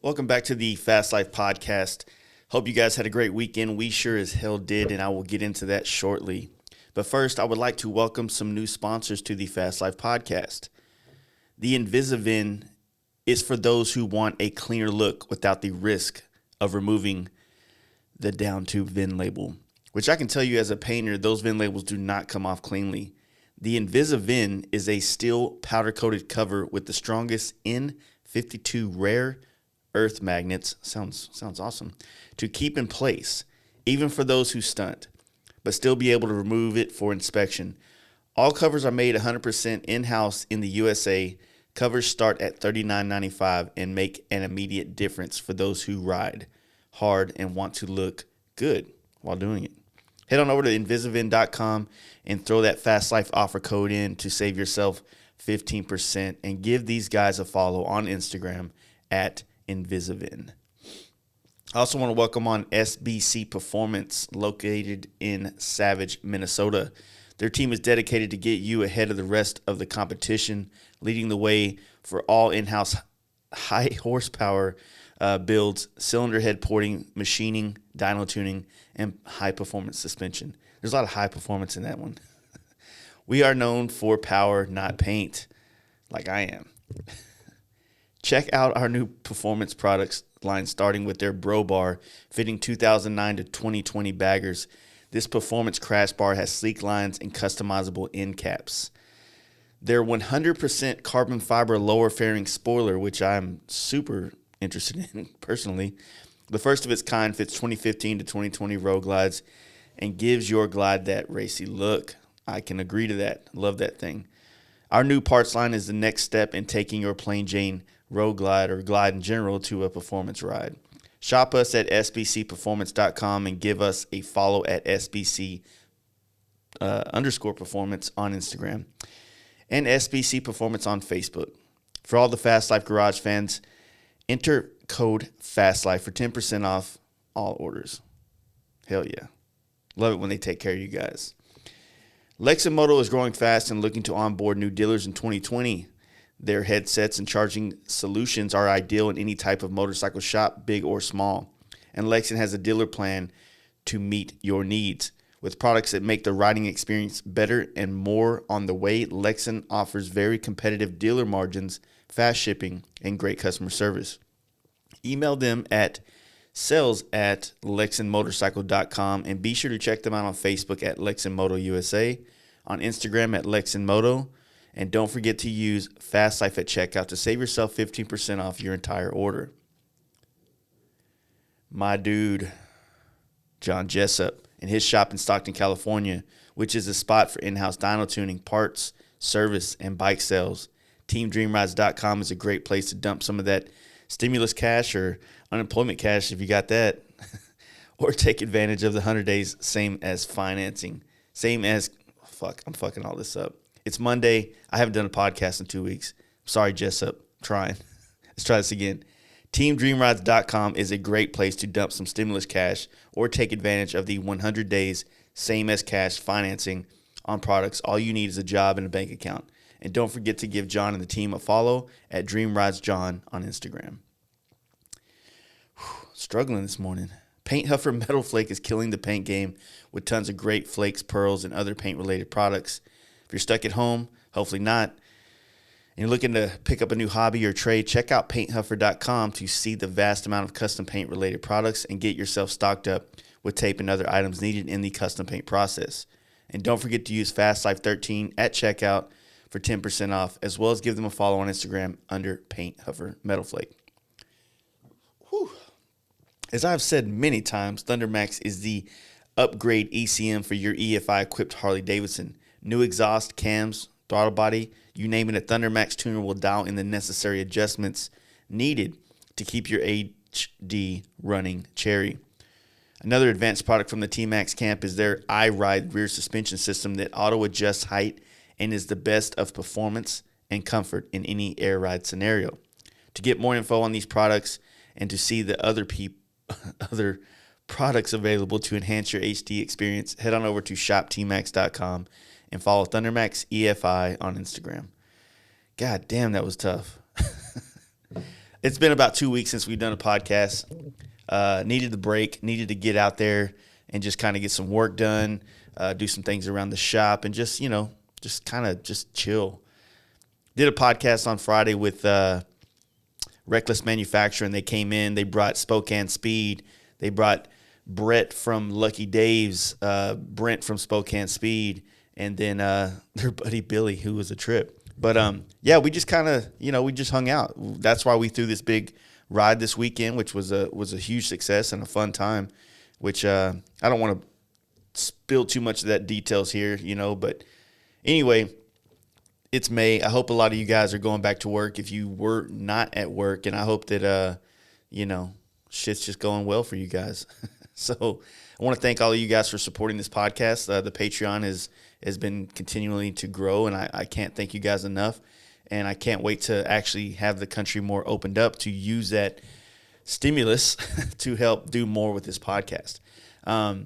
Welcome back to the Fast Life Podcast. Hope you guys had a great weekend. We sure as hell did, and I will get into that shortly. But first, I would like to welcome some new sponsors to the Fast Life Podcast. The Invisivin is for those who want a cleaner look without the risk of removing the down tube VIN label, which I can tell you as a painter, those VIN labels do not come off cleanly. The Invisivin is a steel powder-coated cover with the strongest N52 rare earth magnets, sounds awesome, to keep in place, even for those who stunt, but still be able to remove it for inspection. All covers are made 100% in-house in the USA. Covers start at $39.95 and make an immediate difference for those who ride hard and want to look good while doing it. Head on over to Invisivin.com and throw that Fast Life offer code in to save yourself 15% and give these guys a follow on Instagram at Invisivin. I also want to welcome on SBC Performance, located in Savage, Minnesota. Their team is dedicated to get you ahead of the rest of the competition, leading the way for all in-house high horsepower builds, cylinder head porting, machining, dyno tuning, and high-performance suspension. There's a lot of high performance in that one. We are known for power, not paint, like I am. Check out our new performance products line, starting with their Bro Bar, fitting 2009 to 2020 baggers. This performance crash bar has sleek lines and customizable end caps. Their 100% carbon fiber lower fairing spoiler, which I'm super interested in personally, the first of its kind, fits 2015 to 2020 road glides and gives your glide that racy look. I can agree to that. Love that thing. Our new parts line is the next step in taking your plain Jane road glide or glide in general to a performance ride. Shop us at sbcperformance.com and give us a follow at sbc _performance on Instagram and SBC Performance on Facebook. For all the Fast Life Garage fans, enter code FASTLIFE for 10% off all orders. Hell yeah. Love it when they take care of you guys. Lex Moto is growing fast and looking to onboard new dealers in 2020. Their headsets and charging solutions are ideal in any type of motorcycle shop, big or small. And Lexan has a dealer plan to meet your needs. With products that make the riding experience better and more on the way, Lexan offers very competitive dealer margins, fast shipping, and great customer service. Email them at sales@lexanmotorcycle.com and be sure to check them out on Facebook at Lexan Moto USA, on Instagram at Lexan Moto, and don't forget to use Fast Life at checkout to save yourself 15% off your entire order. My dude, John Jessup, and his shop in Stockton, California, which is a spot for in-house dyno tuning, parts, service, and bike sales. TeamDreamRides.com is a great place to dump some of that stimulus cash or unemployment cash if you got that, or take advantage of the 100 days, same as financing. I'm fucking all this up. It's Monday. I haven't done a podcast in 2 weeks. Sorry, Jessup. I'm trying. Let's try this again. TeamDreamRides.com is a great place to dump some stimulus cash or take advantage of the 100 days, same as cash financing on products. All you need is a job and a bank account. And don't forget to give John and the team a follow at DreamRidesJohn on Instagram. Struggling this morning. Paint Huffer Metal Flake is killing the paint game with tons of great flakes, pearls, and other paint-related products. If you're stuck at home, hopefully not, and you're looking to pick up a new hobby or trade, check out PaintHuffer.com to see the vast amount of custom paint-related products and get yourself stocked up with tape and other items needed in the custom paint process. And don't forget to use FastLife13 at checkout for 10% off, as well as give them a follow on Instagram under Paint Huffer Metal Flake. Whew. As I've said many times, ThunderMax is the upgrade ECM for your EFI-equipped Harley-Davidson. New exhaust, cams, throttle body, you name it, a ThunderMax tuner will dial in the necessary adjustments needed to keep your HD running cherry. Another advanced product from the T-Max camp is their iRide rear suspension system that auto-adjusts height and is the best of performance and comfort in any air ride scenario. To get more info on these products and to see the other products available to enhance your HD experience, head on over to shoptmax.com and follow ThunderMax EFI on Instagram. God damn, that was tough. it's been about 2 weeks since we've done a podcast. Needed the break, needed to get out there and just kind of get some work done, do some things around the shop, and just, just chill. Did a podcast on Friday with Wreck Less Manufacturing. They came in, they brought Spokane Speed, they brought Brett from Lucky Dave's, Brent from Spokane Speed, and then their buddy Billy, who was a trip. But we just kind of, we just hung out. That's why we threw this big ride this weekend, which was a huge success and a fun time. Which I don't want to spill too much of that details here, But anyway, it's May. I hope a lot of you guys are going back to work. If you were not at work, and I hope that shit's just going well for you guys. So I want to thank all of you guys for supporting this podcast. The Patreon has been continually to grow, and I can't thank you guys enough. And I can't wait to actually have the country more opened up to use that stimulus to help do more with this podcast. Got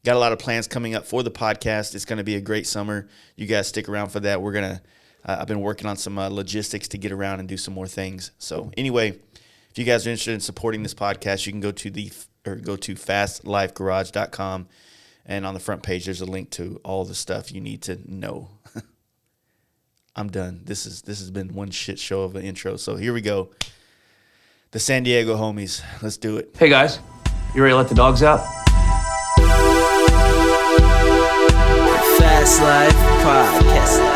a lot of plans coming up for the podcast. It's going to be a great summer. You guys stick around for that. We're going to I've been working on some logistics to get around and do some more things. So anyway, if you guys are interested in supporting this podcast, you can go to fastlifegarage.com, and on the front page there's a link to all the stuff you need to know. I'm done. This has been one shit show of an intro. So here we go. The San Diego homies. Let's do it. Hey guys, you ready to let the dogs out? Fast Life Podcast.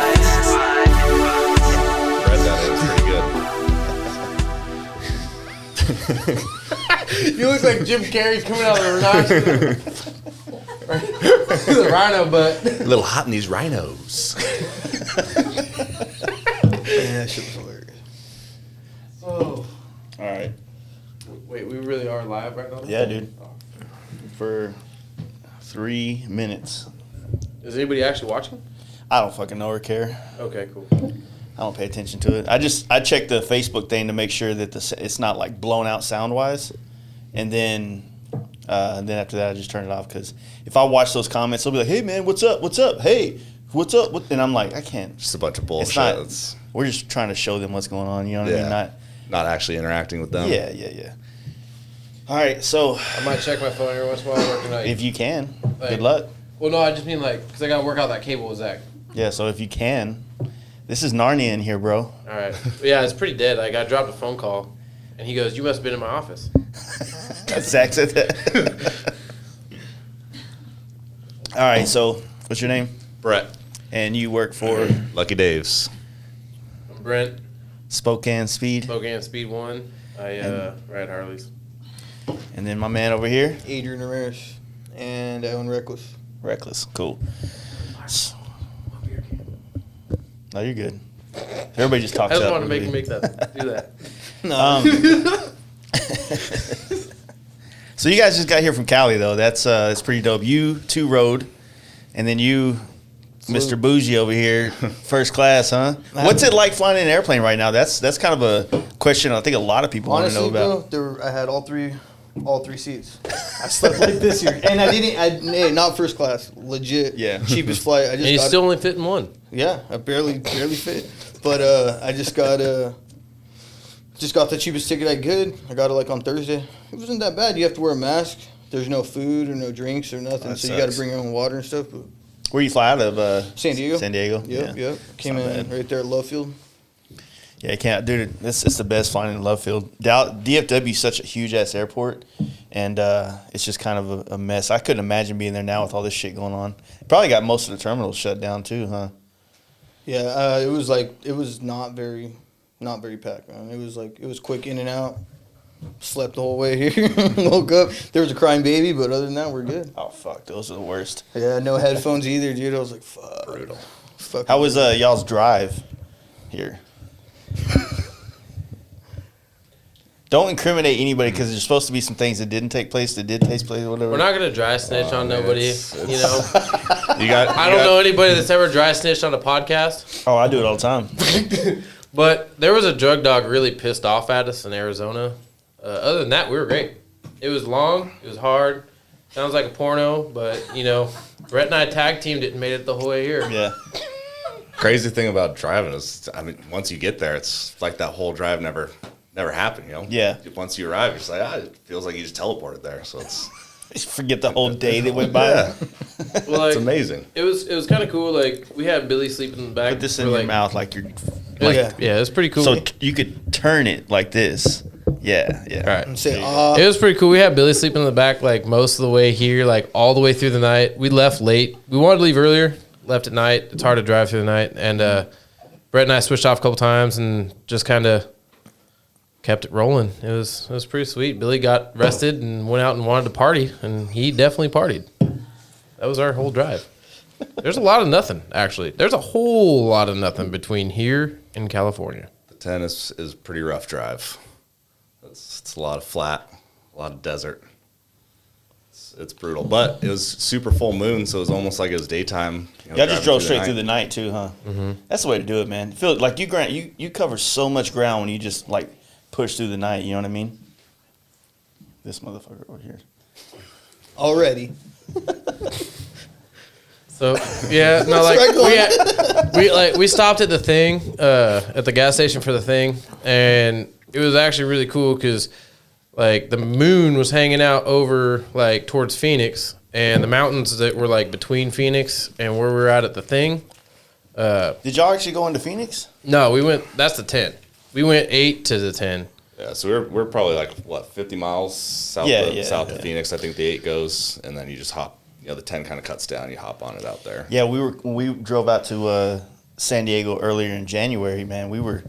You look like Jim Carrey coming out of the the rhino butt. A little hot in these rhinos. Yeah, that shit was hilarious. Oh. All right. Wait, we really are live right now? Yeah, dude. For 3 minutes. Is anybody actually watching? I don't fucking know or care. Okay, cool. I don't pay attention to it. I check the Facebook thing to make sure that it's not like blown out sound wise, and then after that I just turn it off, because if I watch those comments, they'll be like, "Hey man, what's up? What's up? Hey, what's up?" And I'm like, I can't. Just a bunch of bullshit. We're just trying to show them what's going on. You know what I mean? Not actually interacting with them. Yeah. All right, so I might check my phone every once in a while at work tonight. if you can, Like, good luck. Well, no, I just mean because I got to work out that cable with Zach. Yeah, so if you can, this is Narnia in here, bro. All right. Yeah, it's pretty dead. Like, I dropped a phone call, and he goes, "You must have been in my office." Zach said that. All right, so what's your name? Brett. And you work for Lucky Dave's. I'm Brent. Spokane Speed. Spokane Speed 1. I ride Harleys. And then my man over here, Adrian Ramirez, and I own Reckless. Reckless. Cool. No, you're good. Everybody just talks I just up. wanted to make that do that. So you guys just got here from Cali, though. That's pretty dope. You two rode, and then you, Mr. Bougie over here, first class, huh? What's it like flying in an airplane right now? That's kind of a question I think a lot of people want to know about. Bro, I had all three seats. I slept like this here, and not first class, legit. Yeah. Cheapest flight. And you still only fit in one. Yeah, I barely fit, but I just got the cheapest ticket I could. I got it on Thursday. It wasn't that bad. You have to wear a mask. There's no food or no drinks or nothing, That so you got to sucks. bring your own water and stuff. But Where you fly out of? San Diego. San Diego. Yep. Came not in bad. right there at Love Field. Yeah, I can't, dude. It's the best flying in Love Field. DFW is such a huge ass airport, and it's just kind of a mess. I couldn't imagine being there now with all this shit going on. Probably got most of the terminals shut down too, huh? Yeah, it was not very packed, man. It was quick in and out. Slept the whole way here. Woke up. There was a crying baby, but other than that, we're good. Oh fuck, those are the worst. Yeah, no headphones either, dude. I was like, fuck. Brutal. Fuck. How was y'all's drive here? Don't incriminate anybody, because there's supposed to be some things that didn't take place, that did take place, whatever. We're not gonna dry snitch on nobody. You know, I don't know anybody that's ever dry snitched on a podcast. Oh, I do it all the time. But there was a drug dog really pissed off at us in Arizona. Other than that, we were great. It was long. It was hard. Sounds like a porno, but, Brett and I tag teamed it and made it the whole way here. Yeah. Crazy thing about driving is, once you get there, it's like that whole drive never never happened, Yeah. Once you arrive, it's like, it feels like you just teleported there. So it's Forget the whole day that went by. yeah, Well, like, it's amazing. It was kind of cool. Like we had Billy sleeping in the back. Put this in for, your like, mouth like you're. Yeah, it was pretty cool. So you could turn it like this. Yeah. All right. And say, It was pretty cool. We had Billy sleeping in the back like most of the way here, like all the way through the night. We left late. We wanted to leave earlier, left at night. It's hard to drive through the night. And Brett and I switched off a couple times and just kind of kept it rolling. It was pretty sweet. Billy got rested and went out and wanted to party, and he definitely partied. That was our whole drive. There's a lot of nothing, actually. There's a whole lot of nothing between here and California. The 10 is a pretty rough drive. It's a lot of flat, a lot of desert. It's brutal, but it was super full moon, so it was almost like it was daytime. Y'all just drove straight through the night too, huh? Mm-hmm. That's the way to do it, man. Feel like you cover so much ground when you just like push through the night. You know what I mean? This motherfucker over here. already. So yeah, no, like we stopped at the thing, at the gas station for the thing, and it was actually really cool because like the moon was hanging out over like towards Phoenix, and the mountains that were like between Phoenix and where we were at the thing. Did y'all actually go into Phoenix? No, we went. That's the 10. We went 8 to the 10. Yeah, so we're probably like 50 miles south of Phoenix. I think the 8 goes, and then you just hop. The 10 kind of cuts down. You hop on it out there. Yeah, when we drove out to San Diego earlier in January, man, we were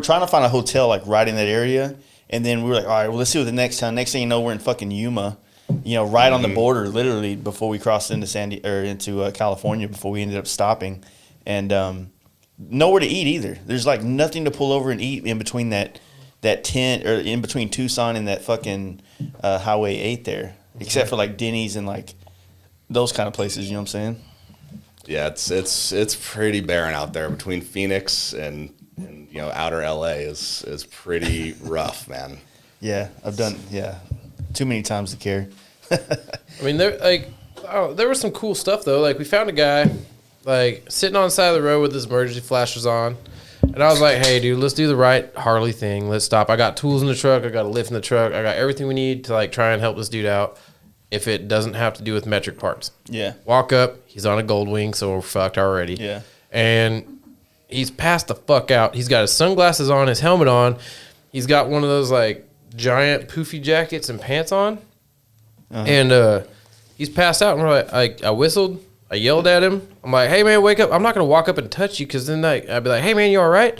trying to find a hotel like right in that area, and then we were like, all right, well, let's see what the next town. Next thing you know, we're in fucking Yuma, right on the border, literally before we crossed into California. Before we ended up stopping, and nowhere to eat either. There's like nothing to pull over and eat in between that tent or in between Tucson and that fucking Highway 8 there, except for like Denny's and like those kind of places. You know what I'm saying? Yeah, it's pretty barren out there between Phoenix and outer LA is pretty rough, man. Yeah, I've done too many times to care. I mean, there was some cool stuff though. Like we found a guy like sitting on the side of the road with his emergency flashers on. And I was like, hey, dude, let's do the right Harley thing. Let's stop. I got tools in the truck. I got a lift in the truck. I got everything we need to like try and help this dude out if it doesn't have to do with metric parts. Yeah. Walk up. He's on a gold wing, so we're fucked already. Yeah. And he's passed the fuck out. He's got his sunglasses on, his helmet on. He's got one of those like giant poofy jackets and pants on. Uh-huh. And he's passed out. And we're like, I whistled. I yelled at him. I'm like, hey, man, wake up. I'm not going to walk up and touch you because then I'd be like, hey, man, you all right?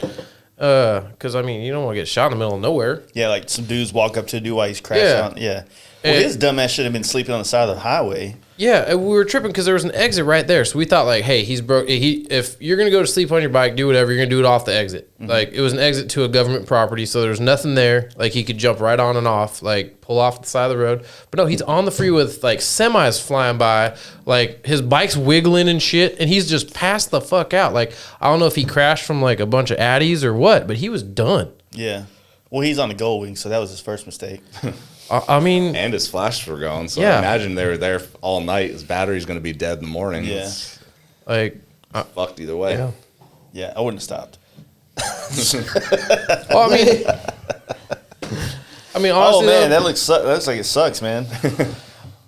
Because, I mean, you don't want to get shot in the middle of nowhere. Yeah, like some dudes walk up to do while he's crashing out. Yeah. Well, his dumbass should have been sleeping on the side of the highway. Yeah, and we were tripping because there was an exit right there. So we thought, like, hey, he's broke. If you're going to go to sleep on your bike, do whatever. You're going to do it off the exit. Mm-hmm. Like, it was an exit to a government property, so there's nothing there. Like, he could jump right on and off, like, pull off the side of the road. But no, he's on the freeway with, like, semis flying by. Like, his bike's wiggling and shit, and he's just passed the fuck out. Like, I don't know if he crashed from, like, a bunch of Addies or what, but he was done. Yeah. Well, he's on the gold wing, so that was his first mistake. I mean, and his flashes were going, so yeah. I imagine they were there all night. His battery's going to be dead in the morning. Yeah, like fucked either way. Yeah, I wouldn't have stopped. Well, I mean, honestly, oh man, that looks like it sucks, man.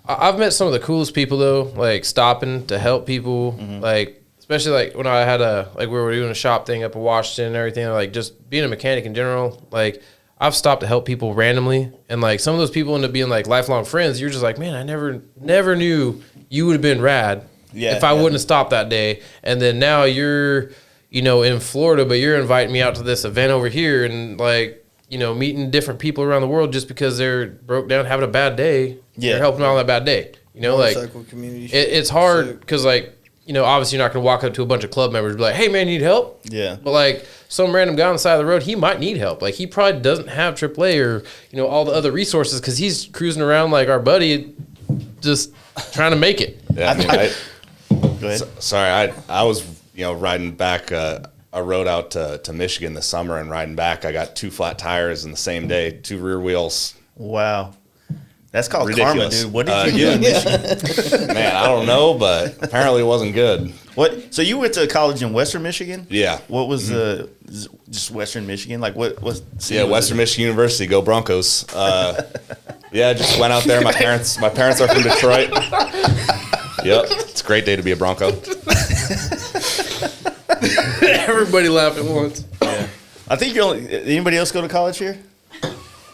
I've met some of the coolest people though, like stopping to help people, like especially like when I had we were doing a shop thing up in Washington and everything, like just being a mechanic in general, like. I've stopped to help people randomly, and like some of those people end up being like lifelong friends. You're just like, man, I never knew you would have been rad if I wouldn't have stopped that day. And then now you're, in Florida, but you're inviting me out to this event over here, and like, meeting different people around the world just because they're broke down, having a bad day. Yeah, you're helping them out on that bad day. Like community it's hard because like. Obviously you're not going to walk up to a bunch of club members and be like, hey, man, you need help? Yeah. But, like, some random guy on the side of the road, he might need help. Like, he probably doesn't have AAA or, all the other resources because he's cruising around like our buddy just trying to make it. Yeah, Go ahead. Sorry, I was, riding back a road out to Michigan this summer, and riding back, I got 2 flat tires in the same day, 2 rear wheels. Wow. That's called ridiculous. Karma, dude. What did you do in Michigan? Man, I don't know, but apparently it wasn't good. What? So you went to college in Western Michigan? Yeah. What was just Western Michigan? Like what? Yeah, Western Michigan University. Go Broncos. Yeah, just went out there. My parents are from Detroit. Yep, it's a great day to be a Bronco. Everybody laughed at once. Yeah. I think you only. Anybody else go to college here?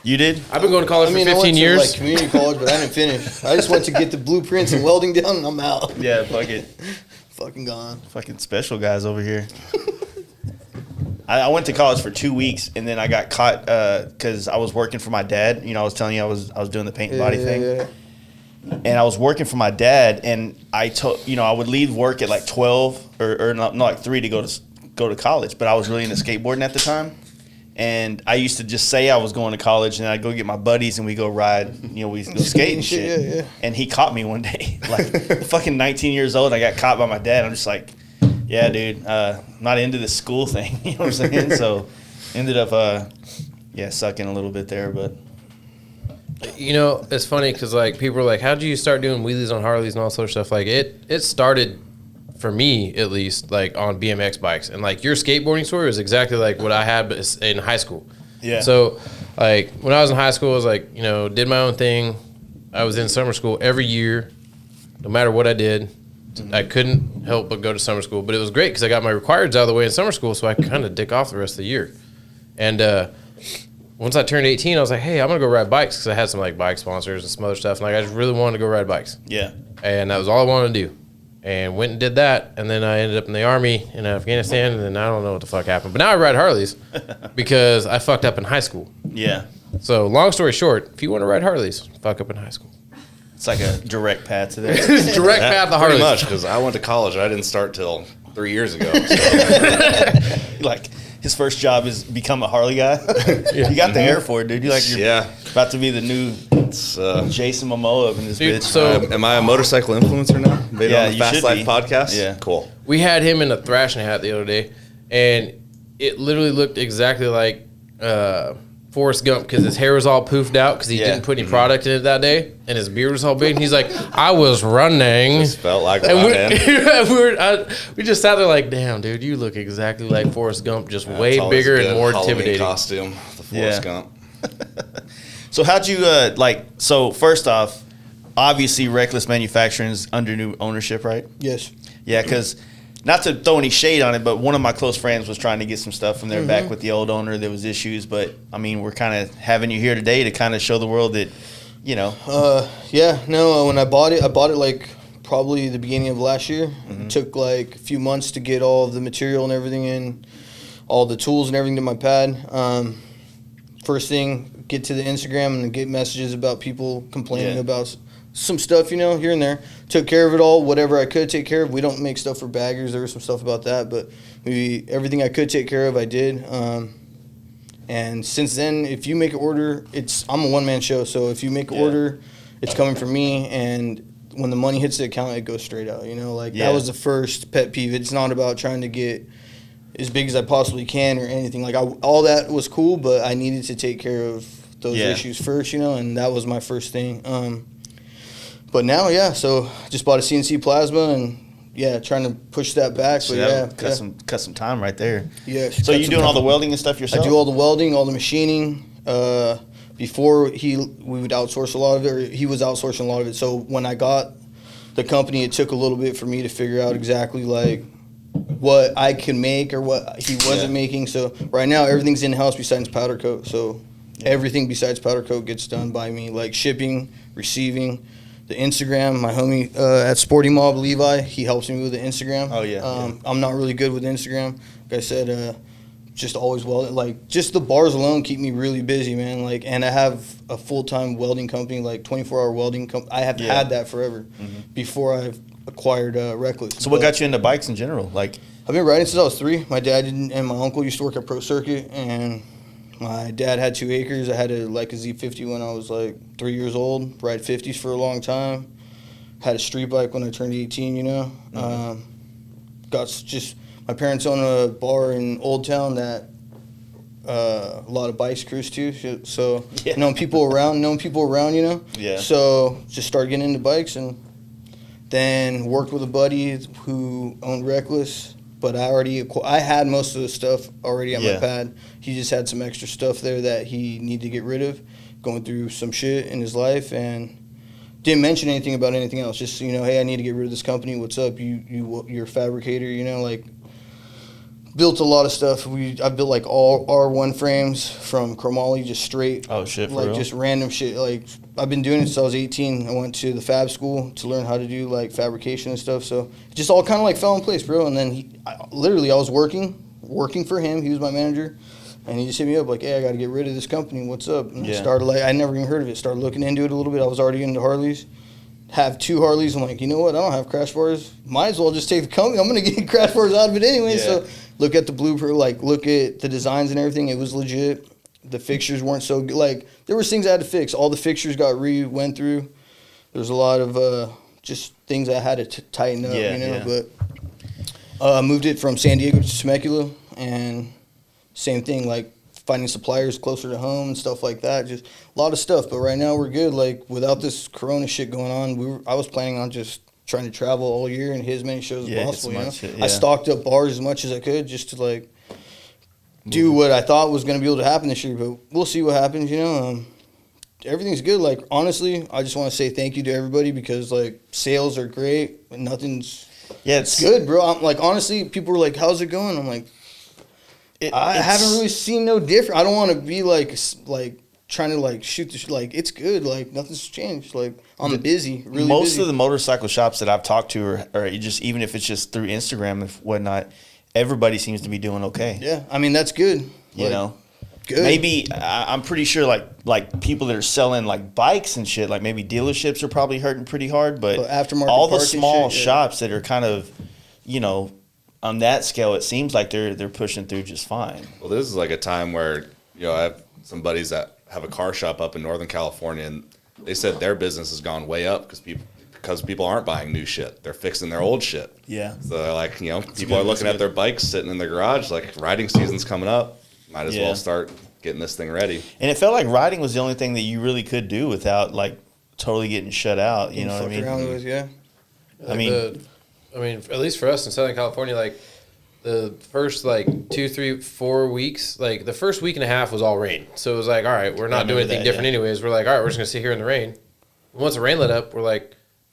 You did? I've been going to college for 15 I went years. to like community college, but I didn't finish. I just went to get the blueprints and welding down, and I'm out. Yeah, fuck it. Fucking gone. Fucking special guys over here. I went to college for 2 weeks, and then I got caught because I was working for my dad. You know, I was telling you I was doing the paint and body thing. Yeah. And I was working for my dad, and I would leave work at like 12 or not like 3 to go to college, but I was really into skateboarding at the time. And I used to just say I was going to college, and I'd go get my buddies, and we go ride, we go skate and shit. Yeah. And he caught me one day, like fucking 19 years old. I got caught by my dad. I'm just like, yeah, dude, not into this school thing. You know what I'm saying? So ended up, sucking a little bit there, but. It's funny because like people are like, "How did you start doing wheelies on Harleys and all sort of stuff?" Like it started for me at least like on BMX bikes, and like your skateboarding story was exactly like what I had, but in high school. Yeah. So like when I was in high school, I was like, did my own thing. I was in summer school every year, no matter what I did. Mm-hmm. I couldn't help but go to summer school, but it was great because I got my requireds out of the way in summer school, so I could kind of dick off the rest of the year. And once I turned 18, I was like, hey, I'm going to go ride bikes because I had some like bike sponsors and some other stuff. And like, I just really wanted to go ride bikes. Yeah. And that was all I wanted to do. And went and did that. And then I ended up in the Army in Afghanistan. And then I don't know what the fuck happened. But now I ride Harleys because I fucked up in high school. Yeah. So long story short, if you want to ride Harleys, fuck up in high school. It's like a direct path to there. Direct path to Harleys. Pretty much, because I went to college. I didn't start till 3 years ago. So. Like, his first job is become a Harley guy. You got the hair for it, dude. You're about to be the new Jason Momoa up in this Dude, bitch. so am I a motorcycle influencer now? Maybe on the you Fast should Life be. podcast? Yeah. Cool. we had him in a thrashing hat the other day, and it literally looked exactly like Forrest Gump because his hair was all poofed out because he didn't put any product in it that day, and his beard was all big. And he's like, "I was running." Just felt like And that, we just sat there like, "Damn, dude, you look exactly like Forrest Gump, just way It's always bigger a and good more Halloween intimidating." costume, the Forrest Gump. So how'd you so first off, obviously Reckless Manufacturing is under new ownership, right? Yes. Yeah, because not to throw any shade on it, but one of my close friends was trying to get some stuff from there back with the old owner. There was issues, but I mean, we're kind of having you here today to kind of show the world that, When I bought it like probably the beginning of last year. It took like a few months to get all of the material and everything in, all the tools and everything to my pad. First thing, get to the Instagram and get messages about people complaining about some stuff, here and there. Took care of it all, whatever I could take care of. We don't make stuff for baggers. There was some stuff about that, but everything I could take care of, I did. And since then, if you make an order, I'm a one-man show, so if you make an order, it's coming from me, and when the money hits the account, it goes straight out. That was the first pet peeve. It's not about trying to get as big as I possibly can or anything. Like, all that was cool, but I needed to take care of those issues first, and that was my first thing. But now, so just bought a CNC plasma and, trying to push that back. so but cut some time right there. Yeah. So you doing all the welding and stuff yourself? I do all the welding, all the machining. Before we would outsource a lot of it, or he was outsourcing a lot of it. So when I got the company, it took a little bit for me to figure out exactly like what I could make or what he wasn't making. So right now everything's in-house besides powder coat. So everything besides powder coat gets done by me, like shipping, receiving. The Instagram, my homie at Sporty Mob, Levi, he helps me with the Instagram. Oh, yeah. I'm not really good with Instagram. Like I said, just always welding. Like, just the bars alone keep me really busy, man. Like, and I have a full-time welding company, like 24-hour welding company. I have had that forever before I've acquired Reckless. So what got you into bikes in general? Like, I've been riding since I was 3. My dad and my uncle used to work at Pro Circuit, and my dad had 2 acres. I had a Z50 when I was like 3 years old. Ride 50s for a long time. Had a street bike when I turned 18. My parents own a bar in Old Town that a lot of bikes cruise to. So knowing people around. Yeah. So just started getting into bikes, and Then worked with a buddy who owned Wreck Less, but I had most of the stuff already on my pad. He just had some extra stuff there that he needed to get rid of, going through some shit in his life, and didn't mention anything about anything else. Just, hey, I need to get rid of this company. What's up? You're a fabricator, like built a lot of stuff. I built like all R1 frames from chromoly, just straight. Oh shit, for like real? just random shit. Like I've been doing it since I was 18. I went to the fab school to learn how to do like fabrication and stuff. So it just all kind of like fell in place, bro. And then I was working for him. He was my manager. And he just hit me up like, hey, I got to get rid of this company. What's up? And I started I never even heard of it. Started looking into it a little bit. I was already into Harleys. Have 2 Harleys. I'm like, you know what? I don't have crash bars. Might as well just take the company. I'm going to get crash bars out of it anyway. Yeah. So look at the blueprint, look at the designs and everything. It was legit. The fixtures weren't so good. Like, there was things I had to fix. All the fixtures went through. There's a lot of just things I had to tighten up, But moved it from San Diego to Temecula, and same thing, like finding suppliers closer to home and stuff like that. Just a lot of stuff. But right now we're good. Like, without this Corona shit going on, I was planning on just trying to travel all year and hit as many shows as possible. I stocked up bars as much as I could just to do what I thought was going to be able to happen this year. But we'll see what happens. Everything's good. Like, honestly, I just want to say thank you to everybody because sales are great, but nothing's. Yeah, it's good, bro. I'm like, honestly, people were like, "How's it going?" I'm like, I haven't really seen no different. I don't want to be trying to shoot the it's good. Nothing's changed. I'm busy. Really most busy. of the motorcycle shops that I've talked to or just even if it's just through Instagram and whatnot, everybody seems to be doing okay. Yeah, I mean that's good. Good. Maybe I'm pretty sure like people that are selling bikes and shit, maybe dealerships are probably hurting pretty hard, but aftermarket all the parts and small shit, shops that are kind of on that scale, it seems like they're pushing through just fine. Well, this is a time where I have some buddies that have a car shop up in Northern California, and they said their business has gone way up because people aren't buying new shit; they're fixing their old shit. Yeah. So they're people are looking at their bikes sitting in their garage, riding season's coming up. Might as well start getting this thing ready. And it felt like riding was the only thing that you really could do without totally getting shut out. You know what I mean? Around with, yeah. I mean, at least for us in Southern California, the first 2, 3, 4 weeks, the first week and a half was all rain. So it was all right, we're not doing anything different anyways. We're all right, we're just gonna sit here in the rain. And once the rain let up, we're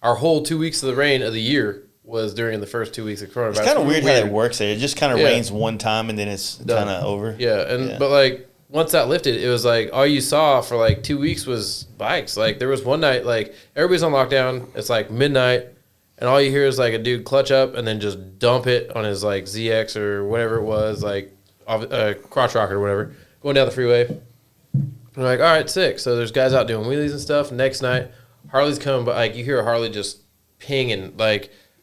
our whole 2 weeks of the rain of the year was during the first 2 weeks of coronavirus. it's kind of weird how it works there. It just kind of rains one time and then it's kind of over. Yeah, but once that lifted, it was all you saw for 2 weeks was bikes. There was one night everybody's on lockdown. It's midnight. And all you hear is a dude clutch up and then just dump it on his ZX or whatever it was, crotch rocket or whatever, going down the freeway. We're all right, sick. So there's guys out doing wheelies and stuff. Next night, Harley's coming, but you hear a Harley just pinging.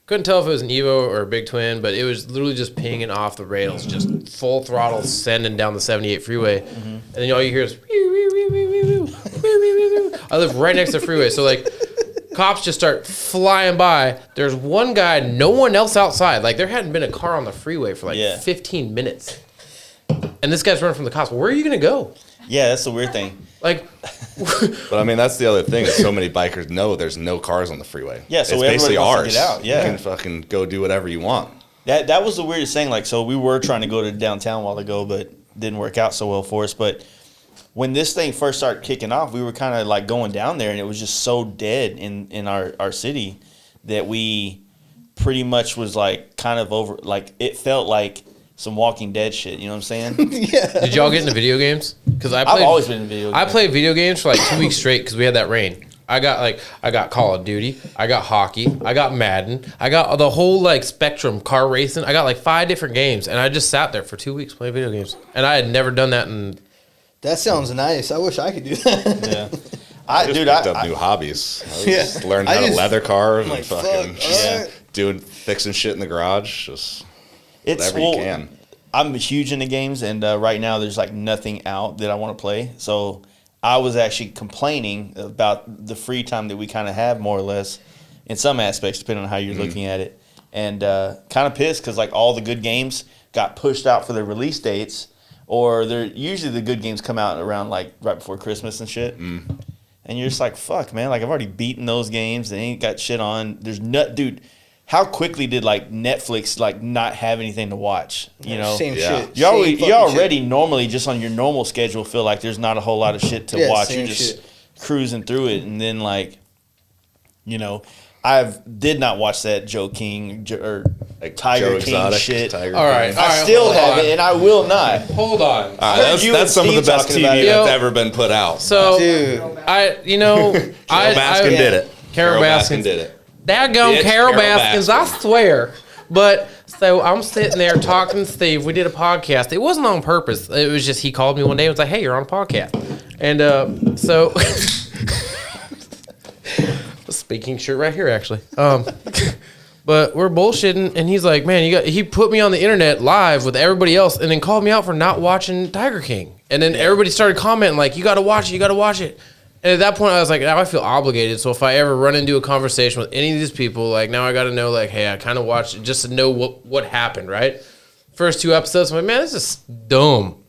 Couldn't tell if it was an Evo or a Big Twin, but it was literally just pinging off the rails, just full throttle sending down the 78 freeway. Mm-hmm. And then all you hear is I live right next to the freeway, so cops just start flying by. There's one guy, no one else outside. There hadn't been a car on the freeway for 15 minutes. And this guy's running from the cops. Where are you going to go? Yeah, that's the weird thing. But I mean, that's the other thing is so many bikers know there's no cars on the freeway. Yeah, so it's basically ours. Get out. Yeah. You can fucking go do whatever you want. That was the weirdest thing. So we were trying to go to downtown a while ago, but didn't work out so well for us. But when this thing first started kicking off, we were kind of going down there, and it was just so dead in our city that we pretty much was kind of over. It felt like some Walking Dead shit. You know what I'm saying? Yeah. Did y'all get into video games? Because I've always been in video games. I played video games for 2 weeks straight because we had that rain. I got Call of Duty, I got hockey, I got Madden, I got the whole spectrum, car racing. I got 5 different games, and I just sat there for 2 weeks playing video games, and I had never done that in. That sounds nice. I wish I could do that. Yeah. I picked up new hobbies. I learned how to leather cars and fucking fixing shit in the garage. Just whatever you can. I'm huge into games, and right now there's nothing out that I want to play. So I was actually complaining about the free time that we kind of have, more or less, in some aspects, depending on how you're looking at it. And kind of pissed because all the good games got pushed out for their release dates, or usually the good games come out around right before Christmas and shit. And And you're just like, fuck, man. Like, I've already beaten those games. They ain't got shit on. There's dude. How quickly did like Netflix like not have anything to watch? You know, Same shit. You already normally just on your normal schedule feel like there's not a whole lot of shit to watch. You're just cruising through it, and then like, you know, did not watch that Joe King or like Tiger Joe King Exotic, shit. Tiger All right, King. all right. I still hold have on. it, and I will not. Hold on. That's some of the best TV about it. that's Yo. ever been put out. So Dude. Carol Baskin did it. Carol Baskin Baskin did it. Daggone Bitch, Carol Carol Baskins, Baskin. I swear. But so I'm sitting there talking to Steve. We did a podcast. It wasn't on purpose. It was just he called me one day and was like, "Hey, you're on a podcast." And so speaking shirt right here, actually. But we're bullshitting, and he's like, "Man, he put me on the internet live with everybody else, and then called me out for not watching Tiger King." And then everybody started commenting like, "You got to watch it. You got to watch it." And at that point, I was like, now I feel obligated. So if I ever run into a conversation with any of these people, like now I got to know, like, hey, I kind of watched it just to know what happened, right? First 2 episodes, I'm like, man, this is dumb.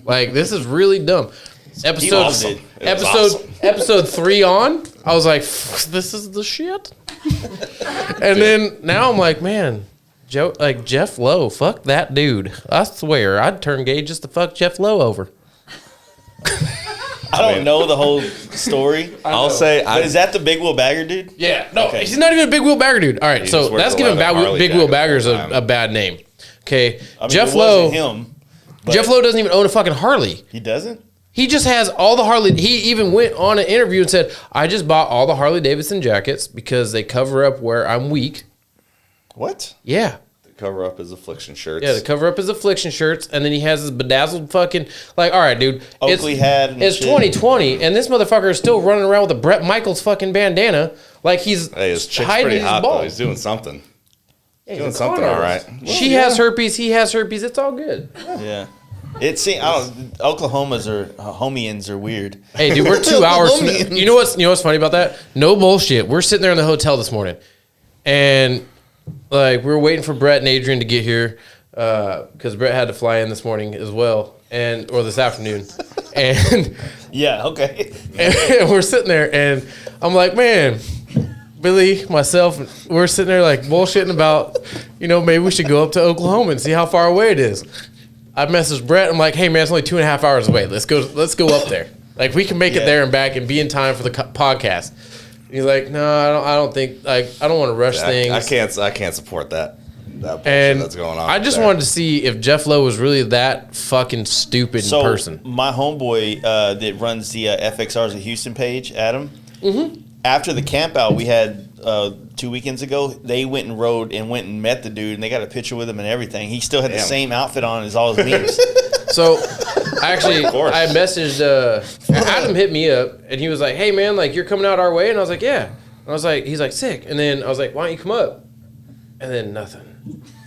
Like, this is really dumb. Awesome. It was awesome. Episode 3 on, I was like, this is the shit. And then now I'm like, man, Jeff Lowe, fuck that dude. I swear, I'd turn gay just to fuck Jeff Lowe over. I don't know the whole story. I'll say, But is that the Big Wheel Bagger dude? Yeah, no, Okay. he's not even a big wheel bagger dude. All right, He so just wears that's a giving leather Harley big wheel jacket baggers all the time. a bad name. Okay, I mean, Jeff it Lowe. wasn't him. but Jeff Lowe doesn't even own a fucking Harley. He doesn't? He just has all the Harley. He even went on an interview and said, "I just bought all the Harley Davidson jackets because they cover up where I'm weak." What? Yeah. cover up his affliction shirts. Yeah, to cover up his affliction shirts, and then he has his bedazzled fucking like. All right, dude, Oakley hat and it's shit. 2020, and this motherfucker is still running around with a Brett Michaels fucking bandana, like he's Hey, his chick's hiding pretty his hot though. balls. He's doing something. Hey, Doing he's a something con all artist. right. She has herpes. He has herpes. It's all good. Yeah. I don't. Homians are weird. Hey, dude, we're 2 hours. You know what's funny about that? No bullshit. We're sitting there in the hotel this morning, and like we were waiting for Brett and Adrian to get here because Brett had to fly in this morning as well, or this afternoon, and Yeah. Okay. and we're sitting there, and I'm like, man, Billy, myself, we're sitting there like bullshitting about, maybe we should go up to Oklahoma and see how far away it is. I messaged Brett. I'm like, hey man, it's only 2.5 hours away. Let's go up there. Like we can make it there and back and be in time for the podcast. And he's like, no, I don't think. Like I don't want to rush things. I can't support that bullshit And that's going on. I just wanted to see if Jeff Lowe was really that fucking stupid So person. my homeboy that runs the FXR's of Houston page, Adam. Mm-hmm. After the camp out we had 2 weekends ago, they went and met the dude, and they got a picture with him and everything. He still had the same outfit on as all his memes. So, actually, course. I messaged Adam hit me up, and he was like, "Hey man, like you're coming out our way," and I was like, "Yeah." And I was like, "He's like sick," and then I was like, "Why don't you come up?" And then nothing.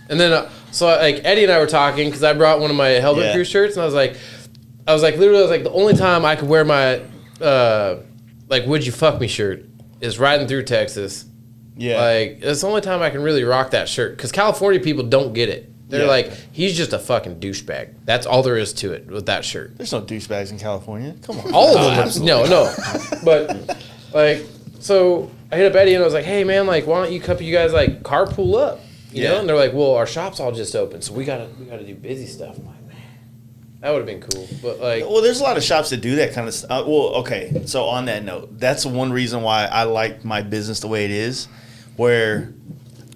And then so like Eddie and I were talking because I brought one of my Helmet Crew shirts, and I was like, literally the only time I could wear my "Would you fuck me" shirt is riding through Texas. Yeah. Like, it's the only time I can really rock that shirt. Because California people don't get it. They're like, he's just a fucking douchebag. That's all there is to it with that shirt. There's no douchebags in California. Come on. All of them. No. But, so I hit up Eddie and I was like, hey, man, why don't you guys, carpool up? You know? And they're like, well, our shop's all just open, so we gotta do busy stuff. I'm like, man, that would have been cool. But, Well, there's a lot of shops that do that kind of stuff. Okay. So on that note, that's one reason why I like my business the way it is, where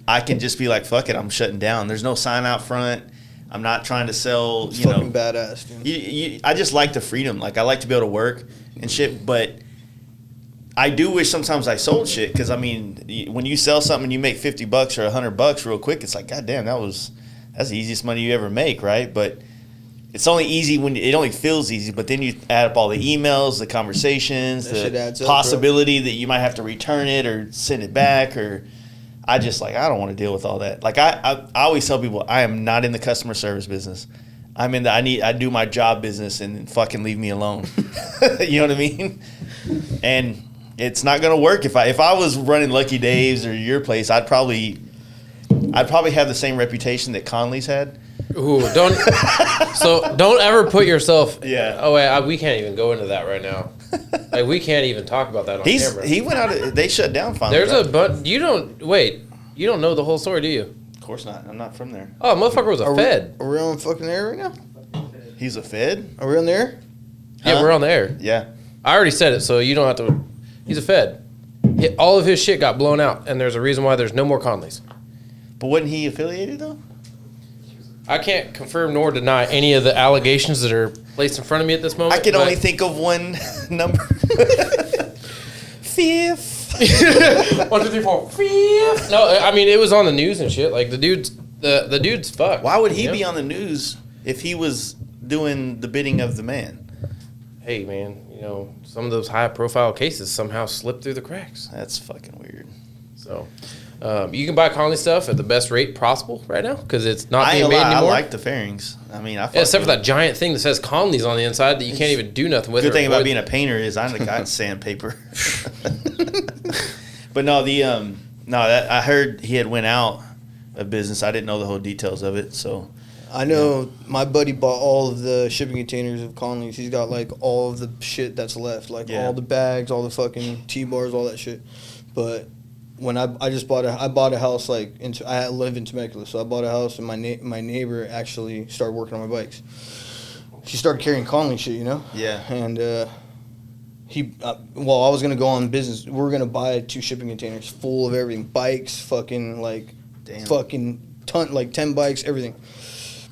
I can just be like, fuck it, I'm shutting down. There's no sign out front. I'm not trying to sell, It's fucking badass, dude. I just like the freedom. I like to be able to work and shit, but I do wish sometimes I sold shit because, when you sell something and you make $50 or $100 real quick, it's like, God damn, that's the easiest money you ever make, right? But it's only easy when it only feels easy, but then you add up all the emails, the conversations, That shit adds the up, bro. possibility that you might have to return it or send it back, or I just I don't want to deal with all that. I always tell people I am not in the customer service business. I'm in I do my job business and fucking leave me alone. You know what I mean? And it's not gonna work if I was running Lucky Dave's or your place. I'd probably have the same reputation that Conley's had. ooh, don't ever put yourself. Yeah. Oh, wait, we can't even go into that right now. Like we can't even talk about that on camera. He went out. They shut down finally. There's you don't know the whole story, do you? Of course not. I'm not from there. Oh, motherfucker was a Fed. Are we on fucking air right now? He's a Fed? Are we on the air? Yeah, we're on the air. Yeah. I already said it, so you don't have to. He's a Fed. All of his shit got blown out, and there's a reason why there's no more Conleys. But wasn't he affiliated though? I can't confirm nor deny any of the allegations that are placed in front of me at this moment. I can only think of one number. Fifth. 1, 2, 3, 4. Fifth. No, I mean it was on the news and shit. Like the dude's fucked. Why would he be on the news if he was doing the bidding of the man? Hey man, some of those high profile cases somehow slip through the cracks. That's fucking weird. So, you can buy Conley stuff at the best rate possible right now because it's not being made anymore. I like the fairings. I mean, except for that giant thing that says Conley's on the inside that you can't even do nothing with. Good thing about being a painter is I got sandpaper. But no, I heard he had went out of business. I didn't know the whole details of it, so. I know my buddy bought all of the shipping containers of Conley's. He's got like all of the shit that's left, like all the bags, all the fucking T-bars, all that shit. But when I bought a house like I live in Temecula, so I bought a house and my neighbor actually started working on my bikes. She started carrying Conley shit, Yeah. And I was gonna go on business. We were gonna buy 2 shipping containers full of everything, bikes, fucking like, fucking ton, like 10 bikes, everything.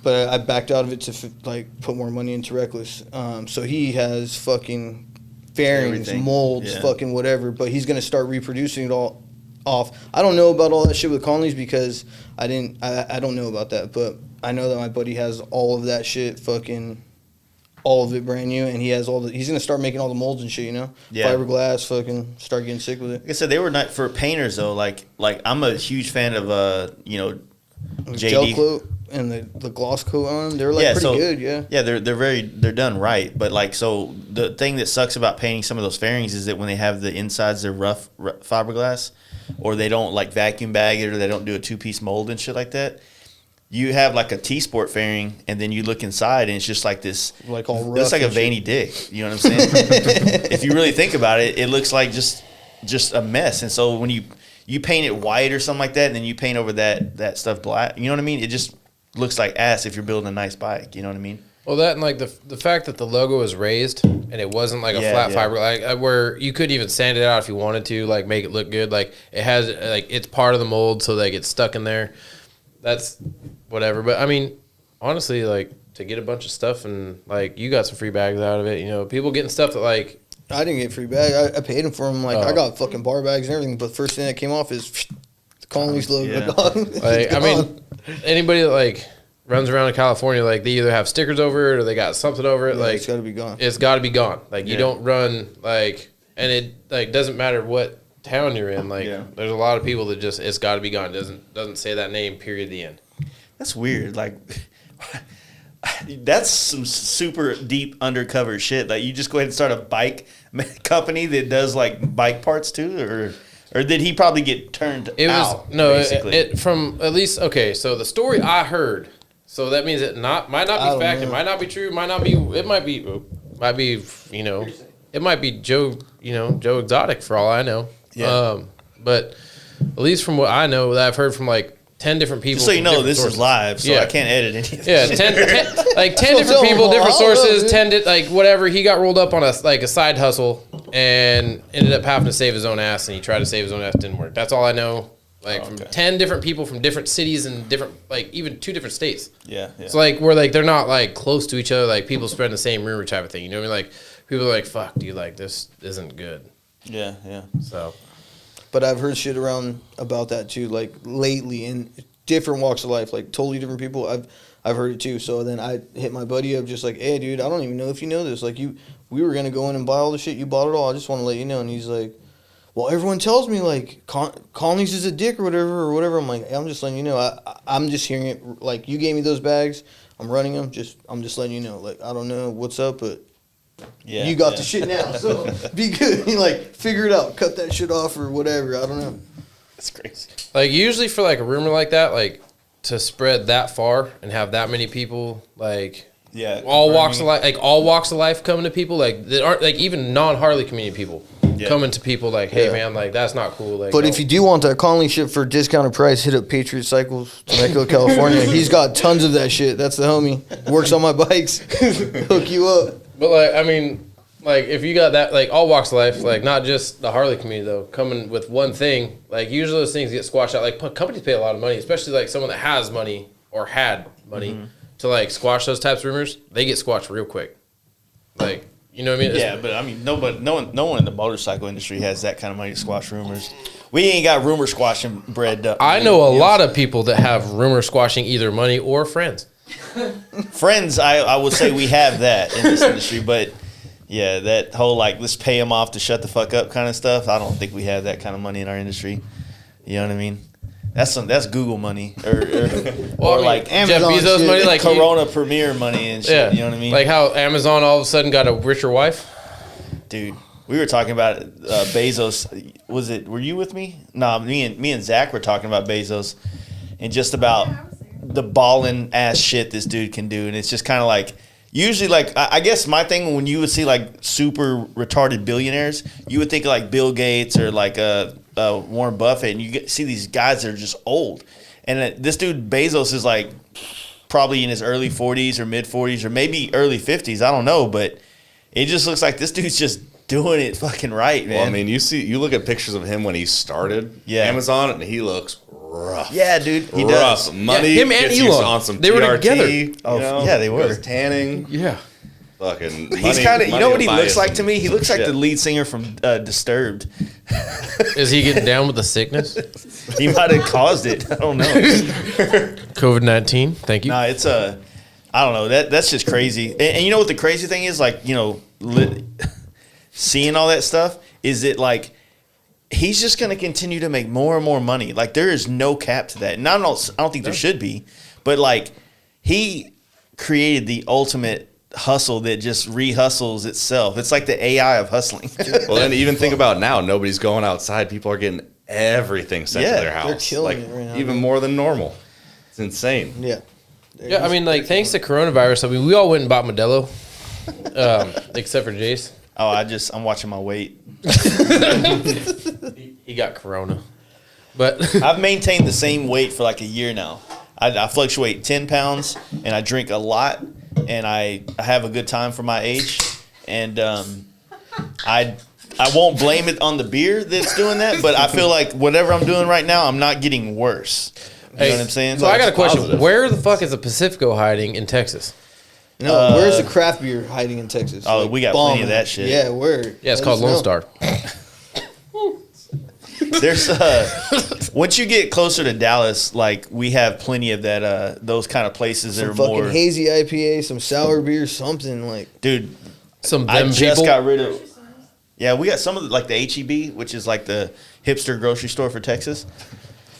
But I backed out of it to put more money into Wreck Less. So he has fucking fairings, everything. molds, fucking whatever. But he's gonna start reproducing it all off. I don't know about all that shit with Conley's because I don't know about that. But I know that my buddy has all of that shit, fucking all of it brand new, and he's gonna start making all the molds and shit, fiberglass, fucking start getting sick with it. Like I said, they were not for painters though. Like I'm a huge fan of JD. Gel coat and the gloss coat on, they're pretty good, yeah. Yeah, they're done right, but so the thing that sucks about painting some of those fairings is that when they have the insides they're rough fiberglass, or they don't vacuum bag it, or they don't do a 2-piece mold and shit like that. You have like a T-Sport fairing, and then you look inside, and it's just like this, all rough. It's like a veiny dick. You know what I'm saying? If you really think about it, it looks like just a mess. And so when you paint it white or something like that, and then you paint over that stuff black, you know what I mean? It just looks like ass if you're building a nice bike. You know what I mean? Well, that and the fact that the logo is raised and it wasn't like a flat fiber, where you could even sand it out if you wanted to, make it look good. Like it has, it's part of the mold, so it's stuck in there. That's whatever. But I mean, honestly, to get a bunch of stuff and you got some free bags out of it. People getting stuff that I didn't get free bag. I paid him for them. I got fucking bar bags and everything. But the first thing that came off is the Conley's logo. Yeah. I mean, anybody that runs around in California, they either have stickers over it or they got something over it. Yeah, it's got to be gone. It's got to be gone. You don't run and it doesn't matter what town you're in. There's a lot of people that just it's got to be gone. Doesn't say that name. Period. The end. That's weird. That's some super deep undercover shit. You just go ahead and start a bike company that does bike parts too, or did he probably get turned out? It from at least okay. So the story I heard. So that means it might not be fact. It might not be true. Might be. It might be. It might be Joe. Joe Exotic for all I know. Yeah. But at least from what I know, that I've heard from 10 different people. Just so you know, this sources. is live, so I can't edit any of this. Yeah, 10 different people, different sources, 10 whatever. He got rolled up on a side hustle and ended up having to save his own ass, and he tried to save his own ass, didn't work. That's all I know. From 10 different people from different cities and different even 2 different states. Yeah. It's where they're not close to each other, people spreading the same rumor type of thing. You know what I mean? People are fuck, dude, this isn't good. Yeah. So. But I've heard shit around about that too, lately in different walks of life, totally different people. I've heard it too. So then I hit my buddy up, just hey, dude, I don't even know if you know this. We were gonna go in and buy all the shit. You bought it all. I just want to let you know. And he's like, well, everyone tells me Conley's is a dick or whatever. I'm I'm just letting you know. I'm just hearing it. You gave me those bags. I'm running them. I'm just letting you know. I don't know what's up, but. Yeah, you got the shit now, so be good. Figure it out, cut that shit off or whatever. I don't know. That's crazy. Usually for a rumor like that, to spread that far and have that many people Yeah. all walks of life, like all walks of life coming to people, like that aren't like even non-Harley community people coming to people like, hey man, like that's not cool. Like, But if you do want that Conley shit for a discounted price, hit up Patriot Cycles, Temecula, California. He's got tons of that shit. That's the homie. Works on my bikes. Hook you up. But like, I mean, like if you got that, like all walks of life, like not just the Harley community though, coming with one thing, like usually those things get squashed out. Like companies pay a lot of money, especially like someone that has money or had money to like squash those types of rumors. They get squashed real quick. Like, you know what I mean? Yeah, but I mean, no one in the motorcycle industry has that kind of money to squash rumors. We ain't got rumor squashing bread. I know a lot of people that have rumor squashing either money or friends. Friends, I would say we have that in this industry, but yeah, that whole like let's pay them off to shut the fuck up kind of stuff. I don't think we have that kind of money in our industry. You know what I mean? That's Google money or like Amazon Jeff Bezos shit. money, like Corona Premier money and shit. Yeah, you know what I mean? Like how Amazon all of a sudden got a richer wife. Dude, we were talking about Bezos. Were you with me? No, me and Zach were talking about Bezos and just about the balling ass shit this dude can do, and it's just kind of like. Usually, like, I guess my thing when you would see, like, super retarded billionaires, you would think of, like, Bill Gates or, like, Warren Buffett, and you see these guys that are just old. And this dude, Bezos, is, like, probably in his early 40s or mid-40s or maybe early 50s. I don't know, but it just looks like this dude's just doing it fucking right, man. Well, I mean, you look at pictures of him when he started Amazon, and he looks rough. Yeah, dude, he rough. does. Money him and gets you Elon. on some They were TRT, together. Oh, yeah, they were. goes tanning. Yeah. Fucking He's kind of, you know what he looks like to me? He looks like the lead singer from Disturbed. Is he getting down with the sickness? He might have caused it. I don't know. COVID-19. Thank you. Nah, it's I don't know. That's just crazy. And you know what the crazy thing is? Like, you know, seeing all that stuff is it like he's just going to continue to make more and more money. Like there is no cap to that. And I don't think there should be, but like he created the ultimate hustle that just re-hustles itself. It's like the AI of hustling. Well, then even think about now. Nobody's going outside. People are getting everything sent to their house. they're killing like it right now, even man. more than normal. It's insane. Yeah. Yeah, I mean, like, thanks to coronavirus, I mean, we all went and bought Modelo, except for Jace. Oh, I'm watching my weight. He got corona. But I've maintained the same weight for like a year now. I fluctuate 10 pounds, and I drink a lot, and I have a good time for my age. And I won't blame it on the beer that's doing that, but I feel like whatever I'm doing right now, I'm not getting worse. You know what I'm saying? So I got a question. positive. Where the fuck is the Pacifico hiding in Texas? No, where's the craft beer hiding in Texas? Oh, we got plenty of bombing. that shit. Yeah, word. Yeah, it's Let called us Lone know. Star. There's once you get closer to Dallas, like we have plenty of that those kind of places that Some are fucking more. hazy IPA, some sour beer, something like. Dude, Some I them just people. got rid of. Yeah, we got some of the, like the HEB, which is like the hipster grocery store for Texas.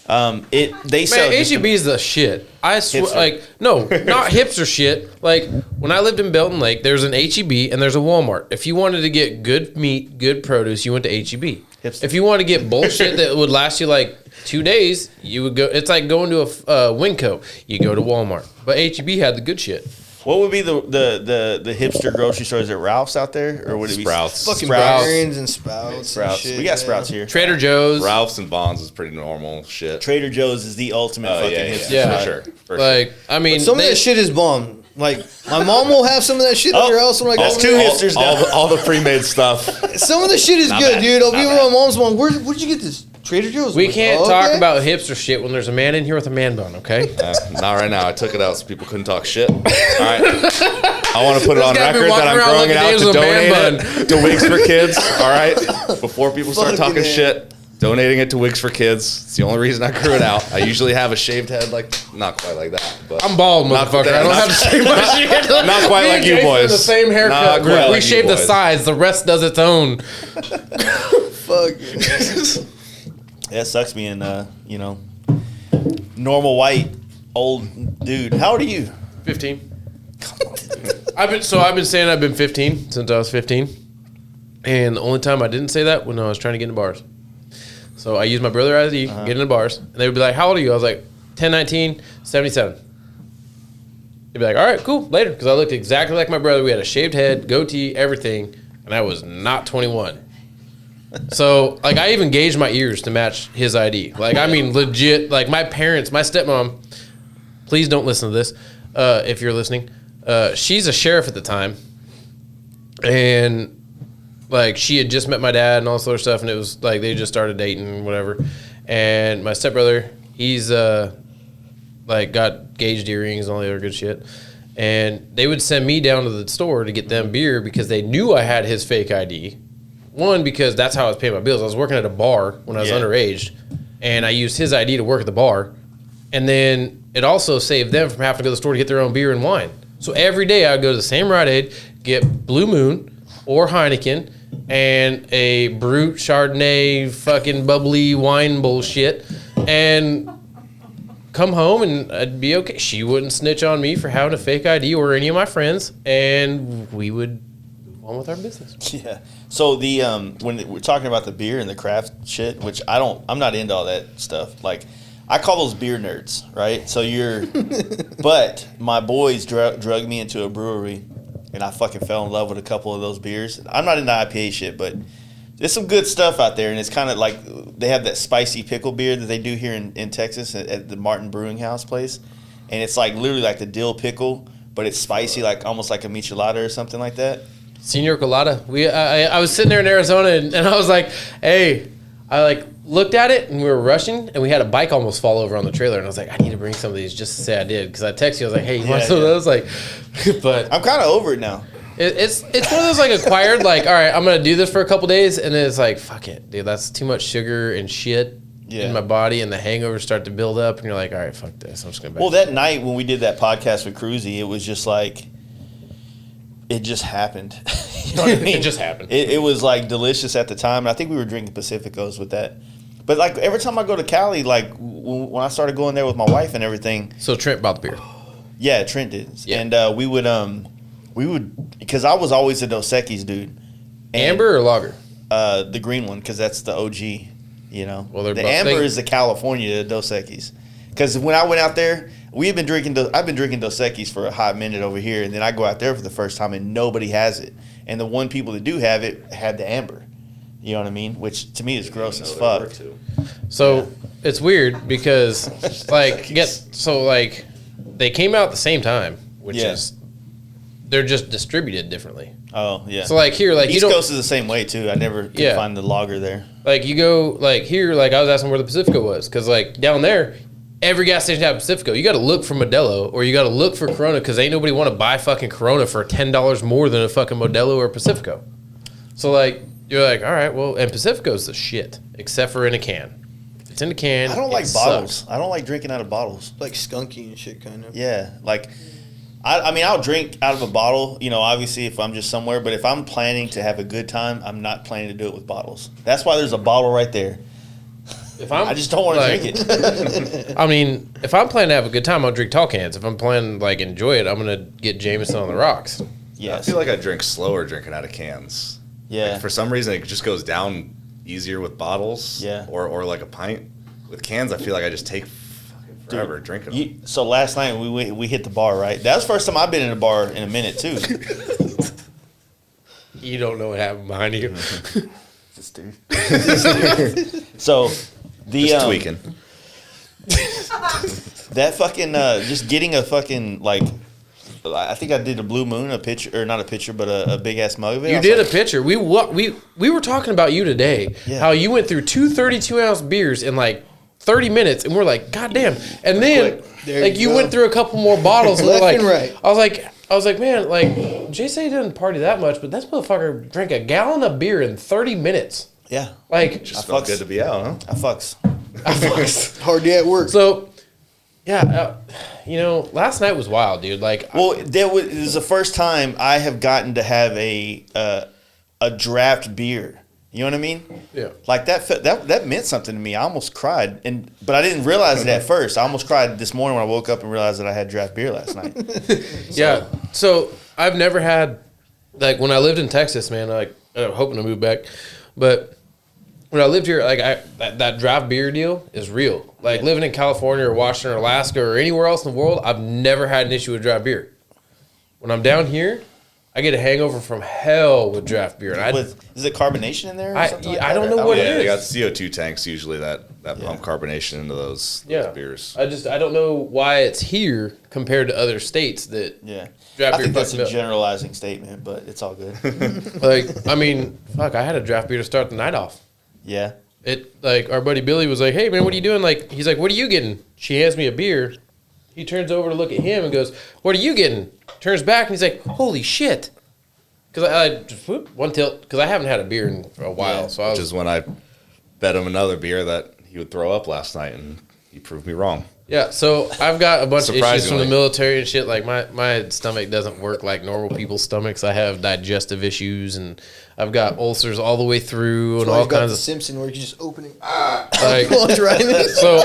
They sell Man, HEB is the shit. I swear, Hipster. like, no, not hipster shit. Like, when I lived in Belton Lake, there's an HEB and there's a Walmart. If you wanted to get good meat, good produce, you went to HEB. Hipster. If you want to get bullshit that would last you like 2 days, you would go. It's like going to a Winco. You go to Walmart. But HEB had the good shit. What would be the hipster grocery store? Is it Ralph's out there, or would it be Sprouts. Fucking Sprouts. Barons and Sprouts. Sprouts? And shit, We got yeah. Sprouts here. Trader Joe's. Ralph's and Bonds is pretty normal shit. Trader Joe's is the ultimate Oh, fucking yeah, hipster. Yeah. for sure. For sure. Like, I mean, Some of that shit is bomb. Like, my mom will have some of that shit at her house when I go that's over two there. hipsters all, now. all the pre-made stuff. Some of the shit is Not good, bad. dude. I'll be Not over bad. my mom's mom. Where'd you get this? Trader Joe's? we I'm like, can't oh, talk okay. about hipster shit when there's a man in here with a man bun, okay? Not right now. I took it out so people couldn't talk shit. All right. I want to put it on guy's been record that walking I'm around throwing it like out Dave's to a man donate it to Wigs for Kids. All right. Before people start Fucking talking A. shit, donating it to Wigs for Kids. It's the only reason I grew it out. I usually have a shaved head, like not quite like that, but I'm bald, Not- motherfucker. I don't have to shave my shit. not quite Me like and you Jason are boys. the same Not haircut quite group. We like you shave the boys. sides. The rest does its own. Fuck. That sucks being normal white old dude. How old are you? 15. I've been saying I've been 15 since I was 15, and the only time I didn't say that when I was trying to get into bars. So I used my brother ID, get into bars, and they would be like, "How old are you?" I was like, 10, 19, 77. He'd be like, all right, cool, later. Because I looked exactly like my brother. We had a shaved head, goatee, everything. And I was not 21. So, like, I even gauged my ears to match his ID. Like, I mean, legit. Like, my parents, my stepmom, please don't listen to this if you're listening. She's a sheriff at the time. And, like, she had just met my dad and all this other stuff. And it was, like, they just started dating and whatever. And my stepbrother, he's, like, got gauged earrings and all the other good shit. And they would send me down to the store to get them beer because they knew I had his fake ID. One, because that's how I was paying my bills. I was working at a bar when I was underage, and I used his ID to work at the bar. And then it also saved them from having to go to the store to get their own beer and wine. So every day I would go to the same Rite Aid, get Blue Moon or Heineken and a Brut Chardonnay fucking bubbly wine bullshit and come home and I'd be okay. She wouldn't snitch on me for having a fake ID or any of my friends, and we would move on with our business. Yeah. So the when we're talking about the beer and the craft shit, which I'm not into all that stuff. Like, I call those beer nerds, right? So but my boys drug me into a brewery, and I fucking fell in love with a couple of those beers. I'm not into IPA shit, but there's some good stuff out there, and it's kind of like they have that spicy pickle beer that they do here in Texas at the Martin Brewing House place, and it's like literally like the dill pickle, but it's spicy, like almost like a michelada or something like that. Senor Colada. I was sitting there in Arizona and I was like, hey, I like looked at it and we were rushing and we had a bike almost fall over on the trailer and I was like, I need to bring some of these just to say I did, because I texted you, I was like, hey, you want some of those? Like, but I'm kind of over it now. It's one of those like acquired, like, all right, I'm gonna do this for a couple days, and then it's like, fuck it, dude, that's too much sugar and shit in my body, and the hangovers start to build up, and you're like, all right, fuck this, I'm just gonna. Well, that night when we did that podcast with Cruzy, it was just like, it just happened. You know what I mean? It just happened. It was like delicious at the time. I think we were drinking Pacificos with that. But like every time I go to Cali, like when I started going there with my wife and everything. So Trent bought the beer. Yeah, Trent did, yeah. And we would because I was always a Dos Equis dude. And, Amber or lager? The green one, because that's the OG. You know, Well, the Amber is the California Dos Equis. Because when I went out there, I've been drinking Dos Equis for a hot minute over here, and then I go out there for the first time and nobody has it. And the one people that do have it had the Amber. You know what I mean? Which to me is gross as fuck. So it's weird because like they came out at the same time, which is they're just distributed differently. Oh yeah. So like here, like East you don't, Coast is the same way too. I never could find the lager there. Like you go like here, like I was asking where the Pacifico was, because like down there, every gas station has Pacifico. You got to look for Modelo or you got to look for Corona, because ain't nobody want to buy fucking Corona for $10 more than a fucking Modelo or Pacifico. So like you're like, all right, well, and Pacifico's the shit, except for in a can. If it's in a can, I don't like bottles. I don't like drinking out of bottles. Like skunky and shit, kind of. Yeah, like I mean, I'll drink out of a bottle, you know, obviously if I'm just somewhere, but if I'm planning to have a good time, I'm not planning to do it with bottles. That's why there's a bottle right there. I just don't want to drink it. I mean, if I'm planning to have a good time, I'll drink tall cans. If I'm planning to like enjoy it, I'm gonna get Jameson on the rocks. Yes. I feel like I drink slower drinking out of cans. Yeah. Like for some reason, it just goes down easier with bottles. Yeah. Or like a pint. With cans, I feel like I just take fucking forever drinking them. So last night we hit the bar, right? That was the first time I've been in a bar in a minute too. You don't know what happened behind you. This dude. So the Just tweaking. that fucking just getting a fucking like, I think I did a Blue Moon, a pitcher, or not a pitcher, but a big ass mug of it. You did a pitcher. We were talking about you today. Yeah. How you went through 2 32-ounce beers in like 30 minutes, and we're like, God damn! And then like you went through a couple more bottles, and we're like, right. I was like, man, like Jay said he doesn't party that much, but this motherfucker drank a gallon of beer in 30 minutes. Yeah. Like, Just felt good to be out, huh? I fucks. Hard day at work. So, yeah, you know, last night was wild, dude. Like, Well, it was the first time I have gotten to have a draft beer. You know what I mean? Yeah. Like that meant something to me. I almost cried, but I didn't realize it at first. I almost cried this morning when I woke up and realized that I had draft beer last night. yeah. So I've never had, like, when I lived in Texas, man. Like, I'm hoping to move back, but when I lived here, like that draft beer deal is real. Like living in California or Washington or Alaska or anywhere else in the world, I've never had an issue with draft beer. When I'm down here, I get a hangover from hell with draft beer. And is it carbonation in there? Or something like I don't that? know what it Yeah, is. they got CO2 tanks usually that pump carbonation into those beers. I don't know why it's here compared to other states that draft I beer think that's fucks a me up. generalizing statement, but it's all good. Like, I mean, fuck, I had a draft beer to start the night off. Yeah. It like our buddy Billy was like, "Hey man, what are you doing?" Like, he's like, "What are you getting?" She hands me a beer. He turns over to look at him and goes, "What are you getting?" Turns back and he's like, "Holy shit!" Because I just one tilt because I haven't had a beer in a while. So I Which is when I bet him another beer that he would throw up last night, and he proved me wrong. Yeah, so I've got a bunch of issues from the Surprisingly. military and shit. Like my stomach doesn't work like normal people's stomachs. I have digestive issues and I've got ulcers all the way through and all kinds the of Simpson where you're just opening. like. Launch right in it. So,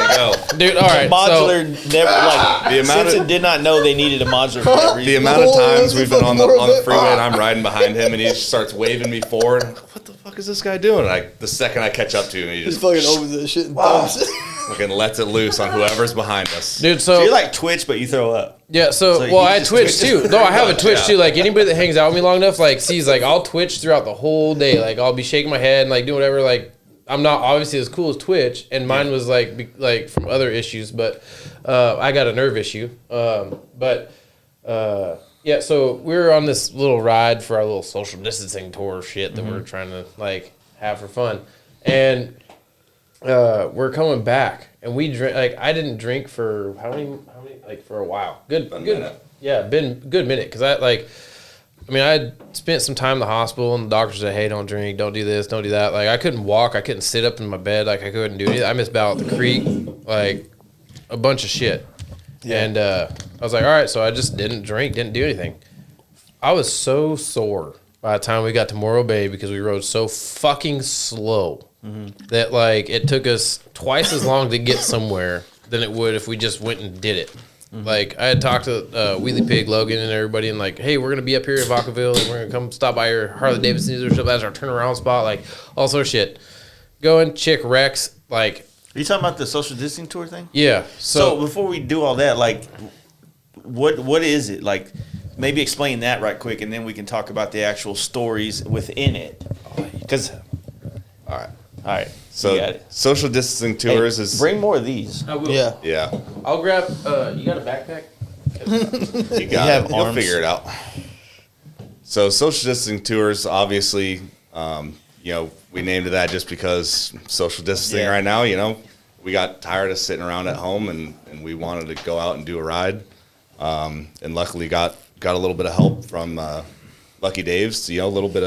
dude, all right. Modular never like The amount of- Simpson did not know they needed a modular for that The reason. amount of Oh, times that's we've the been on the fucking moral freeway bit. and I'm riding behind him and he just starts waving me forward. I'm like, what the fuck is this guy doing? And the second I catch up to him, he Just just fucking opens that shit and dumps it. fucking lets it loose on whoever's behind us. dude, So so you're like Twitch, but you throw up. yeah, so So well, you I just Twitch twitch. too. No, I have a Twitch too. Like anybody that hangs out with me long enough, like sees like I'll Twitch throughout the whole day. Like I'll be shaking my head and like doing whatever. Like I'm not obviously as cool as Twitch, and mine was like from other issues, but I got a nerve issue. Yeah, so we were on this little ride for our little social distancing tour shit that we're trying to like have for fun, and we're coming back, and we drink. Like I didn't drink for how many like for a while. Good, minute. Yeah, been a good minute because I spent some time in the hospital, and the doctor said, "Hey, don't drink, don't do this, don't do that." Like I couldn't walk, I couldn't sit up in my bed, like I couldn't do anything. I missed Battle at the Creek, like a bunch of shit. And I was like, all right, so I just didn't drink, didn't do anything. I was so sore by the time we got to Morro Bay because we rode so fucking slow that like it took us twice as long to get somewhere than it would if we just went and did it. Like I had talked to Wheelie Pig, Logan, and everybody, and like, hey, we're gonna be up here in Vacaville, and we're gonna come stop by your Harley Davidson dealership. That's our turnaround spot, like all sort of shit. Going, chick wrecks, like Are you talking about the social distancing tour thing? yeah. So before we do all that, like, what is it? Like, maybe explain that right quick, and then we can talk about the actual stories within it. Because, all right, you got So it. social distancing tours is Bring more of these. I will. Yeah. yeah. I'll grab. You got a backpack? You got have it. You'll arms. figure it out. So social distancing tours, obviously, we named it that just because social distancing Yeah. right now, we got tired of sitting around at home and we wanted to go out and do a ride. And luckily got a little bit of help from Lucky Dave's, a little bit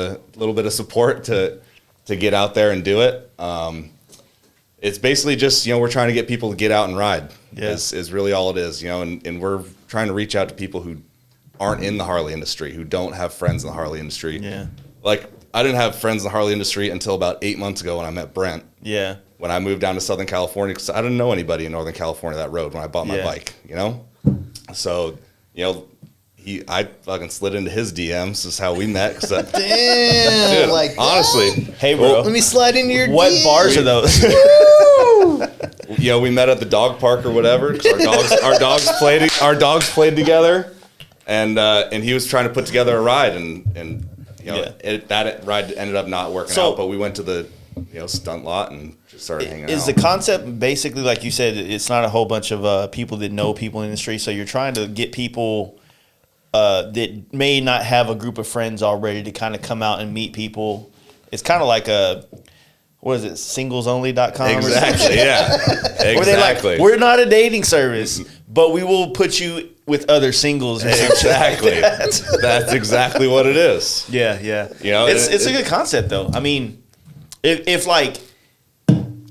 of support to get out there and do it. It's basically just, we're trying to get people to get out and ride. Yeah. Is really all it is, and we're trying to reach out to people who aren't in the Harley industry, who don't have friends in the Harley industry. Yeah. Like, I didn't have friends in the Harley industry until about 8 months ago when I met Brent. Yeah. When I moved down to Southern California, because I didn't know anybody in Northern California that rode when I bought my Yeah. bike, So, I fucking slid into his DMs. Is how we met. 'Cause Damn. dude, like, honestly, Hey, bro. let me slide into your What DM. bars are those? we met at the dog park or whatever. 'Cause our dogs played together, and he was trying to put together a ride, and that ride ended up not working So- out. But we went to the stunt lot and just started hanging Is out. the concept basically, like you said, it's not a whole bunch of people that know people in the industry, so you're trying to get people that may not have a group of friends already to kind of come out and meet people. It's kind of like what is it, singlesonly.com? Exactly, yeah. Where they Exactly. like, we're not a dating service, but we will put you with other singles. Or some shit like Exactly. that. That's exactly what it is. Yeah. It's a good concept though. I mean, if like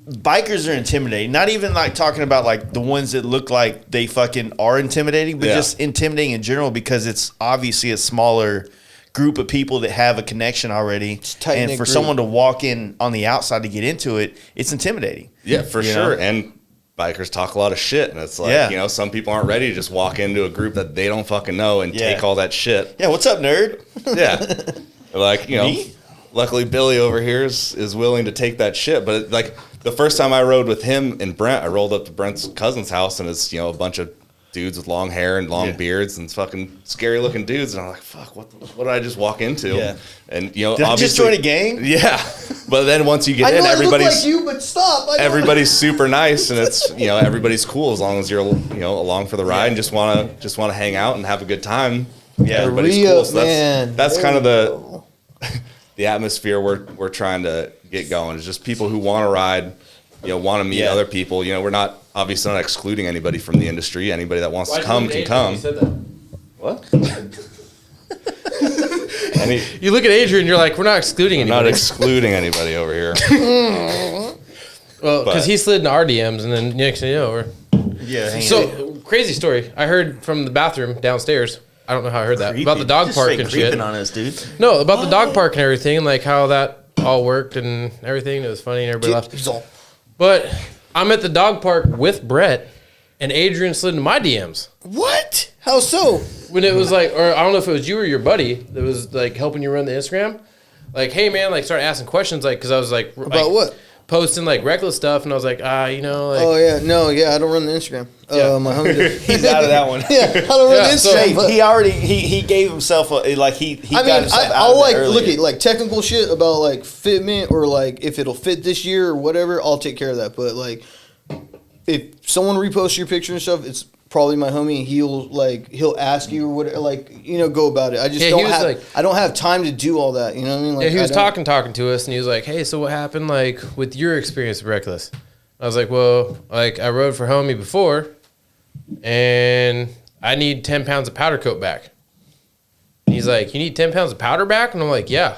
bikers are intimidating, not even like talking about like the ones that look like they fucking are intimidating, but Yeah. just intimidating in general because it's obviously a smaller group of people that have a connection already. tight-knit And for group. someone to walk in on the outside to get into it, it's intimidating. Yeah, for You sure. know? And bikers talk a lot of shit, and it's like, Yeah. some people aren't ready to just walk into a group that they don't fucking know and Yeah. take all that shit. Yeah, what's up, nerd? Yeah. Like, Me? luckily Billy over here is willing to take that shit. But like the first time I rode with him and Brent, I rolled up to Brent's cousin's house, and it's a bunch of dudes with long hair and long beards and fucking scary looking dudes, and I'm like, fuck, what did I just walk into? Yeah. And Did obviously, I just join a gang? Yeah. But then once you get I know in, I look everybody's like you, but stop. I know. everybody's super nice, and it's everybody's cool as long as you're along for the ride and just wanna hang out and have a good time. Yeah, everybody's Re-up, cool. So man. that's There kind of we the go. the atmosphere we're trying to get going. It's just people who want to ride, want to meet Yeah. other people. We're not obviously not excluding anybody from the industry. Anybody that wants to come can come. You said that. What? You look at Adrian, you're like, we're not excluding I'm not anybody. excluding anybody over here. Well, but- because he slid into our DMs, and then next thing you know, Yeah. so crazy story. I heard from the bathroom downstairs. I don't know how I heard that about the dog Just park straight and shit. creeping on us, dude. No, about the dog park and everything, and like how that all worked and everything. It was funny, and everybody laughed. He's all, But I'm at the dog park with Brett, and Adrian slid into my DMs. what? How so? When it was like, or I don't know if it was you or your buddy that was like helping you run the Instagram. Like, hey man, like start asking questions, like, because I was like, About what? Posting like reckless stuff, and I was like, like, Oh yeah, no, yeah, I don't run the Instagram. Yeah. My homie does. He's out of that one. Yeah, I don't run Yeah, the so Instagram. but- He already he gave himself he got himself out I'll of it like earlier. look at like technical shit about like fitment or like if it'll fit this year or whatever. I'll take care of that. But like, if someone reposts your picture and stuff, it's probably my homie. He'll ask you or whatever. Like go about it. I just Yeah, he don't was have. like- I don't have time to do all that. You know what I mean? Like, yeah, he was I don't- talking to us, and he was like, hey, so what happened like with your experience with Reckless? I was like, well, like I rode for homie before, and I need 10 pounds of powder coat back. And he's like, you need 10 pounds of powder back? And I'm like, yeah.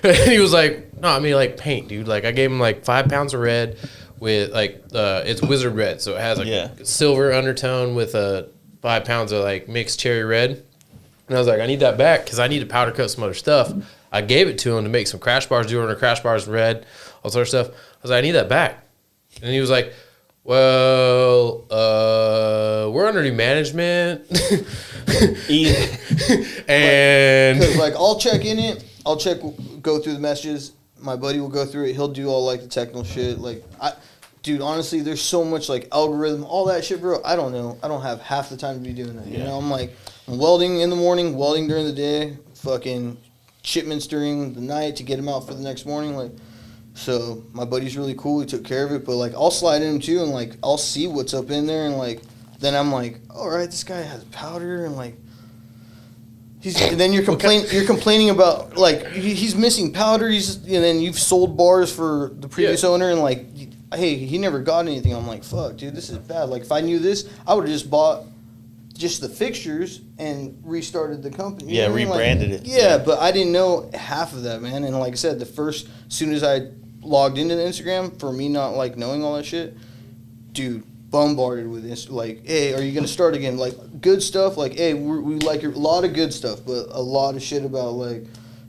And he was like, no, I mean like paint, dude. Like I gave him like 5 pounds of red with like it's wizard red, so it has like Yeah. silver undertone with 5 pounds of like mixed cherry red. And I was like, I need that back because I need to powder coat some other stuff. I gave it to him to make some crash bars, doing the crash bars red, all sort of stuff. I was like, I need that back. And he was like, well, we're under new management. And Because like I'll check in it. I'll go through the messages. My buddy will go through it. He'll do all like the technical shit. Like dude, honestly, there's so much like algorithm, all that shit, bro. I don't know. I don't have half the time to be doing that. You know, I'm welding in the morning, welding during the day, fucking shipments during the night to get them out for the next morning. Like, so my buddy's really cool. He took care of it. But like, I'll slide in too, and like, I'll see what's up in there, and like, then I'm like, all right, this guy has powder, and like. And then you're complaining about like he's missing powder. And then you've sold bars for the previous owner, and like, hey, he never got anything. I'm like, fuck, dude, this is bad. Like, if I knew this, I would have just bought just the fixtures and restarted the company. You know what I mean? rebranded Like, it. Yeah, but I didn't know half of that, man. And like I said, as soon as I logged into the Instagram, for me not like knowing all that shit, dude, bombarded with this, like, hey, are you gonna start again? Like, good stuff, like, hey, we like a lot of good stuff, but a lot of shit about like,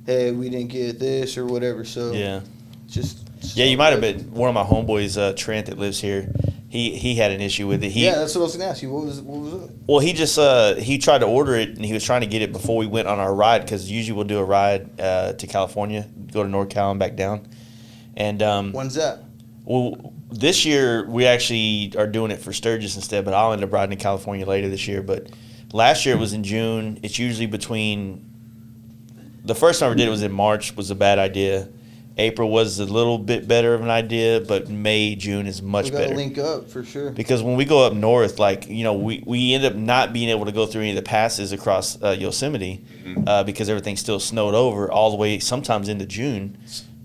hey, we didn't get this or whatever. So Yeah. just You might have been one of my homeboys, Trent, that lives here. He had an issue with it. yeah, that's what I was gonna ask you. What was it? Well, he just he tried to order it, and he was trying to get it before we went on our ride, because usually we'll do a ride to California, go to NorCal and back down. And When's that? well, this year we actually are doing it for Sturgis instead, but I'll end up riding to California later this year. But last year it was in June. It's usually between the first time we did it was in March, was a bad idea. April was a little bit better of an idea, but May, June is much We gotta better. link up for sure. Because when we go up north, like, we end up not being able to go through any of the passes across Yosemite because everything's still snowed over all the way sometimes into June.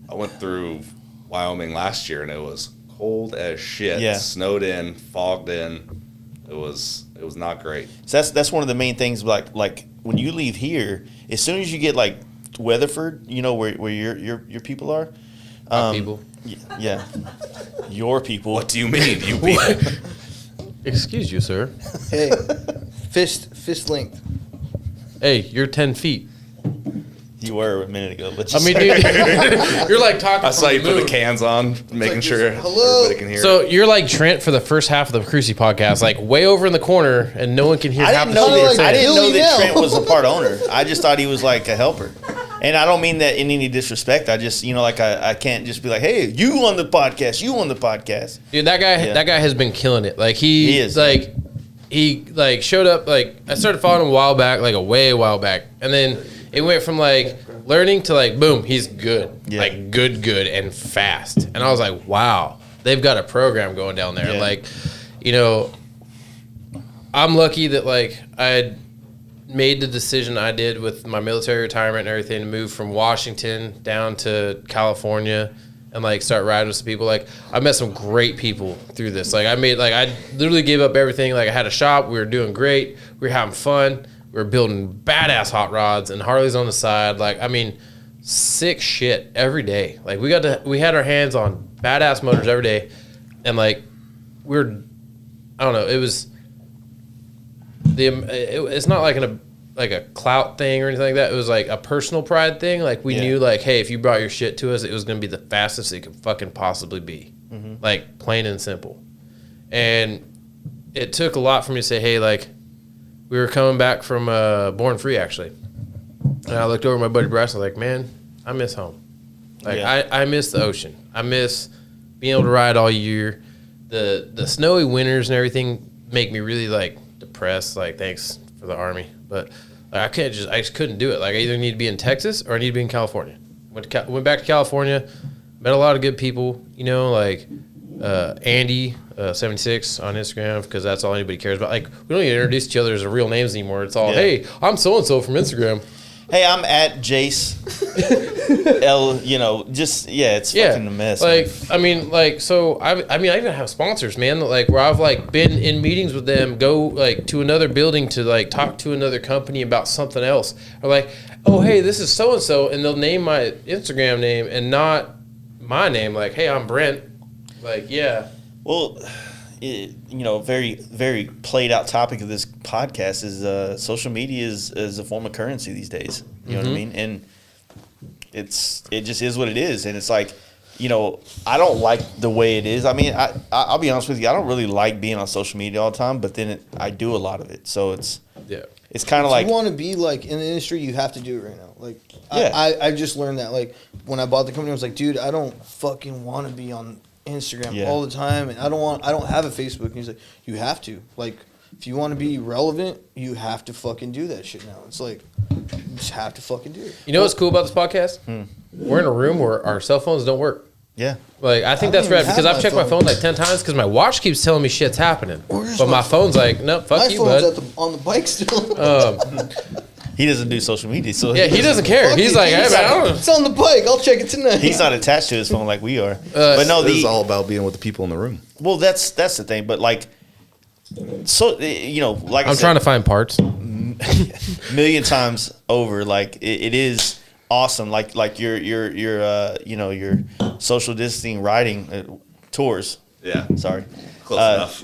I went through Wyoming last year and it was cold as shit. Yeah. Snowed in, fogged in. It was not great. So that's one of the main things. Like when you leave here, as soon as you get like Weatherford, where your people are. people. Yeah, your people. What do you mean? You people? Excuse you, sir. Hey, fist length. Hey, you're 10 feet. You were a minute ago, but I mean, dude, you're like talking. I saw you from put the moon. cans on, making like sure this, hello? everybody can hear. So you're like Trent for the first half of the Cruisy podcast, like way over in the corner, and no one can hear half I the shit you're like I saying. didn't know Billy that now. Trent was a part owner. I just thought he was like a helper. And I don't mean that in any disrespect. I just, like I can't just be like, hey, you on the podcast, Dude, that guy has been killing it. Like he is. Like he like showed up. Like I started following him a while back, like a while back, and then it went from like learning to like boom, he's good, like good and fast. And I was like, wow, they've got a program going down there. Like, I'm lucky that like I had made the decision I did with my military retirement and everything to move from Washington down to California and like start riding with some people. Like I met some great people through this. Like I literally gave up everything. Like I had a shop, we were doing great, we were having fun, we were building badass hot rods and Harleys on the side. Like I mean, sick shit every day. Like we had our hands on badass motors every day, and like I don't know, it was it's not like a clout thing or anything like that. It was like a personal pride thing. Like we knew like, hey, if you brought your shit to us, it was going to be the fastest it could fucking possibly be. Like plain and simple. And it took a lot for me to say, hey, like we were coming back from Born Free actually. And I looked over at my buddy Bryce. I was like, man, I miss home. Like I miss the ocean. I miss being able to ride all year. The snowy winters and everything make me really like depressed. Like thanks for the Army, but like, I just couldn't do it. Like I either need to be in Texas or I need to be in California. Went back to California, met a lot of good people. Like Andy 76 on Instagram, because that's all anybody cares about. Like we don't even introduce each other as real names anymore. It's all hey, I'm so and so from Instagram. Hey, I'm at Jace. It's fucking a mess. Like, man. I mean, like, so I even have sponsors, man. Like, where I've like been in meetings with them, go like to another building to like talk to another company about something else, or like, oh, hey, this is so and so, and they'll name my Instagram name and not my name. Like, hey, I'm Brent. Like, yeah. Well, very, very played out topic of this podcast is social media is a form of currency these days. You know what I mean? And it just is what it is. And it's like, I don't like the way it is. I mean, I'll be honest with you. I don't really like being on social media all the time, but then I do a lot of it. So it's kind of like, if you want to be like in the industry, you have to do it right now. Like, I just learned that. Like when I bought the company, I was like, dude, I don't fucking want to be on Instagram all the time, and I don't have a Facebook. And he's like, you have to. Like, if you want to be relevant, you have to fucking do that shit now. It's like, you just have to fucking do it. You know what's cool about this podcast? We're in a room where our cell phones don't work. Yeah. Like, I think that's rad because I've checked my phone like 10 times because my watch keeps telling me shit's happening. But my phone's like, nope, fuck you, bud. My phone's on the bike still. He doesn't do social media, so yeah, he doesn't care. He's like, hey, man, I don't know. It's on the bike. I'll check it tonight. He's not attached to his phone like we are. But no, this is all about being with the people in the room. Well, that's the thing. But like, so like I'm trying to find parts. million times over, like it is awesome. Like your social distancing riding tours. Yeah. Sorry. Close enough.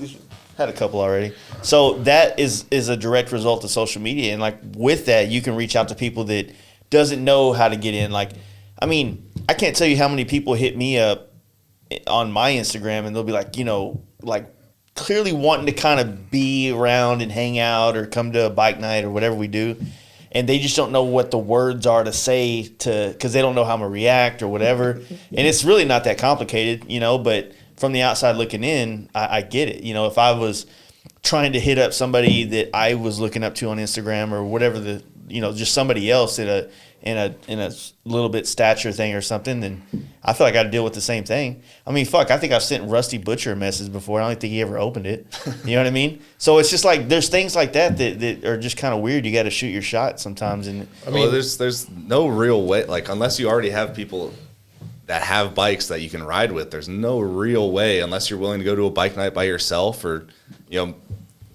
Had a couple already. So that is a direct result of social media. And like with that, you can reach out to people that doesn't know how to get in. Like, I mean, I can't tell you how many people hit me up on my Instagram and they'll be like, like clearly wanting to kind of be around and hang out or come to a bike night or whatever we do. And they just don't know what the words are to say because they don't know how I'm going to react or whatever. And it's really not that complicated, but from the outside looking in, I get it. If I was trying to hit up somebody that I was looking up to on Instagram or whatever just somebody else in a little bit stature thing or something, then I feel like I got to deal with the same thing. I mean, fuck, I think I've sent Rusty Butcher a message before. I don't think he ever opened it. You know what I mean? So it's just like there's things like that are just kind of weird. You got to shoot your shot sometimes. And I mean, there's no real way. Like unless you already have people that have bikes that you can ride with, there's no real way unless you're willing to go to a bike night by yourself or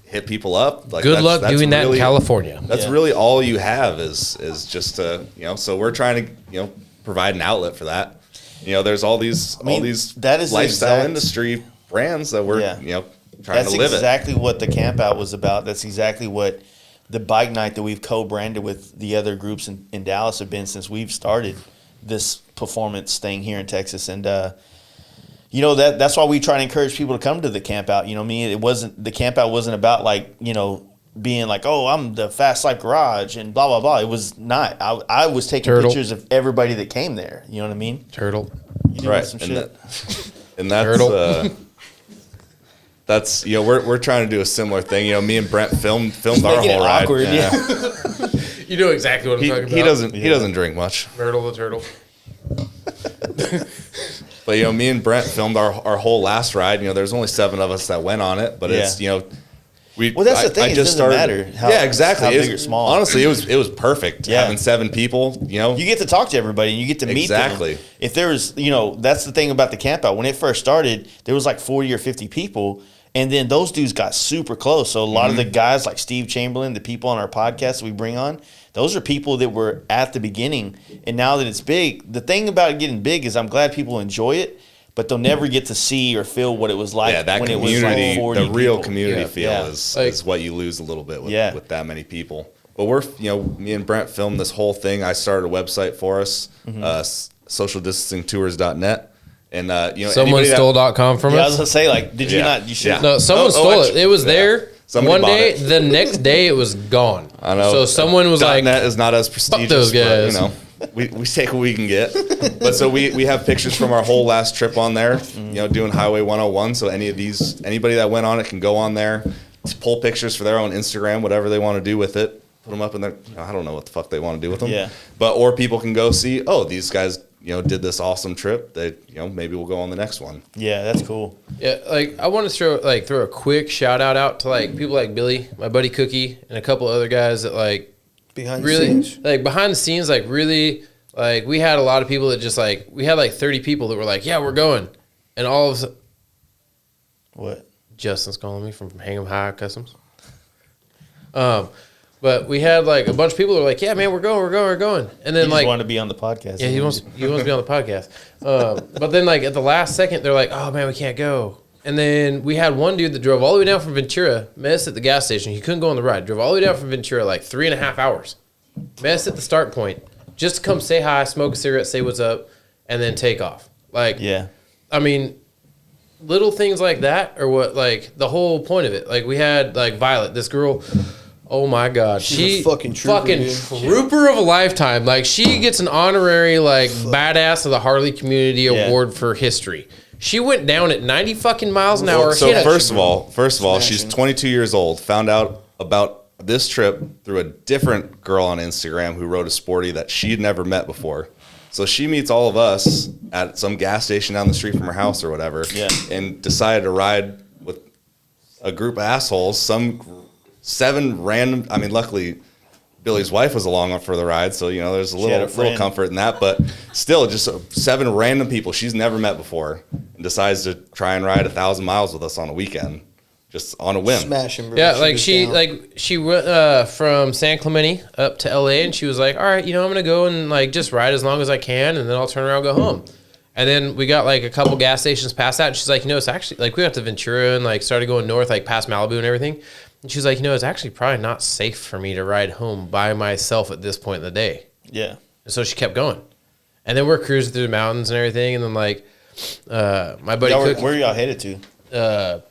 hit people up. Like good luck doing that in California. That's really all you have is just so we're trying to provide an outlet for that. There's all these that is lifestyle industry brands that we're trying to live it. That's exactly what the camp out was about. That's exactly what the bike night that we've co-branded with the other groups in Dallas have been since we've started this performance thing here in Texas. And that's why we try to encourage people to come to the camp out. The camp out wasn't about like being like, oh, I'm the Fast Life Garage and blah, blah, blah. It was not. I was taking pictures of everybody that came there. You know what I mean? Turtle. You doing Right. some And, shit? and that's we're trying to do a similar thing. Me and Brent filmed our Making it whole ride. awkward, yeah. You know exactly what I'm talking about. He doesn't drink much. Myrtle the turtle. But me and Brent filmed our whole last ride. There's only 7 of us that went on it, but it's we. Well, that's the thing. It doesn't matter how- exactly. how big or small. Honestly, it was perfect having 7 people. You get to talk to everybody and you get to meet Exactly. them. If there was, that's the thing about the camp out. When it first started, there was like 40 or 50 people. And then those dudes got super close. So a lot of the guys like Steve Chamberlain, the people on our podcast that we bring on, those are people that were at the beginning. And now that it's big, the thing about it getting big is I'm glad people enjoy it, but they'll never get to see or feel what it was like that when community, it was like 40 the real people. community feel Yeah. is what you lose a little bit with that many people. But we're, me and Brent filmed this whole thing. I started a website for us, socialdistancingtours.net. And, Someone stole.com from Yeah, I was us. going to say, like, did you not? You should. Yeah. No, someone stole it. It was there. Somebody One bought day, it. the next day, it was gone. I know. So someone was like, .net is not as prestigious. those guys. But, we take what we can get. But so we have pictures from our whole last trip on there, doing Highway 101. So anybody that went on it can go on there, pull pictures for their own Instagram, whatever they want to do with it. Put them up in there. I don't know what the fuck they want to do with them. Yeah. Or people can go see, these guys, did this awesome trip. They, maybe we'll go on the next one. Yeah, that's cool. yeah, like I want to throw a quick shout out to like people like Billy, my buddy Cookie, and a couple other guys that like Behind really the scenes. like behind the scenes, like really like we had a lot of people that just like we had like 30 people that were like, yeah, we're going, and all of a sudden, What? Justin's calling me from Hingham High Customs. But we had like a bunch of people that were like, yeah, man, we're going. And then He like, just wanted to be on the podcast. yeah, he wants to be on the podcast. But then like at the last second, they're like, oh man, we can't go. And then we had one dude that drove all the way down from Ventura, met us at the gas station. He couldn't go on the ride. Drove all the way down from Ventura like 3.5 hours. Met us at the start point just to come say hi, smoke a cigarette, say what's up, and then take off. Like, Yeah. I mean, little things like that are what like the whole point of it. Like we had like Violet, this girl. Oh my God, She's a fucking trooper, dude. trooper of a lifetime. Like she gets an honorary like badass of the Harley Community Award for history. She went down at 90 fucking miles an hour. So hit a- first of all, she's Smashing. 22 years old. Found out about this trip through a different girl on Instagram who rode a sporty that she'd never met before. So she meets all of us at some gas station down the street from her house or whatever, and decided to ride with a group of assholes. 7 random. I mean, luckily, Billy's wife was along for the ride, so there's a had a little friend. comfort in that. But still, just 7 random people she's never met before, and decides to try and ride 1,000 miles with us on a weekend, just on a whim. Smashing, bro. Yeah, was she went from San Clemente up to LA, and she was like, all right, I'm gonna go and like just ride as long as I can, and then I'll turn around and go home. And then we got like a couple gas stations past that, and she's like, it's actually like we got to Ventura and like started going north, like past Malibu and everything. And she's like, it's actually probably not safe for me to ride home by myself at this point in the day. Yeah. And so she kept going. And then we're cruising through the mountains and everything. And then like my buddy Cookie, Where y'all headed to?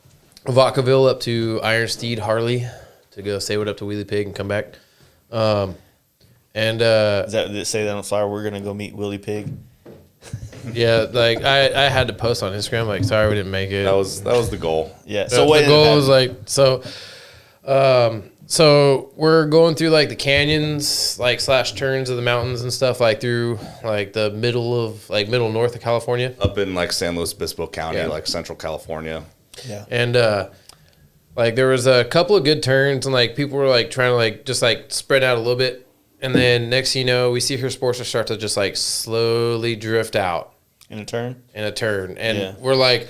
Vacaville up to Iron Steed Harley to go say what up to Wheelie Pig and come back. Is that did it say that on the flyer? We're gonna go meet Willie Pig. Yeah, like I had to post on Instagram like, sorry we didn't make it. That was the goal. Yeah. So So what the ended up goal was happening? like so we're going through like the canyons like / turns of the mountains and stuff like through like the middle north of California. Up in like San Luis Obispo County, Yeah. like Central California. Yeah. And like there was a couple of good turns and like people were like trying to like just like spread out a little bit. And then next thing you know, we see her Sportster start to just like slowly drift out In a turn. in a turn. And Yeah. we're like,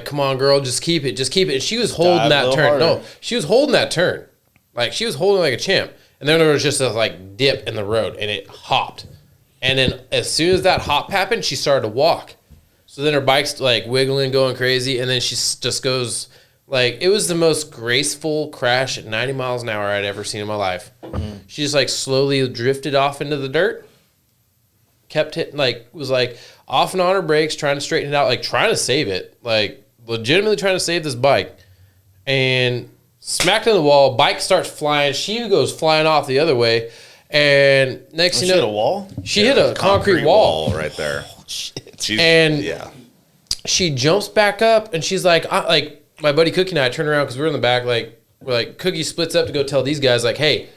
come on, girl, just keep it. And she was holding dive a that little turn. harder. No, she was holding that turn. Like she was holding like a champ. And then there was just a like dip in the road and it hopped. And then as soon as that hop happened, she started to walk. So then her bike's like wiggling, going crazy. And then she just goes like, it was the most graceful crash at 90 miles an hour I'd ever seen in my life. Mm-hmm. She just like slowly drifted off into the dirt. Kept hitting, like, was like off and on her brakes, trying to straighten it out, like trying to save it, like legitimately trying to save this bike. And smacked in the wall. Bike starts flying. She goes flying off the other way. And next She you know, hit a wall? She hit a concrete wall right there. She's, And she jumps back up, and she's like my buddy Cookie and I turn around because we're in the back. We're like, Cookie splits up to go tell these guys, like, hey,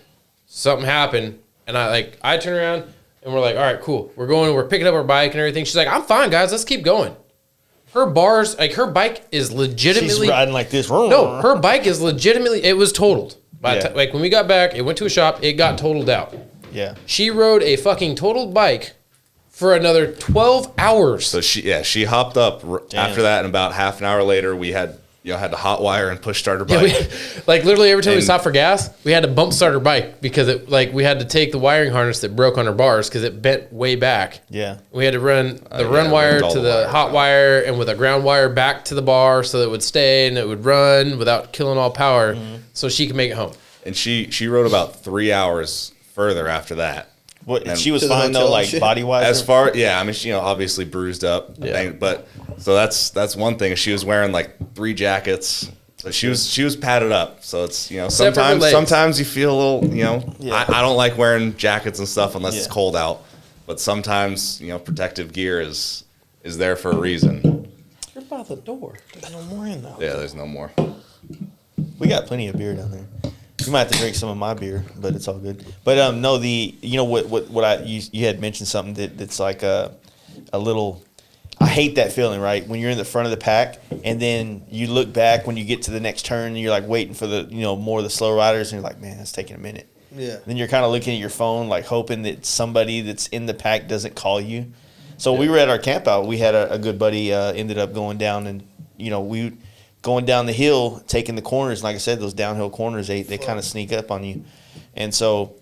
something happened. And I turn around, and we're like, all right, cool. We're picking up our bike and everything. She's like, I'm fine, guys. Let's keep going. Her bars, her bike is legitimately. She's riding like this. No, her bike is legitimately. It was totaled. When we got back, it went to a shop. It got totaled out. Yeah. She rode a fucking totaled bike for another 12 hours. So she hopped up after that, and about half an hour later, we had to hot wire and push start her bike. Literally every time we stopped for gas, we had to bump start her bike because we had to take the wiring harness that broke on her bars because it bent way back. Yeah. We had to run the run wire to the hot wire and with a ground wire back to the bar so that it would stay and it would run without killing all power so she could make it home. And she rode about 3 hours further after that. What, And she was fine though, like body wise. As far, I mean, she obviously bruised up, but so that's one thing. She was wearing like 3 jackets. So she was padded up. So it's sometimes you feel a little, I don't like wearing jackets and stuff unless it's cold out. But sometimes protective gear is there for a reason. You're by the door. There's no more in though. Yeah, there's no more. We got plenty of beer down there. You might have to drink some of my beer, but it's all good. But no, you had mentioned something that's like a little. I hate that feeling, right? When you're in the front of the pack, and then you look back when you get to the next turn, and you're like waiting for the more of the slow riders, and you're like, man, it's taking a minute. Yeah. Then you're kind of looking at your phone, like hoping that somebody that's in the pack doesn't call you. So we were at our camp out. We had a good buddy ended up going down, and we. Going down the hill, taking the corners, like I said, those downhill corners, they kind of sneak up on you. And so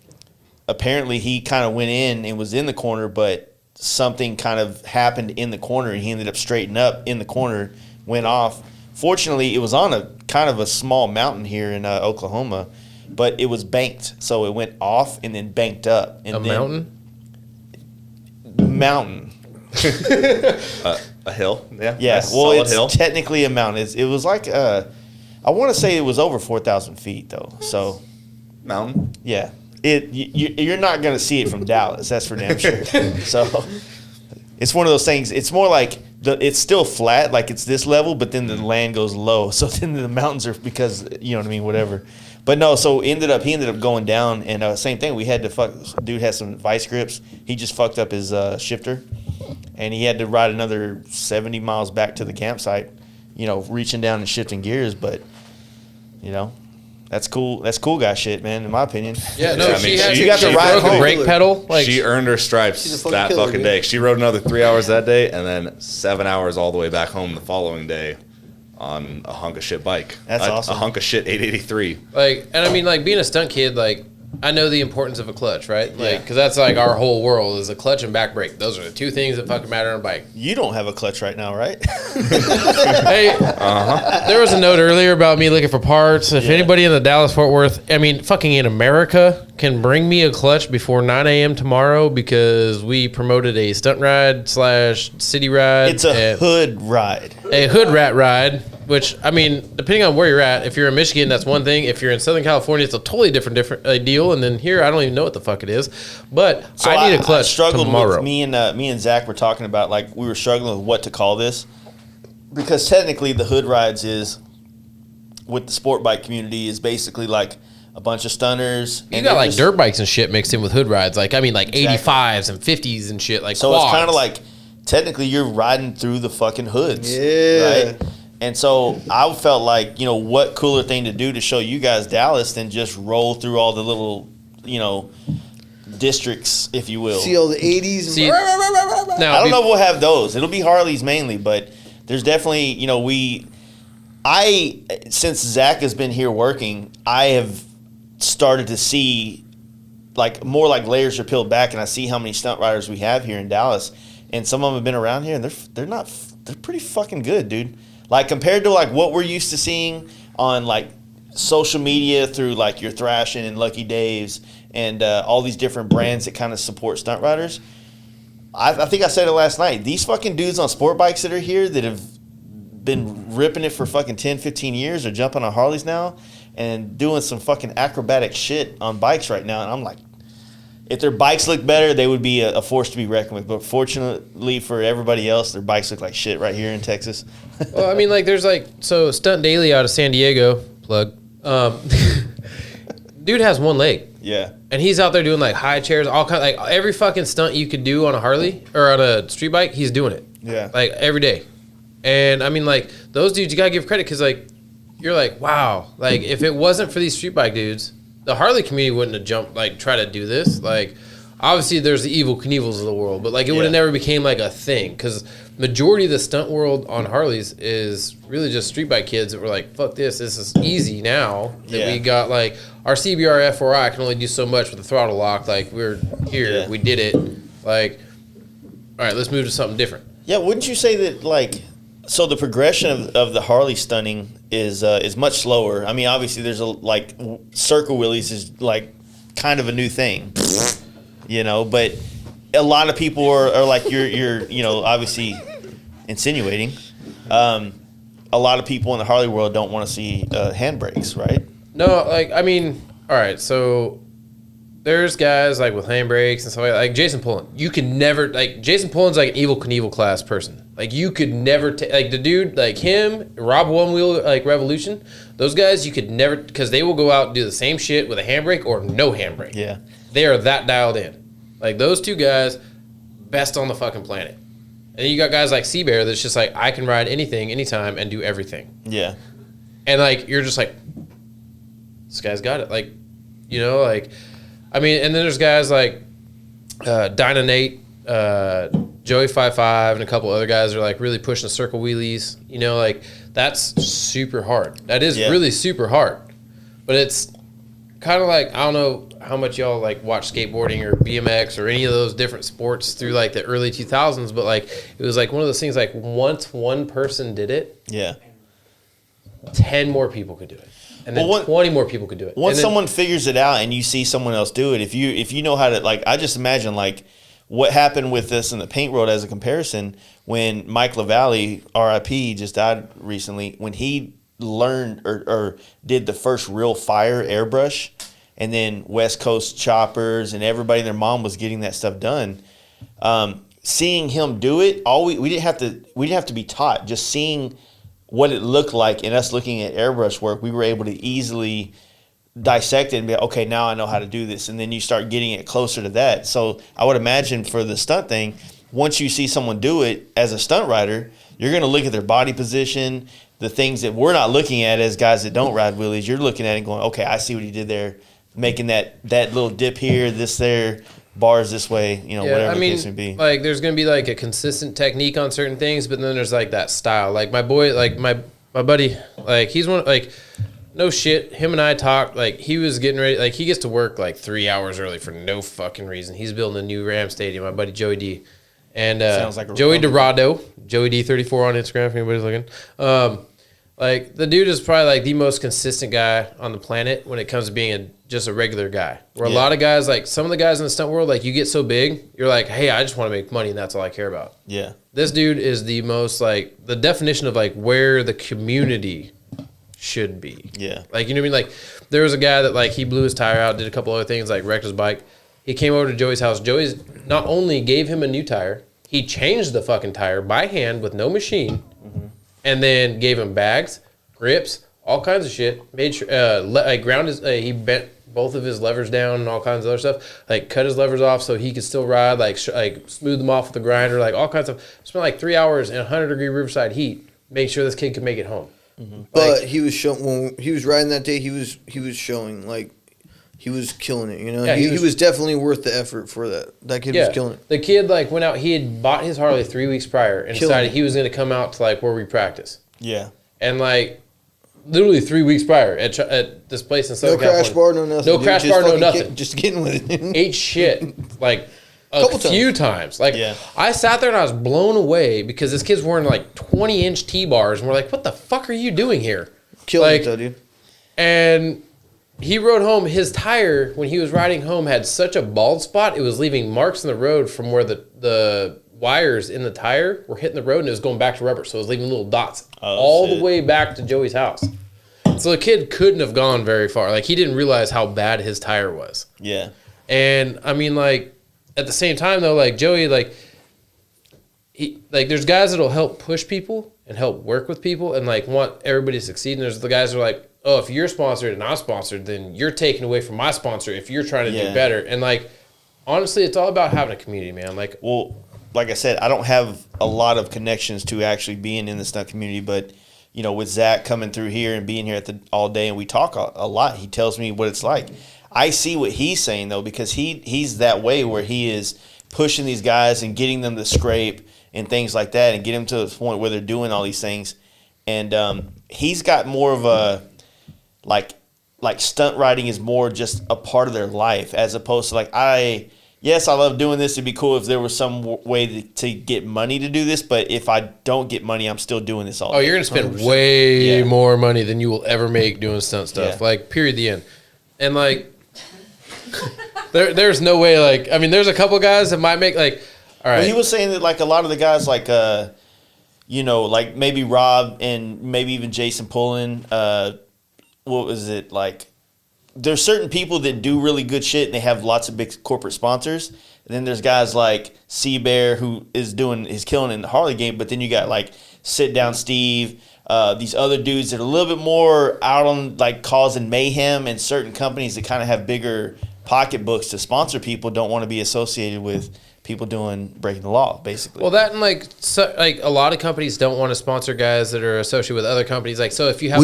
apparently he kind of went in and was in the corner, but something kind of happened in the corner, and he ended up straightening up in the corner, went off. Fortunately, it was on a kind of a small mountain here in Oklahoma, but it was banked. So it went off and then banked up. And mountain? Mountain. A hill, yeah. Nice, well, it's hill. Technically a mountain. It was like I want to say it was over 4,000 feet though. So mountain, yeah. You're not gonna see it from Dallas. That's for damn sure. So it's one of those things. It's more like it's still flat, like it's this level, but then the land goes low. So then the mountains are because you know what I mean, whatever. But no, so he ended up going down, and same thing. We had to dude had some vice grips. He just fucked up his shifter. And he had to ride another 70 miles back to the campsite, reaching down and shifting gears. But, that's cool. That's cool guy shit, man, in my opinion. Yeah, no, she got the ride home. Brake pedal. She earned her stripes that fucking day. She rode another 3 hours that day and then 7 hours all the way back home the following day on a hunk of shit bike. That's awesome. A hunk of shit 883. And I mean, being a stunt kid, I know the importance of a clutch, right? Because that's our whole world is a clutch and back brake. Those are the 2 things that fucking matter on a bike. You don't have a clutch right now, right? Hey, there was a note earlier about me looking for parts. If anybody in the Dallas-Fort Worth, fucking in America, can bring me a clutch before 9 a.m. tomorrow because we promoted a stunt ride / city ride. It's a hood ride. A hood rat ride. Which, depending on where you're at, if you're in Michigan, that's one thing. If you're in Southern California, it's a totally different deal. And then here, I don't even know what the fuck it is. But so I need a clutch tomorrow. With me and Zach were talking about, we were struggling with what to call this. Because technically, the hood rides is, with the sport bike community, is basically like a bunch of stunners. You got dirt bikes and shit mixed in with hood rides. Exactly. 85s and 50s and shit. So quads. It's kind of like, technically, you're riding through the fucking hoods. Yeah. Right? And so I felt like, what cooler thing to do to show you guys Dallas than just roll through all the little, districts, if you will. See all the 80s. Now, I don't know if we'll have those. It'll be Harleys mainly, but there's definitely, since Zach has been here working, I have started to see more layers are peeled back, and I see how many stunt riders we have here in Dallas, and some of them have been around here, and they're pretty fucking good, dude. Compared to what we're used to seeing on social media through your Thrashing and Lucky Dave's and all these different brands that kind of support stunt riders. I think I said it last night. These fucking dudes on sport bikes that are here that have been ripping it for fucking 10, 15 years are jumping on Harleys now. and doing some fucking acrobatic shit on bikes right now. And I'm like, if their bikes look better, they would be a force to be reckoned with. But fortunately for everybody else, their bikes look like shit right here in Texas. Well, I mean, like, there's like, so Stunt Daily out of San Diego, plug. Dude has one leg. Yeah. And he's out there doing like high chairs, all kind, like every fucking stunt you could do on a Harley or on a street bike, he's doing it. Yeah. Like every day. And I mean, like, those dudes, you gotta give credit because, like, you're like, wow. Like, if it wasn't for these street bike dudes, the Harley community wouldn't have jumped, like, try to do this. Like, obviously, there's the evil Knievels of the world, but, like, it would have never became, like, a thing. Because majority of the stunt world on Harleys is really just street bike kids that were like, fuck this is easy now. That we got, like, our CBR F4I can only do so much with the throttle lock. Like, we're here. We did it. Like, all right, let's move to something different. Yeah, wouldn't you say that, like, so the progression of the Harley stunting is much slower? I mean, obviously, there's like circle wheelies is like kind of a new thing, you know. But a lot of people are like you're obviously insinuating. A lot of people in the Harley world don't want to see handbrakes, right? No, like, I mean, all right, so there's guys like with handbrakes and stuff like Jason Pullen. You can never, like, Jason Pullen's like an Evil Knievel class person. Like, you could never take, like, the dude, like him, Rob One Wheel, like, Revolution, those guys, you could never, because they will go out and do the same shit with a handbrake or no handbrake. Yeah. They are that dialed in. Like, those two guys, best on the fucking planet. And then you got guys like Seabear that's just like, I can ride anything, anytime, and do everything. Yeah. And, like, you're just like, this guy's got it. Like, you know, like, I mean, and then there's guys like Dyna Nate, Joey 5'5", and a couple other guys are like really pushing the circle wheelies. You know, like, that's super hard. That is really super hard. But it's kind of like, I don't know how much y'all like watch skateboarding or BMX or any of those different sports through like the early 2000s, but like it was like one of those things like once one person did it, 10 more people could do it. And then 20 more people could do it. Once someone figures it out and you see someone else do it, if you know how to, like, I just imagine, like, what happened with this in the paint world as a comparison when Mike LaValle, RIP, just died recently, when he learned or did the first real fire airbrush, and then West Coast choppers and everybody and their mom was getting that stuff done. Seeing him do it, we didn't have to be taught. Just seeing what it looked like and us looking at airbrush work, we were able to easily dissect it and be like, okay, now I know how to do this. And then you start getting it closer to that. So I would imagine for the stunt thing, once you see someone do it as a stunt rider, you're going to look at their body position, the things that we're not looking at as guys that don't ride wheelies. You're looking at it and going, okay, I see what he did there, making that little dip here, this there, bars this way, whatever the case may be. Like, there's going to be like a consistent technique on certain things, but then there's like that style. Like my boy, like my buddy, like he's one, like, no shit, him and I talked, like he was getting ready, like he gets to work like 3 hours early for no fucking reason. He's building a new Ram Stadium, my buddy Joey D. And sounds like Joey Dorado, Joey D34 on Instagram if anybody's looking. Like, the dude is probably like the most consistent guy on the planet when it comes to being just a regular guy. Where a lot of guys, like some of the guys in the stunt world, like you get so big, you're like, hey, I just want to make money and that's all I care about. Yeah. This dude is the most, like, the definition of like where the community should be. Yeah. Like, you know what I mean? Like, there was a guy that, like, he blew his tire out, did a couple other things, like wrecked his bike. He came over to Joey's house. Joey's not only gave him a new tire, he changed the fucking tire by hand with no machine. And then gave him bags, grips, all kinds of shit. Made sure, like, ground his, he bent both of his levers down and all kinds of other stuff. Like, cut his levers off so he could still ride. Like, smooth them off with the grinder. Like, all kinds of. Spent like 3 hours in 100-degree Riverside heat, make sure this kid could make it home. But he was showing when he was riding that day. He was showing, like, he was killing it. Yeah, he was definitely worth the effort for that. That kid was killing it. The kid, like, went out. He had bought his Harley 3 weeks prior and decided he was going to come out to, like, where we practice. Yeah. And, like, literally 3 weeks prior at this place in Southern California. No crash bar, no nothing. No crash bar, no nothing. Just getting with it. Ate shit, like, a few times. Like, I sat there and I was blown away because this kid's wearing, like, 20-inch T-bars. And we're like, what the fuck are you doing here? Killing it, though, dude. And he rode home. His tire, when he was riding home, had such a bald spot, it was leaving marks in the road from where the wires in the tire were hitting the road, and it was going back to rubber. So it was leaving little dots all the way back to Joey's house. So the kid couldn't have gone very far. Like, he didn't realize how bad his tire was. Yeah. And I mean, like, at the same time though, like Joey, like, there's guys that'll help push people and help work with people and like want everybody to succeed. And there's the guys who are like, oh, if you're sponsored and I'm sponsored, then you're taking away from my sponsor if you're trying to do better. And like, honestly, it's all about having a community, man. Like, well, like I said, I don't have a lot of connections to actually being in the stunt community, but you know, with Zach coming through here and being here all day and we talk a lot, he tells me what it's like. I see what he's saying though, because he's that way where he is pushing these guys and getting them to scrape and things like that and get them to the point where they're doing all these things. And he's got more of a like stunt riding is more just a part of their life as opposed to like, yes, I love doing this. It'd be cool if there was some way to get money to do this, but if I don't get money, I'm still doing this all day. Oh, you're going to spend way more money than you will ever make doing stunt stuff. Yeah. Like, period, the end. And, like, there's no way, like, I mean, there's a couple guys that might make, like, all right. Well, he was saying that, like, a lot of the guys, like, you know, like maybe Rob and maybe even Jason Pullen, what was it, like, there's certain people that do really good shit and they have lots of big corporate sponsors. And then there's guys like Bear who is killing in the Harley game. But then you got like Sit Down Steve, these other dudes that are a little bit more out on like causing mayhem, and certain companies that kind of have bigger pocketbooks to sponsor people don't want to be associated with people breaking the law, basically. Well, that and like a lot of companies don't want to sponsor guys that are associated with other companies. Like, so if you have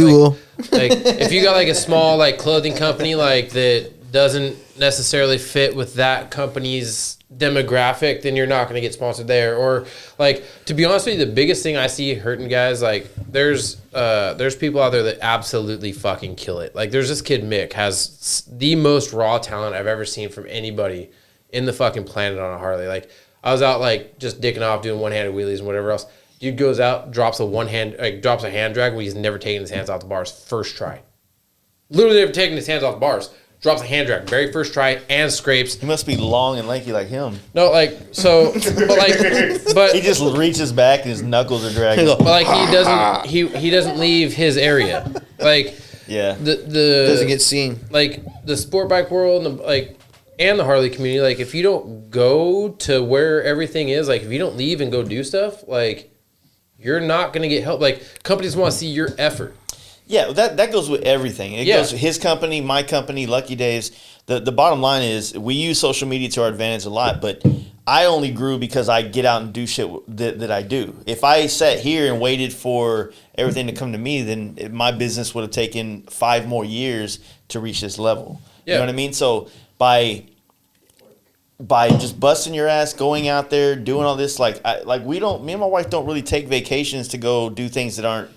like if you got like a small like clothing company like that doesn't necessarily fit with that company's demographic, then you're not going to get sponsored there. Or like, to be honest with you, the biggest thing I see hurting guys, like there's people out there that absolutely fucking kill it. Like there's this kid Mick has the most raw talent I've ever seen from anybody in the fucking planet on a Harley. Like I was out like just dicking off doing one-handed wheelies and whatever else. Dude goes out, drops a hand drag where he's never taken his hands off the bars first try. Literally never taken his hands off the bars. Drops a hand drag very first try and scrapes. He must be long and lanky like him. No, like so, but he just reaches back and his knuckles are dragging. But like he doesn't leave his area. Like the doesn't get seen. Like the sport bike world and the Harley community, like if you don't go to where everything is, like if you don't leave and go do stuff, like you're not gonna get help. Like companies want to see your effort. Yeah, that goes with everything. It goes with his company, my company, Lucky Dave's. The bottom line is we use social media to our advantage a lot, but I only grew because I get out and do shit that I do. If I sat here and waited for everything to come to me, then my business would have taken 5 more years to reach this level. You know what I mean? So by just busting your ass, going out there, doing all this, me and my wife don't really take vacations to go do things that aren't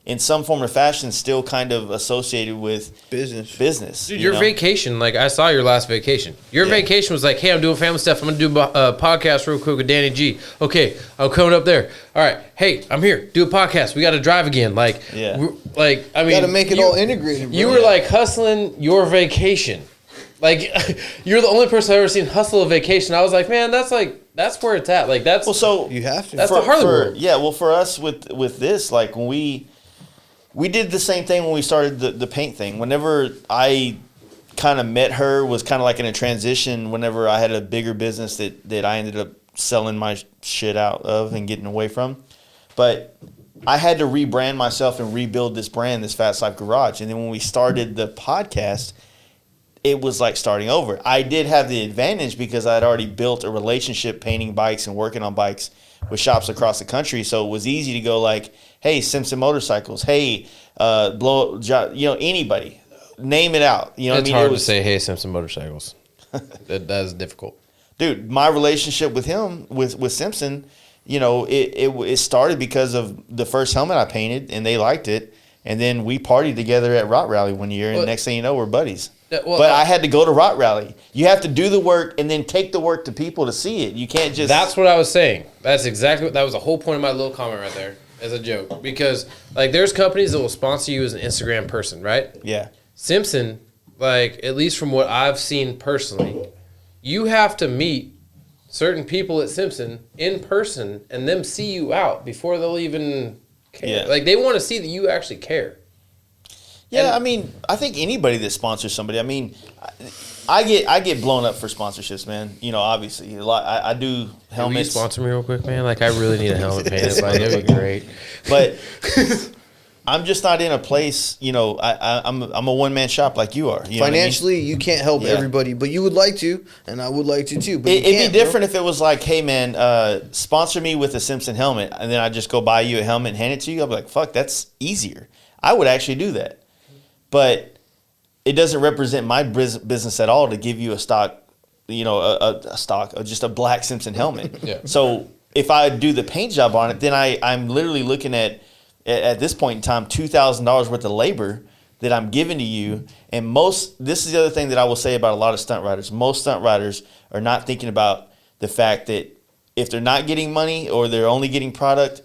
in some form or fashion still kind of associated with business. Dude, your vacation, like I saw your last vacation. Your vacation was like, hey, I'm doing family stuff. I'm going to do a podcast real quick with Danny G. Okay, I'm coming up there. All right, hey, I'm here. Do a podcast. We got to drive again. Like, I mean, got to make it all integrated, bro. You were like hustling your vacation. Like, you're the only person I've ever seen hustle a vacation. I was like, man, that's where it's at. Like, that's you have to. That's the Harley world. Yeah, well, for us with this, like when we did the same thing when we started the paint thing. Whenever I kind of met her, was kind of like in a transition. Whenever I had a bigger business that I ended up selling my shit out of and getting away from, but I had to rebrand myself and rebuild this brand, this Fast Life Garage. And then when we started the podcast, it was like starting over. I did have the advantage because I had already built a relationship painting bikes and working on bikes with shops across the country. So it was easy to go like, hey, Simpson Motorcycles, hey, anybody, name it out. You know what I mean? It's hard to say, hey, Simpson Motorcycles. that is difficult. Dude, my relationship with him, with Simpson, it started because of the first helmet I painted, and they liked it. And then we partied together at Rot Rally one year, and next thing you know, we're buddies. But I had to go to Rot Rally. You have to do the work and then take the work to people to see it. You can't just... That's what I was saying. That was the whole point of my little comment right there as a joke. Because, like, there's companies that will sponsor you as an Instagram person, right? Yeah. Simpson, like, at least from what I've seen personally, you have to meet certain people at Simpson in person and them see you out before they'll even care. Yeah. Like, they want to see that you actually care. Yeah, I mean, I think anybody that sponsors somebody. I mean, I get blown up for sponsorships, man. You know, obviously, a lot. I do Will you helmets. sponsor me real quick, man? Like, I really need a helmet painted. Like, that'd be great. But I'm just not in a place. You know, I'm a one man shop like you are. You know what I mean? Financially, you can't help everybody, but you would like to, and I would like to too. But It'd be different if it was like, hey man, sponsor me with a Simpson helmet, and then I just go buy you a helmet and hand it to you. I'd be like, fuck, that's easier. I would actually do that. But it doesn't represent my business at all to give you a stock, you know, a stock, just a black Simpson helmet. Yeah. So if I do the paint job on it, then I'm literally looking at this point in time, $2,000 worth of labor that I'm giving to you. And this is the other thing that I will say about a lot of stunt riders. Most stunt riders are not thinking about the fact that if they're not getting money or they're only getting product,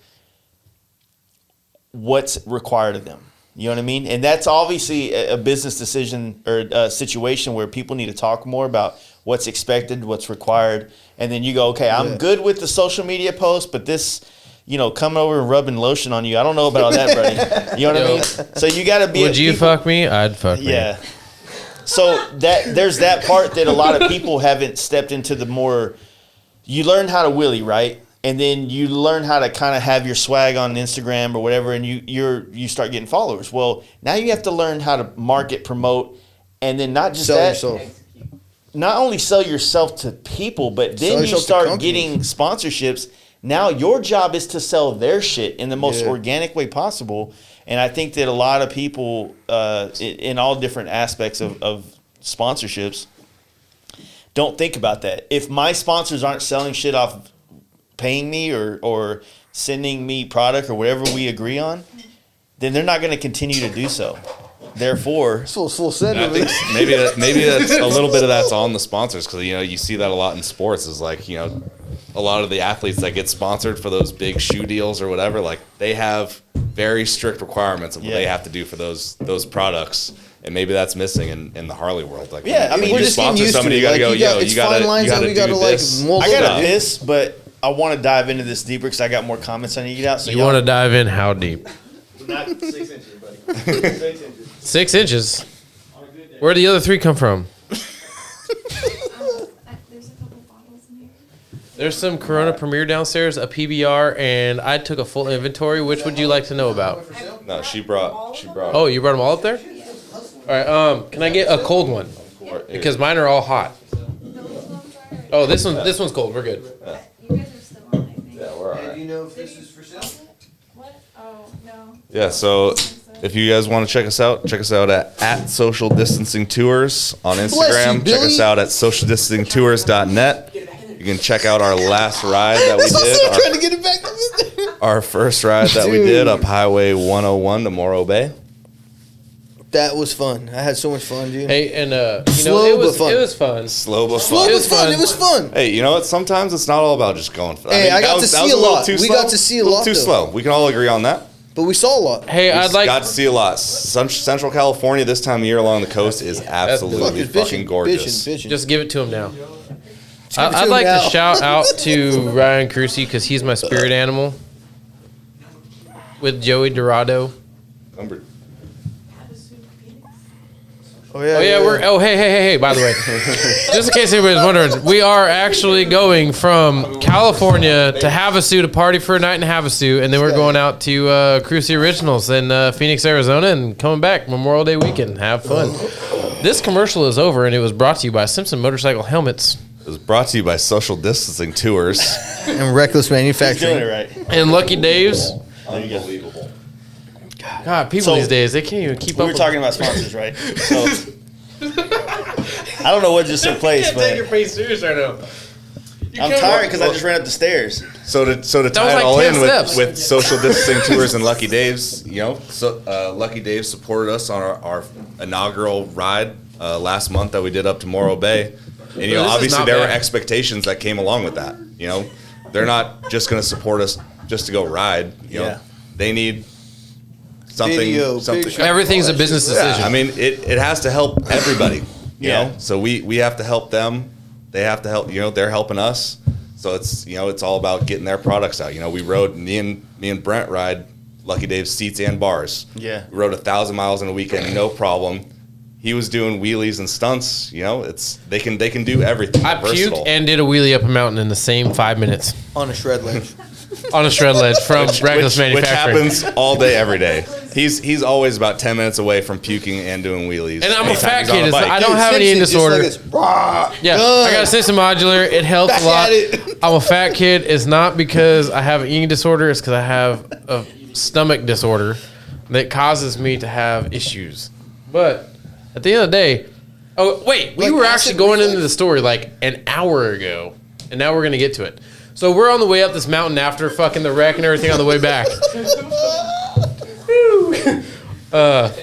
what's required of them. You know what I mean? And that's obviously a business decision or a situation where people need to talk more about what's expected, what's required. And then you go, okay, I'm good with the social media post, but this, you know, coming over and rubbing lotion on you, I don't know about all that, buddy. You know what I mean? So you got to be. Would you fuck me? I'd fuck me. Yeah. So there's that part that a lot of people haven't stepped into the more. You learn how to wheelie, right? And then you learn how to kind of have your swag on Instagram or whatever, and you start getting followers. Well, now you have to learn how to market, promote, and then not just sell that. yourself. Not only sell yourself to people, but then you start getting sponsorships. Now your job is to sell their shit in the most organic way possible. And I think that a lot of people in all different aspects of sponsorships don't think about that. If my sponsors aren't selling shit off paying me or sending me product or whatever we agree on, then they're not going to continue to do so. Therefore, full send. I think maybe that's a little bit of that's on the sponsors, because you know you see that a lot in sports. Is like, you know, a lot of the athletes that get sponsored for those big shoe deals or whatever, like they have very strict requirements of what they have to do for those products. And maybe that's missing in the Harley world. Like, I mean, when you sponsor somebody, you got to go, yo, you got to do this. I got to piss, but I want to dive into this deeper because I got more comments I need to get out. So you want to dive in how deep? Not 6 inches, buddy. 6 inches. 6 inches? Where'd the other 3 come from? There's a couple bottles in here. There's some Corona Premier downstairs, a PBR, and I took a full inventory. Which would you like to know about? No, she brought. Oh, you brought them all up there? All right. Can I get a cold one? Because mine are all hot. Oh, this one's cold. We're good. You guys are still on, I think. Yeah, we're all right. Do you know if this is for sale? What? Oh, no. Yeah, so if you guys want to check us out at Social Distancing Tours on Instagram. Check us out at socialdistancingtours.net. You can check out our last ride that we did. Trying to get it back. Our first ride that we did up Highway 101 to Morro Bay. That was fun. I had so much fun, dude. Hey, and Slow it but was fun. it was fun. Slow but Slow fun. was fun. It was fun. Hey, you know what? Sometimes it's not all about just going. Hey, I got to see a lot. We got to see a lot, Too though. slow. We can all agree on that. But we saw a lot. Hey, I'd like. Got to see a lot. Central California this time of year along the coast is absolutely fucking gorgeous. Bitchin'. Just give it to him now. it I'd to like him to now. shout out to Ryan Crucy because he's my spirit animal. With Joey Dorado. Number- Oh yeah. Oh yeah, we're. Oh hey. By the way, just in case anybody's wondering, we are actually going from California to Havasu to party for a night in Havasu, and then we're going out to Crucy Originals in Phoenix, Arizona, and coming back Memorial Day weekend. Have fun. This commercial is over, and it was brought to you by Simpson Motorcycle Helmets It was brought to you by Social Distancing Tours. And Reckless Doing Manufacturing. it right. and Lucky Dave's. Unbelievable. God, people So, these days they can't even keep We up. were with- talking about sponsors, right? So I don't know what just took place, Take your but face serious right now. I'm tired because I just ran up the stairs. So to tie was it like all 10 in steps. with Social Distancing Tours and Lucky Dave's, you know, so Lucky Dave supported us on our inaugural ride last month that we did up to Morro Bay. And, you know, This is obviously not there were bad. expectations that came along with that. You know, they're not just going to support us just to go ride. You know, Yeah. they need something. Video, something. pictures. Everything's a business decision. Yeah, I mean, it has to help everybody. You Yeah. know, so we have to help them. They have to help. You know, they're helping us. So it's, you know, it's all about getting their products out. You know, we rode me and Brent ride Lucky Dave's seats and bars. Yeah. We rode 1,000 miles in a weekend, no problem. He was doing wheelies and stunts. You know, they can do everything. I puked and did a wheelie up a mountain in the same 5 minutes On a shred ledge. on a shred ledge from Wreck Less which Manufacturing. happens all day, every day. He's always about 10 minutes away from puking and doing wheelies. And I'm a anytime fat he's on kid. a bike. I don't have an eating disorder. Yeah, I got a system modular. It helps a lot. Back at it. I'm a fat kid. It's not because I have an eating disorder. It's because I have a stomach disorder that causes me to have issues. But at the end of the day, oh wait, we Like were acid actually going reflux? into the story like an hour ago, and now we're gonna get to it. So we're on the way up this mountain after fucking the wreck and everything on the way back.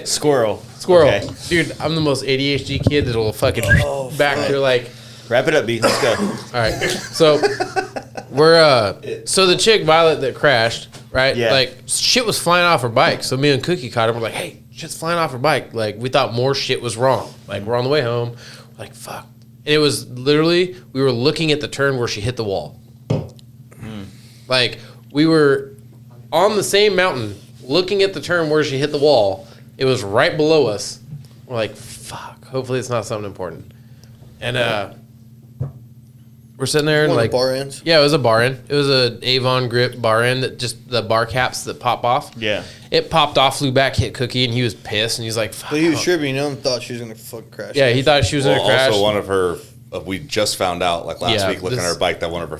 Squirrel. Squirrel, dude, I'm the most ADHD kid that'll fucking back to like. Wrap it up, B. Let's go. All right, so so the chick Violet that crashed, right? Yeah. Like shit was flying off her bike. So me and Cookie caught her. We're like, hey, shit's flying off her bike. Like we thought more shit was wrong. Like we're on the way home. We're like fuck. And it was literally we were looking at the turn where she hit the wall. Like we were on the same mountain looking at the turn where she hit the wall. It was right below us. We're like, fuck. Hopefully it's not something important. And we're sitting there and One of like the bar ends? Yeah, it was a bar end. It was a Avon grip bar end that just the bar caps that pop off. Yeah. It popped off, flew back, hit Cookie, and he was pissed. And he's like, fuck. But he was tripping, and thought she was gonna fucking crash. Yeah, he thought she was Well, gonna crash. also one of her, we just found out like last Yeah, week looking at this- her bike that one of her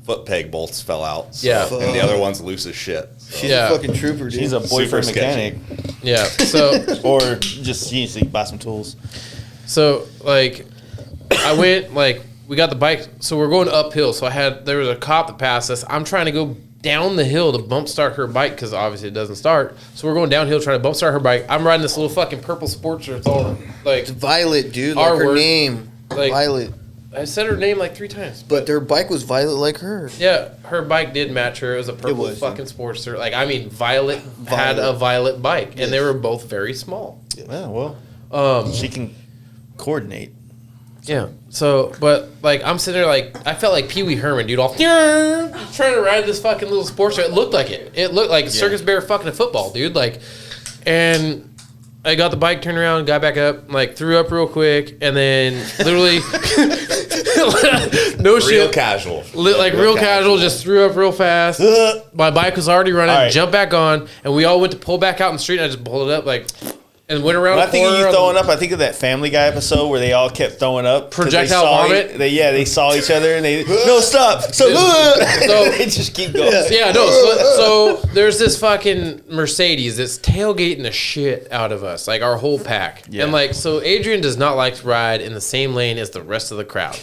foot peg bolts fell out. So, Yeah. and the other one's loose as shit. So. She's Yeah. a fucking trooper, dude. She's a boyfriend Super sketchy. mechanic. Yeah. So Or just she needs to buy some tools. So like, I went like we got the bike. So we're going uphill. So there was a cop that passed us. I'm trying to go down the hill to bump start her bike because obviously it doesn't start. So we're going downhill trying to bump start her bike. I'm riding this little fucking purple Sportster. It's all like It's Violet, dude. Our Like her word. name. Like- Violet. I said her name like 3 times. But their bike was Violet like her. Yeah, her bike did match her. It was a purple was, fucking Sportster. Like I mean, Violet had a violet bike, and they were both very small. Yeah, well, she can coordinate. Yeah. So, but like I'm sitting there like I felt like Pee Wee Herman, dude, all trying to ride this fucking little Sportster. It looked like it. It looked like a circus bear fucking a football, dude. Like, and I got the bike, turned around, got back up, like threw up real quick, and then literally no Real shit. casual. Like real casual, just threw up real fast. My bike was already running, All right. jumped back on, and we all went to pull back out in the street. And I just pulled it up like, and went around. When I the think of corner you on throwing the- up, I think of that Family Guy episode where they all kept throwing up. 'cause Projectile they saw vomit? They saw each other and they no stop. So, they just keep going. Yeah, no. So there's this fucking Mercedes that's tailgating the shit out of us, like our whole pack. Yeah. And like, so Adrian does not like to ride in the same lane as the rest of the crowd.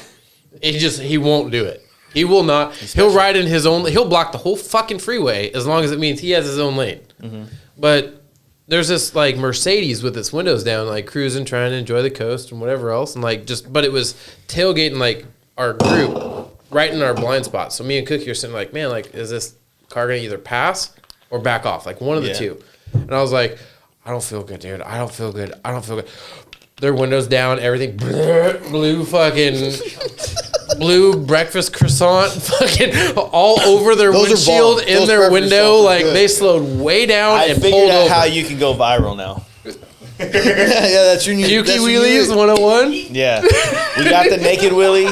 He won't do it. He will not. He'll ride in his own. He'll block the whole fucking freeway as long as it means he has his own lane. But there's this like Mercedes with its windows down, like cruising, trying to enjoy the coast and whatever else, and like but it was tailgating like our group right in our blind spot. So me and Cookie are sitting like, man, like is this car gonna either pass or back off? Like one of the two. And I was like, I don't feel good, dude. I don't feel good. I don't feel good. Their windows down, everything blue breakfast croissant fucking all over their Those are windshield bomb. in Those their breakfast window. croissants are Like good. they slowed way down I and figured pulled out over. how you can go viral now. Yeah, that's your new. Yuki that's your Wheelies new- 101. Yeah, we got the naked Willie.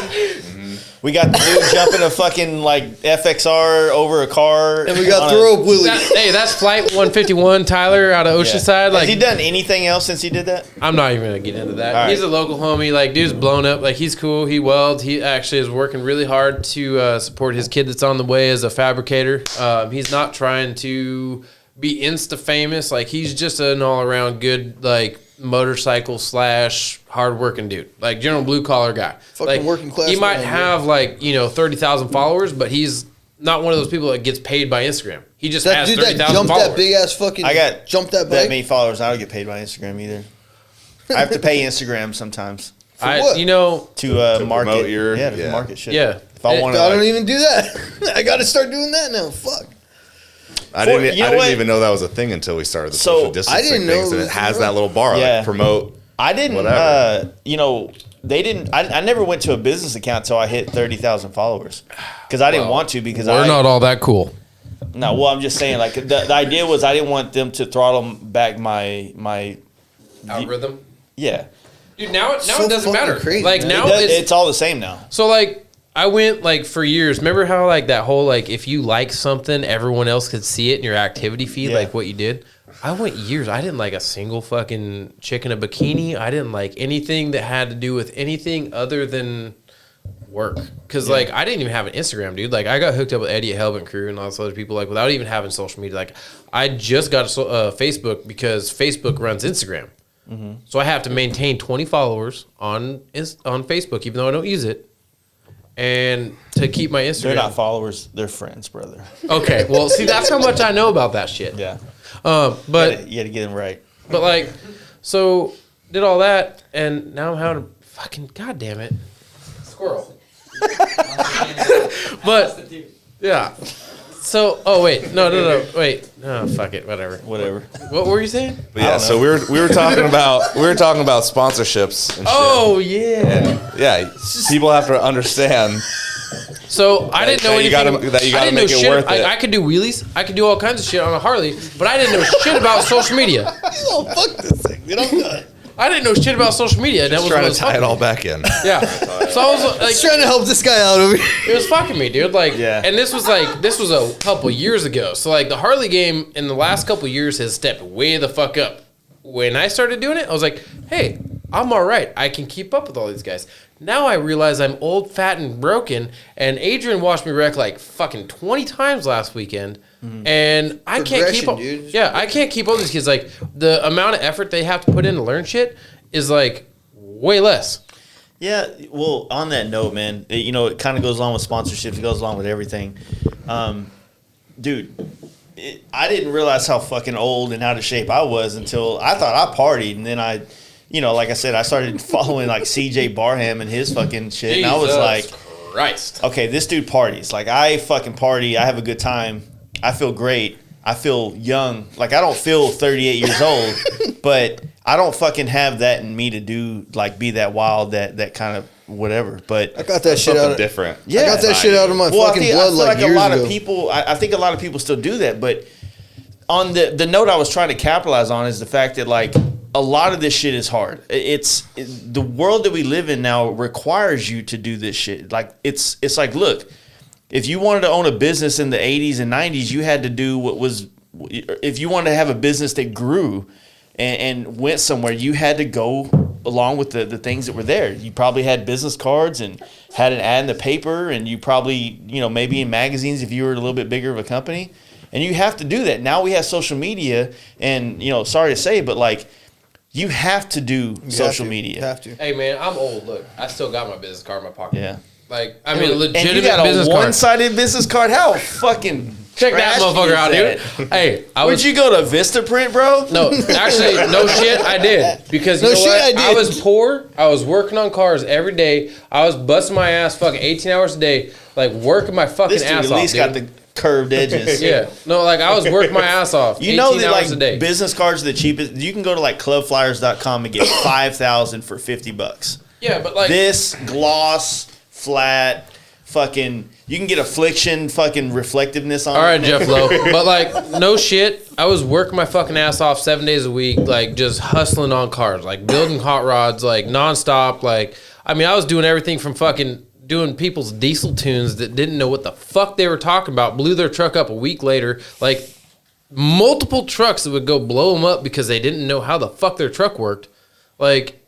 We got the dude jumping a fucking like FXR over a car. And we got on throw up Willie. Hey, that's Flight 151 Tyler out of Oceanside. Has Like he done anything else since he did that? I'm not even gonna get into that. All right. He's a local homie. Like, dude's blown up. Like, he's cool. He welds. He actually is working really hard to support his kid that's on the way as a fabricator. He's not trying to be Insta famous. Like, he's just an all around good like motorcycle / hard working dude. Like general blue collar guy. Fucking Like, working class He might man, have like 30,000 followers, but he's not one of those people that gets paid by Instagram. He just That has dude that 30,000 jumped followers. that big ass fucking. I got jumped that that bike. many followers. I don't get paid by Instagram either. I have to pay Instagram sometimes what? You know, to market promote your- to yeah. market shit. Yeah. If I want I to, don't even do that. I got to start doing that now. Fuck. I you know didn't what? even know that was a thing until we started the So, social distancing I didn't know things, it and it was has real. that little bar Yeah. like promote. I didn't. Whatever. They didn't. I never went to a business account until I hit 30,000 followers because I didn't want to because we're not all that cool. No, well, I'm just saying, like, the idea was I didn't want them to throttle back my Algorithm. yeah. Dude, now So it doesn't fucking matter. crazy, Like man. now It's all the same now. So like I went like for years. Remember how like that whole like if you like something, everyone else could see it in your activity feed, Yeah. like what you did. I went years. I didn't like a single fucking chick in a bikini. I didn't like anything that had to do with anything other than work. Cause like I didn't even have an Instagram, dude. Like I got hooked up with Eddie at Hellbent Crew and all those other people like without even having social media. Like I just got Facebook because Facebook runs Instagram. So I have to maintain 20 followers on Facebook, even though I don't use it, and to keep my Instagram. They're not followers; they're friends, brother. Okay, well, see, that's how much I know about that shit. Yeah, But you got to get them right. but like, so did all that, and now I'm having a fucking goddamn it, squirrel. But yeah. So wait, no, wait, fuck it, whatever. What were you saying? But yeah, so we were talking about sponsorships and shit. Oh yeah. Yeah, people have to understand. So I didn't know that anything. you gotta I didn't know make it shit. worth it. I could do wheelies. I could do all kinds of shit on a Harley, but I didn't know shit about social media. Oh, fuck this thing, dude. I'm done. I didn't know shit about social media. And that Just was trying what to was tie it fucking all me. back in. Yeah. So I was like, Just trying to help this guy out over here. it was fucking me, dude. Like, Yeah. and this was a couple years ago. So like the Harley game in the last couple years has stepped way the fuck up. When I started doing it, I was like, hey, I'm all right. I can keep up with all these guys. Now I realize I'm old, fat, and broken. And Adrian watched me wreck like fucking 20 times last weekend. And I can't keep Progression, up. dude. Yeah, I can't keep up with these kids. Like the amount of effort they have to put in to learn shit is like way less. Yeah, well, on that note, man, it kind of goes along with sponsorships. It goes along with everything. Dude, I didn't realize how fucking old and out of shape I was until I thought I partied. And then like I said, I started following like CJ Barham and his fucking shit. And I was like, Christ. okay, this dude parties. Like, I fucking party. I have a good time. I feel great. I feel young. Like, I don't feel 38 years old, but I don't fucking have that in me to do, like, be that wild, that kind of whatever. But I got that shit Something out. different. I got that shit out of my fucking I blood feel like a years lot ago. of people. I think a lot of people still do that. But on the note I was trying to capitalize on is the fact that like a lot of this shit is hard. The world that we live in now requires you to do this shit. Like it's like, look, if you wanted to own a business in the 80s and 90s, you had to do what was. If you wanted to have a business that grew and went somewhere, you had to go along with the things that were there. You probably had business cards and had an ad in the paper, and you probably, maybe in magazines if you were a little bit bigger of a company. And you have to do that. Now we have social media, and, sorry to say, but like, you have to do social media. You have to. Hey man, I'm old. Look, I still got my business card in my pocket. Yeah. Like, I mean, a And legitimate you got business a card. one-sided business card? How fucking Check that trashy motherfucker is out, that? dude. Hey, Would you go to Vistaprint, bro? No, actually, no shit, I did. Because you No know shit, what? I did. I was poor. I was working on cars every day. I was busting my ass fucking 18 hours a day, like working my fucking This dude ass at off, least dude. got the curved edges. Yeah. No, like I was working my ass off. You know 18 that hours a day. like business cards are the cheapest. You can go to like clubflyers.com and get 5,000 for $50. Yeah, but like This gloss flat fucking. You can get affliction fucking reflectiveness on. all right, it. Jeff Lowe. But like, no shit. I was working my fucking ass off 7 days a week, like just hustling on cars, like building hot rods, like nonstop. Like, I mean, I was doing everything from fucking doing people's diesel tunes that didn't know what the fuck they were talking about, blew their truck up a week later. Like, multiple trucks that would go blow them up because they didn't know how the fuck their truck worked. Like,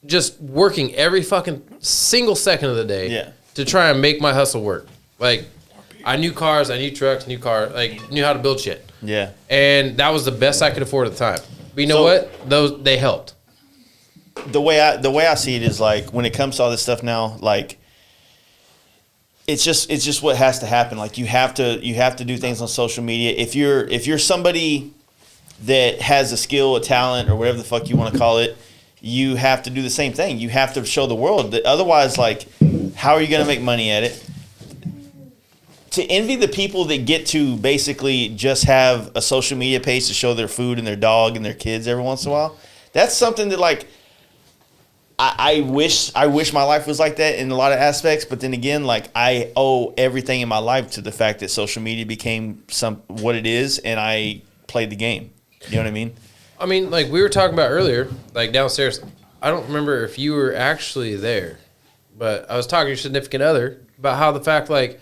just working every fucking single second of the day. Yeah. To try and make my hustle work. Like, I knew cars, I knew trucks, knew how to build shit. Yeah. And that was the best I could afford at the time. But you know So- what? They helped. The way I see it is like when it comes to all this stuff now, like it's just what has to happen. Like you have to do things on social media. If you're somebody that has a skill, a talent, or whatever the fuck you want to call it, you have to do the same thing. You have to show the world that otherwise, like, how are you going to make money at it? To envy the people that get to basically just have a social media page to show their food and their dog and their kids every once in a while, that's something that, like, I wish my life was like that in a lot of aspects, but then again, like I owe everything in my life to the fact that social media became what it is, and I played the game. You know what I mean? I mean, like we were talking about earlier, like downstairs. I don't remember if you were actually there, but I was talking to your significant other about how the fact, like,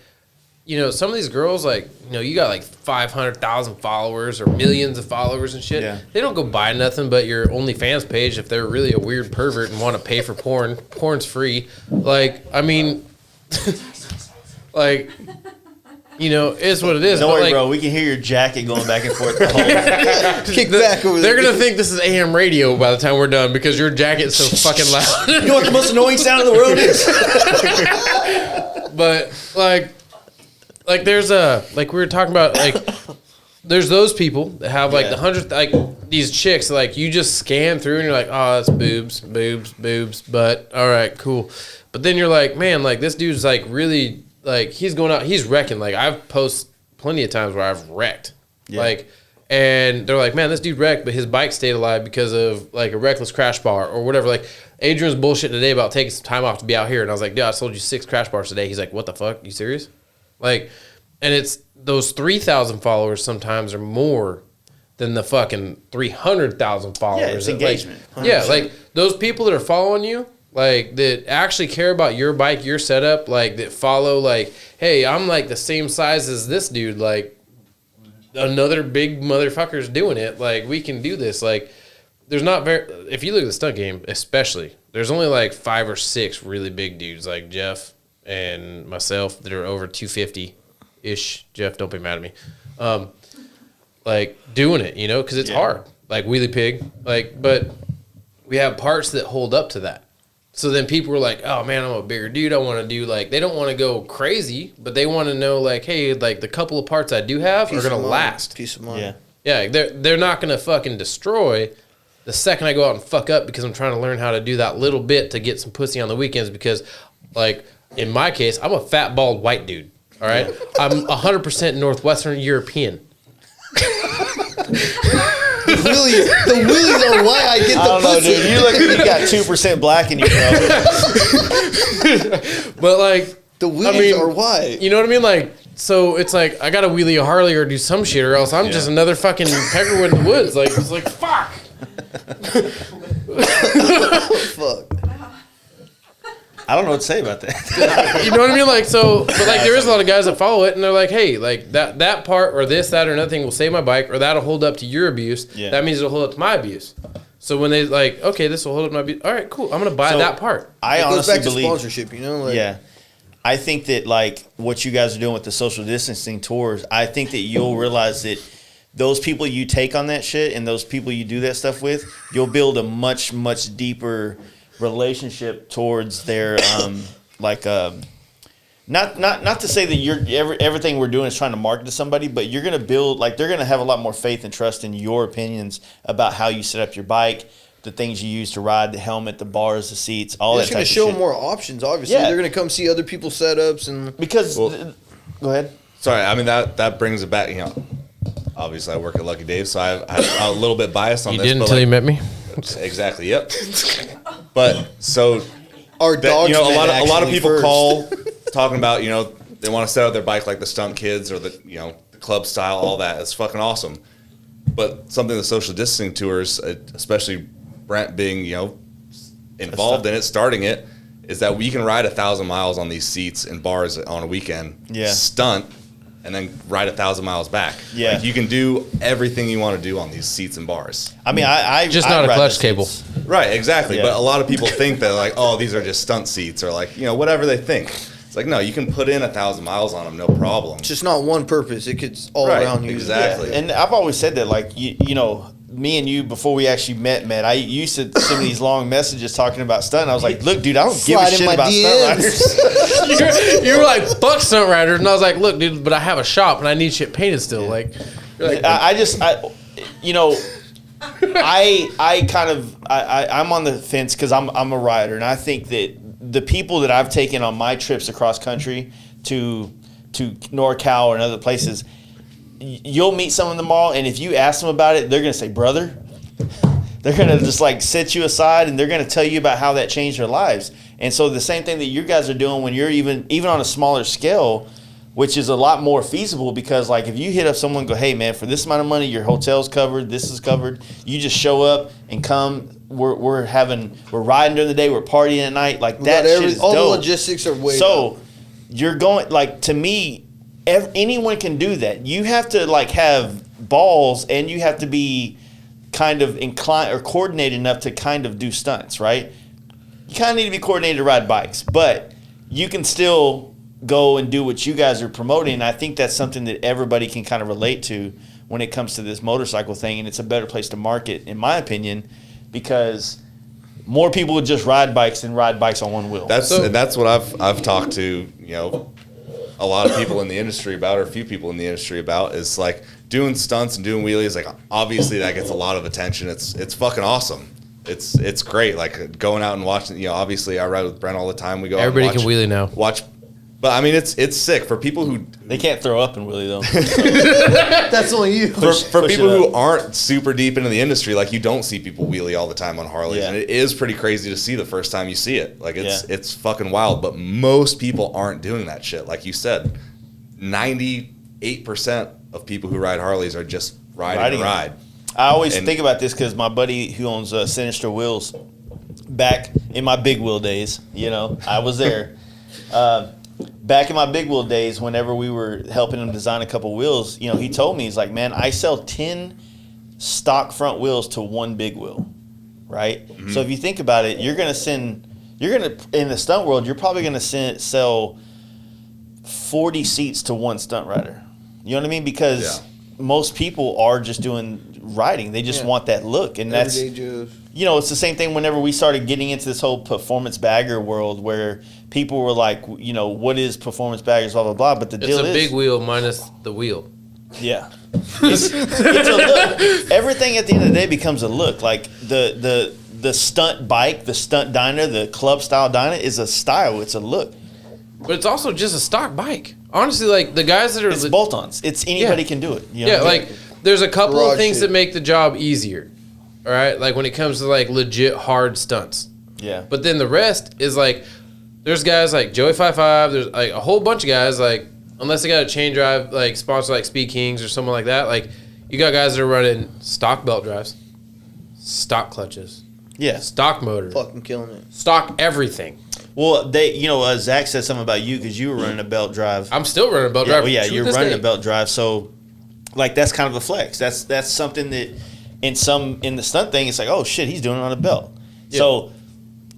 you know, some of these girls, like, you know, you got like 500,000 followers or millions of followers and shit. Yeah. They don't go buy nothing but your OnlyFans page if they're really a weird pervert and want to pay for porn. Porn's free. Like, I mean, like, you know, it's what it is. Don't but worry, like, bro. We can hear your jacket going back and forth the whole Kick back over they're there. going to think this is AM radio by the time we're done because your jacket's so fucking loud. You know what the most annoying sound in the world is? But like there's like we were talking about, like there's those people that have like the 100, like these chicks, like you just scan through and you're like, oh, that's boobs, but all right, cool. But then you're like, man, like this dude's like really, like he's going out, he's wrecking. Like I've posted plenty of times where I've wrecked, like, and they're like, man, this dude wrecked, but his bike stayed alive because of like a reckless crash bar or whatever. Like Adrian's bullshit today about taking some time off to be out here, and I was like, dude, I sold you 6 crash bars today. He's like, what the fuck? You serious? Like, and it's those 3,000 followers sometimes are more than the fucking 300,000 followers. Yeah, it's engagement. Like, yeah, like those people that are following you, like that actually care about your bike, your setup, like that follow, like, hey, I'm like the same size as this dude, like another big motherfucker's doing it. Like we can do this. Like there's not very. If you look at the stunt game, especially, there's only like 5 or 6 really big dudes like Jeff and myself that are over 250-ish. Jeff, don't be mad at me. Like doing it, you know, because it's hard. Like Wheelie Pig, like, but we have parts that hold up to that. So then people were like, oh man, I'm a bigger dude. I want to do like, they don't want to go crazy, but they want to know like, hey, like the couple of parts I do have are going to last. Peace of mind. Yeah. Yeah, they're not going to fucking destroy the second I go out and fuck up because I'm trying to learn how to do that little bit to get some pussy on the weekends because, like, in my case, I'm a fat, bald, white dude, all right? I'm 100% Northwestern European. The willies are why I get I the don't know, pussy. dude. You look like you got 2% black in you, bro. But, like, The wheelies are why. you know what I mean? Like, so it's like, I got to wheelie a Harley or do some shit or else I'm just another fucking peckerwood in the woods. Like, it's like, fuck. Fuck. I don't know what to say about that. You know what I mean? Like, so, but like, there is a lot of guys that follow it, and they're like, hey, like that part or this, that, or another thing will save my bike, or that'll hold up to your abuse. Yeah. That means it'll hold up to my abuse. So when they like, okay, this will hold up to my abuse. All right, cool. I'm gonna buy So, that part. I It goes honestly back to believe. sponsorship, you know? Like, Yeah. I think that, like, what you guys are doing with the social distancing tours, I think that you'll realize that those people you take on that shit and those people you do that stuff with, you'll build a much, much deeper relationship towards their, not to say that everything we're doing is trying to market to somebody, but you're going to build, like, they're going to have a lot more faith and trust in your opinions about how you set up your bike, the things you use to ride, the helmet, the bars, the seats, all It's that going type to show of shit. them more options, obviously. Yeah. They're going to come see other people's setups and... Because, Well- go ahead. Sorry, I mean that brings it back. You know, obviously I work at Lucky Dave's, so I'm a little bit biased on You this. didn't but until you like, met me. exactly. Yep. But so Our that, dogs you know, a lot of actually people first. call talking about, you know, they want to set up their bike like the stunt kids or the, you know, the club style, all that. It's fucking awesome. But something the social distancing tours, especially Brent being, you know, involved in it, starting it, is that we can ride 1,000 miles on these seats and bars on a weekend, Yeah. stunt, and then ride 1,000 miles back. Yeah. Like, you can do everything you want to do on these seats and bars. I mean, I Just I not a ride clutch the cable. seats. Right, exactly. Yeah. But a lot of people think that, like, oh, these are just stunt seats, or like, you know, whatever they think. It's like, no, you can put in 1,000 miles on them, no problem. It's just not one purpose. It could all Right, around you. exactly. And I've always said that, like, you know, me and you, before we actually met, I used to send me these long messages talking about stunt. I was like, look, dude, I don't give a Slide in shit my about DMs. stunt riders. You were like, fuck stunt riders, and I was like, look, dude, but I have a shop and I need shit painted still. Like, you're like, you know, I'm on the fence because I'm a rider, and I think that the people that I've taken on my trips across country to NorCal and other places, you'll meet some of them all, and if you ask them about it, they're gonna say, brother, They're gonna just like sit you aside and they're gonna tell you about how that changed their lives. And so the same thing that you guys are doing when you're even on a smaller scale, which is a lot more feasible, because like if you hit up someone and go, hey man, for this amount of money, your hotel's covered, this is covered. You just show up and come. We're riding during the day, we're partying at night. Like that shit is all dope. the logistics are way So dope. you're going, like, to me, anyone can do that. You have to like have balls, and you have to be kind of inclined or coordinated enough to kind of do stunts, right? You kind of need to be coordinated to ride bikes, but you can still go and do what you guys are promoting. And I think that's something that everybody can kind of relate to when it comes to this motorcycle thing, and it's a better place to market, in my opinion, because more people would just ride bikes than ride bikes on one wheel. And that's what I've talked to, a lot of people in the industry about, or a few people in the industry about, is like doing stunts and doing wheelies. Like obviously that gets a lot of attention. It's fucking awesome. It's great. Like going out and watching. Obviously I ride with Brent all the time. We go. Everybody out and can wheelie now. But I mean, it's sick for people who They can't throw up in wheelie though. That's only you. for push people it who up. aren't super deep into the industry. Like you don't see people wheelie all the time on Harleys, Yeah. and it is pretty crazy to see the first time you see it. Like it's Yeah. fucking wild. But most people aren't doing that shit. Like you said, 98% of people who ride Harleys are just riding a ride. I always And- think about this because my buddy who owns Sinister Wheels, back in my big wheel days, I was there. Back in my big wheel days, whenever we were helping him design a couple wheels, he told me, he's like, man, I sell 10 stock front wheels to one big wheel, right? Mm-hmm. So if you think about it, in the stunt world, you're probably going to sell 40 seats to one stunt rider. You know what I mean? Because most people are just doing riding. They just want that look. And that's, Everyday Joes. it's the same thing whenever we started getting into this whole performance bagger world where people were like, what is performance baggers, blah, blah, blah. But the deal It's a is, big wheel minus the wheel. yeah. It's a look. Everything at the end of the day becomes a look. Like the stunt bike, the stunt dyno, the club style dyno is a style. It's a look. But it's also just a stock bike. Honestly, like the guys that are It's bolt-ons. It's anybody can do it. Yeah, like there's a couple of Garage things shit. that make the job easier. All right, like when it comes to like legit hard stunts. yeah. But then the rest is like, there's guys like Joey 55. There's like a whole bunch of guys like, unless they got a chain drive like sponsor like Speed Kings or someone like that. Like you got guys that are running stock belt drives, stock clutches, Yeah. stock motor, Fucking killing it. stock everything. Well, Zach said something about you because you were running a belt drive. I'm still running a belt Yeah, drive. well, yeah, to you're this running day. a belt drive, so like that's kind of a flex. That's something that in the stunt thing, it's like, oh shit, he's doing it on a belt. Yeah. So,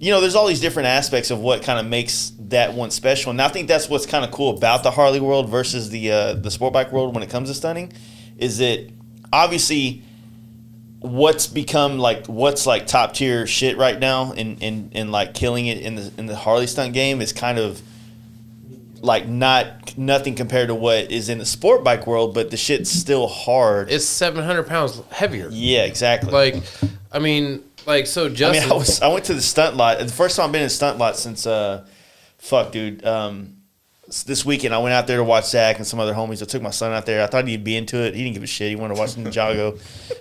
there's all these different aspects of what kind of makes that one special, and I think that's what's kind of cool about the Harley world versus the sport bike world when it comes to stunting, is that obviously what's top tier shit right now and like killing it in the Harley stunt game is kind of like nothing compared to what is in the sport bike world, but the shit's still hard. It's 700 pounds heavier. Yeah, exactly. Like, I mean, like, so Justin. I went to the stunt lot. The first time I've been in a stunt lot since this weekend. I went out there to watch Zach and some other homies. I took my son out there. I thought he'd be into it. He didn't give a shit. He wanted to watch Ninjago.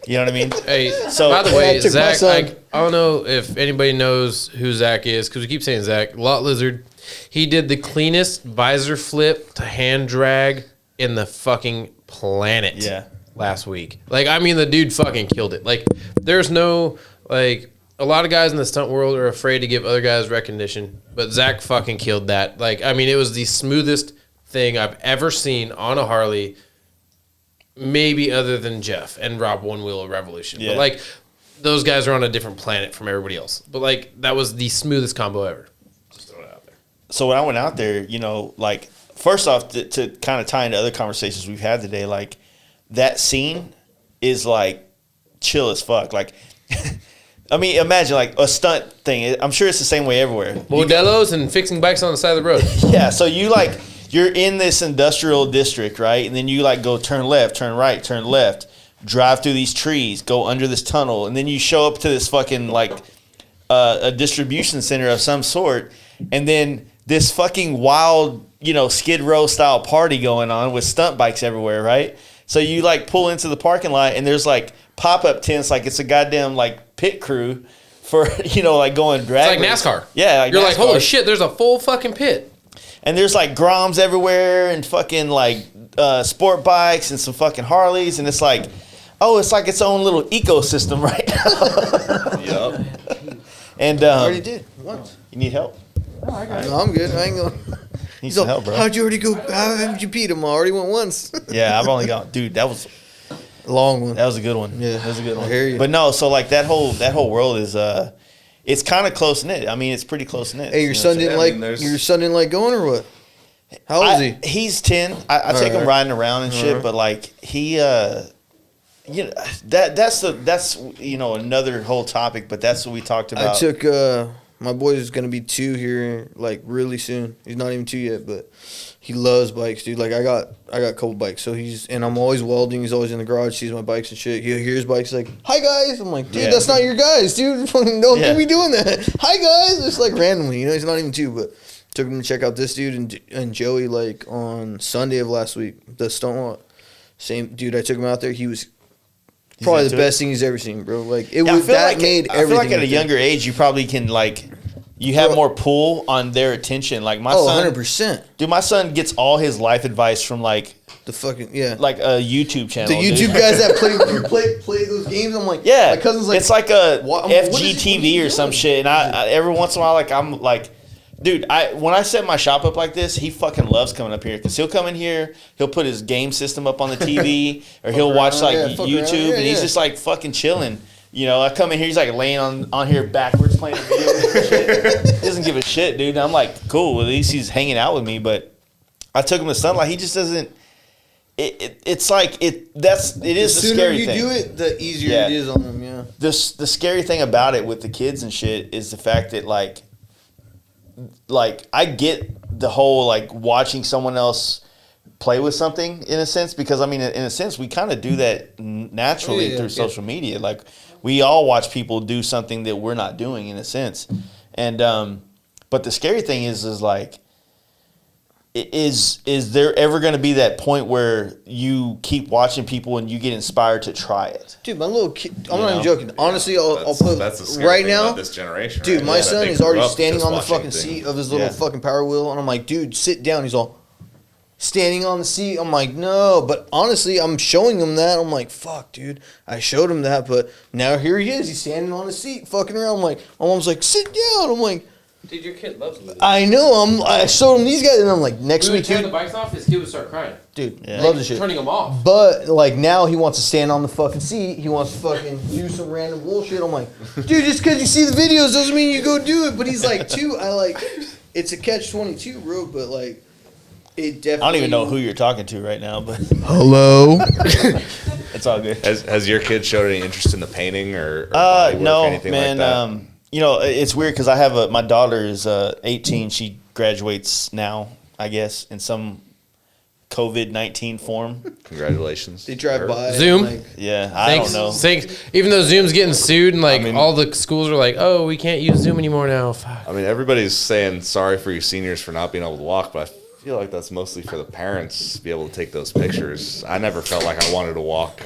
You know what I mean? Hey, So- by the Yeah, way, I took my Zach, son. I don't know if anybody knows who Zach is because we keep saying Zach. Lot Lizard. He did the cleanest visor flip to hand drag in the fucking planet. Yeah. Last week. Like, I mean, the dude fucking killed it. Like, there's no, like, a lot of guys in the stunt world are afraid to give other guys recognition, but Zach fucking killed that. Like, I mean, it was the smoothest thing I've ever seen on a Harley, maybe other than Jeff and Rob One Wheel of Revolution. Yeah. But, like, those guys are on a different planet from everybody else. But, like, that was the smoothest combo ever. Just throw it out there. So when I went out there, like first off, to kind of tie into other conversations we've had today, like that scene is like chill as fuck. Like, I mean, imagine like a stunt thing. I'm sure it's the same way everywhere. Modelos and fixing bikes on the side of the road. Yeah, so you're in this industrial district, right? And then you like go turn left, turn right, turn left, drive through these trees, go under this tunnel, and then you show up to this fucking like a distribution center of some sort, and then this fucking wild, Skid Row style party going on with stunt bikes everywhere, right? So you like pull into the parking lot and there's like pop-up tents like it's a goddamn like pit crew for like going drag. It's like NASCAR. Yeah, You're like, NASCAR. holy shit, there's a full fucking pit. And there's like Groms everywhere and fucking like sport bikes and some fucking Harleys, and it's like, oh, it's like its own little ecosystem right now. Yep. And I already did once. you need help? No, I'm good. I ain't going. Need some help, bro. How'd you already go? How did you beat him? I already went once. Yeah, I've only gone, dude. That was Long one. That was a good one. Yeah, that was a good one. I hear you. But no, so like that whole world is it's kind of close knit. I mean, it's pretty close knit. Hey, your son didn't like going or what? How old is he? He's 10. I take him riding around and shit, but like he that's another whole topic, but that's what we talked about. I took my boy is gonna be 2 here like really soon. He's not even 2 yet, but he loves bikes, dude. Like I got a couple bikes, so I'm always welding. He's always in the garage, sees my bikes and shit. He hears bikes like, "Hi guys," I'm like, "Dude, that's not your guys, dude. Don't be doing that." "Hi guys," just like randomly, he's not even 2, but took him to check out this dude and Joey like on Sunday of last week. The Stonewall, same dude. I took him out there. He was probably the best thing he's ever seen, bro. Like it was that made everything. I feel like at a younger age, you probably can like. You have more pull on their attention. Like my son, 100%. Dude, my son gets all his life advice from like the fucking like a YouTube channel. The YouTube guys that play those games. I'm like, yeah, my cousin's like, it's like a what FGTV or some shit. And I every once in a while, like I'm like, dude, when I set my shop up like this, he fucking loves coming up here because he'll come in here, he'll put his game system up on the TV, or he'll watch like YouTube, and he's just like fucking chilling. You know, I come in here, he's like laying on here backwards playing a video and shit. He doesn't give a shit, dude. And I'm like, cool, at least he's hanging out with me. But I took him to Sunlight. He just doesn't. It's like it is the scary thing. The sooner you do it, the easier it is on them. Yeah. The scary thing about it with the kids and shit is the fact that like I get the whole like watching someone else play with something in a sense, because I mean in a sense we kind of do that naturally through social media. Like we all watch people do something that we're not doing in a sense. And but the scary thing is like is there ever going to be that point where you keep watching people and you get inspired to try it? Dude, my little kid, I'm not even joking. Honestly, I'll put that's the scary right thing now. about this generation, dude, right? my son is already standing on the watching fucking things. seat of his little fucking Power Wheel, and I'm like, dude, sit down. He's all standing on the seat. I'm like, no, but honestly, I'm showing him that. I'm like, fuck, dude, I showed him that, but now here he is. He's standing on the seat, fucking around. I'm like, my mom's like, sit down. I'm like, dude, your kid loves me. I know. I showed him these guys, and I'm like, next week, turn dude, the bikes off, his kid would start crying. dude, Yeah. love the shit. Turning them off. But like now he wants to stand on the fucking seat. He wants to fucking do some random bullshit. I'm like, dude, just because you see the videos doesn't mean you go do it. But he's like, it's a catch-22, bro. But like, it definitely. I don't even know who you're talking to right now, but Hello. it's all good. Has your kid showed any interest in the painting or body work, No, anything man. like that? You know, it's weird because I have my daughter is 18. She graduates now, I guess, in some COVID-19 form. Congratulations. They drive by. Zoom? Like, Yeah, I don't know. Thanks. Even though Zoom's getting sued and like all the schools are like, oh, we can't use Zoom anymore now. Fuck. I mean, everybody's saying sorry for you seniors for not being able to walk, but I feel like that's mostly for the parents to be able to take those pictures. I never felt like I wanted to walk.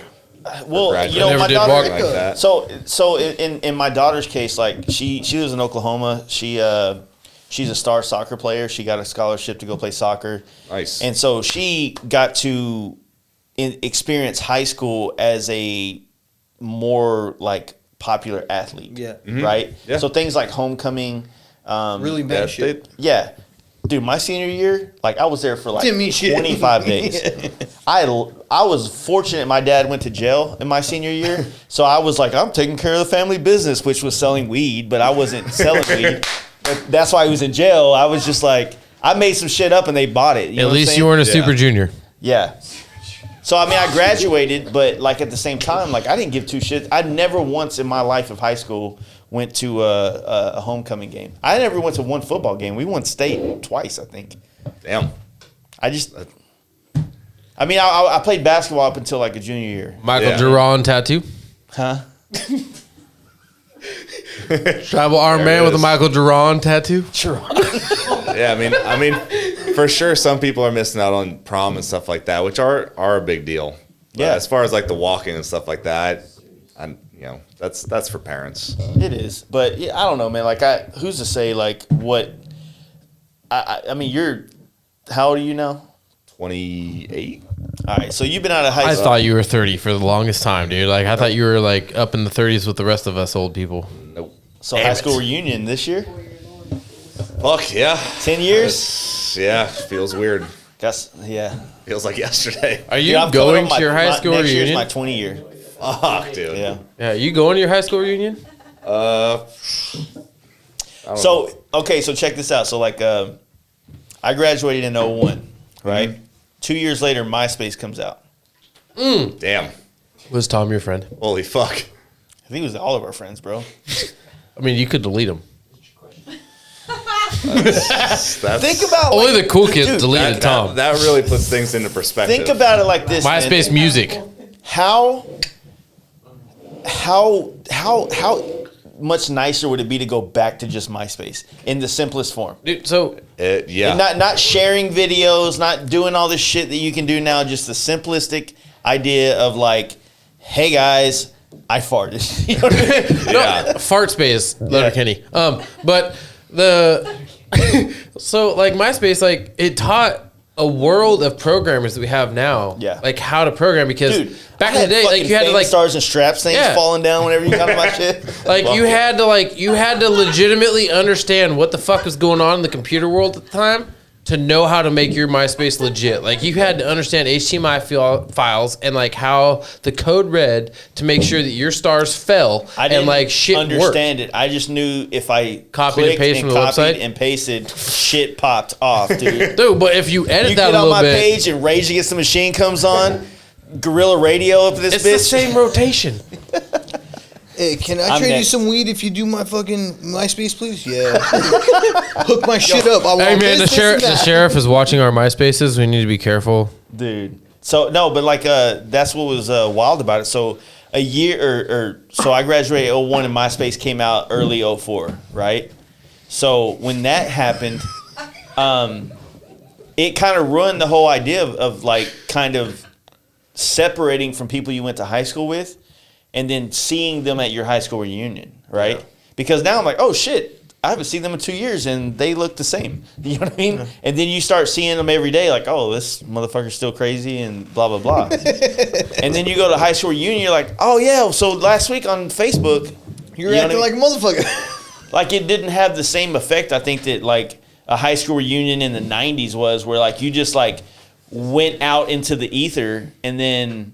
Well, you know, Never my did daughter. walk like that. So in my daughter's case, like she lives in Oklahoma. She's a star soccer player. She got a scholarship to go play soccer. Nice. And so she got to experience high school as a more like popular athlete. Yeah. Right. Yeah. So things like homecoming. really bad shit. Yeah. Dude, my senior year, like I was there for like Didn't mean shit. 25 days. I was fortunate my dad went to jail in my senior year. So I was like, I'm taking care of the family business, which was selling weed, but I wasn't selling weed. But that's why he was in jail. I was just like, I made some shit up and they bought it. At least you weren't a super junior. Yeah. So, I mean, I graduated, but like at the same time, like I didn't give two shits. I never once in my life of high school went to a homecoming game. I never went to one football game. We won state twice, I think. Damn. I played basketball up until like a junior year. Michael Duran tattoo. Huh? Tribal armband with a Michael Duran tattoo. Yeah, I mean, for sure, some people are missing out on prom and stuff like that, which are a big deal. But Yeah. as far as like the walking and stuff like that, that's for parents. It is, but yeah, I don't know, man. Like, who's to say like what? I mean, how old are you now? 28. All right, so you've been out of high I school. thought you were 30 for the longest time, dude. Like, I thought you were, like, up in the 30s with the rest of us old people. Nope. So high school reunion this year? Fuck yeah. 10 years? Yeah, feels weird. Yeah. Feels like yesterday. Are you Dude, I'm going coming up to your high school next year's reunion? my 20 year. Fuck, dude. Yeah. Yeah, you going to your high school reunion? So check this out. So like, I graduated in 01, right? Mm-hmm. 2 years later, MySpace comes out. Damn. Was Tom your friend? Holy fuck. I think it was all of our friends, bro. I mean, you could delete him. That's, Think about Only like, the cool kids dude, deleted Tom. that really puts things into perspective. Think about it like this. man. MySpace music. How much nicer would it be to go back to just MySpace in the simplest form? Dude, so Yeah. And not sharing videos, not doing all this shit that you can do now. Just the simplistic idea of like, hey guys, I farted. You know what I mean? Yeah. fart space, Letterkenny. But so like MySpace, like it taught a world of programmers that we have now. Yeah. Like how to program because Dude, back I in the day, fucking like you had to fame like stars and straps things Yeah. falling down whenever you got on my shit. like Fuck you it. had to legitimately understand what the fuck was going on in the computer world at the time to know how to make your MySpace legit. Like you had to understand HTML files and like how the code read to make sure that your stars fell I didn't and like shit understand worked. it. I just knew if I Copied and clicked pasted from the copied website? and pasted, shit popped off, dude. Dude, but if you edit You that get a on little my bit, page and Rage Against the Machine comes on, Gorilla Radio up this it's bitch. the same rotation. Hey, can I I'm trade you next. some weed if you do my fucking MySpace, please? Yeah. Hook my shit up. I want Hey man, this, the this, and that. sheriff is watching our MySpaces. We need to be careful. Dude. So no, but like that's what was wild about it. So a year so I graduated 01 and MySpace came out early 04, right? So when that happened, it kind of ruined the whole idea of like kind of separating from people you went to high school with and then seeing them at your high school reunion, right? Yeah. Because now I'm like, oh shit, I haven't seen them in 2 years and they look the same. You know what I mean? And then you start seeing them every day, like, oh, this motherfucker's still crazy and blah, blah, blah. And then you go to high school reunion, you're like, oh yeah, so last week on Facebook, You're you know acting what I like mean? a motherfucker. Like it didn't have the same effect, I think, that like a high school reunion in the 90s was, where like you just like went out into the ether and then,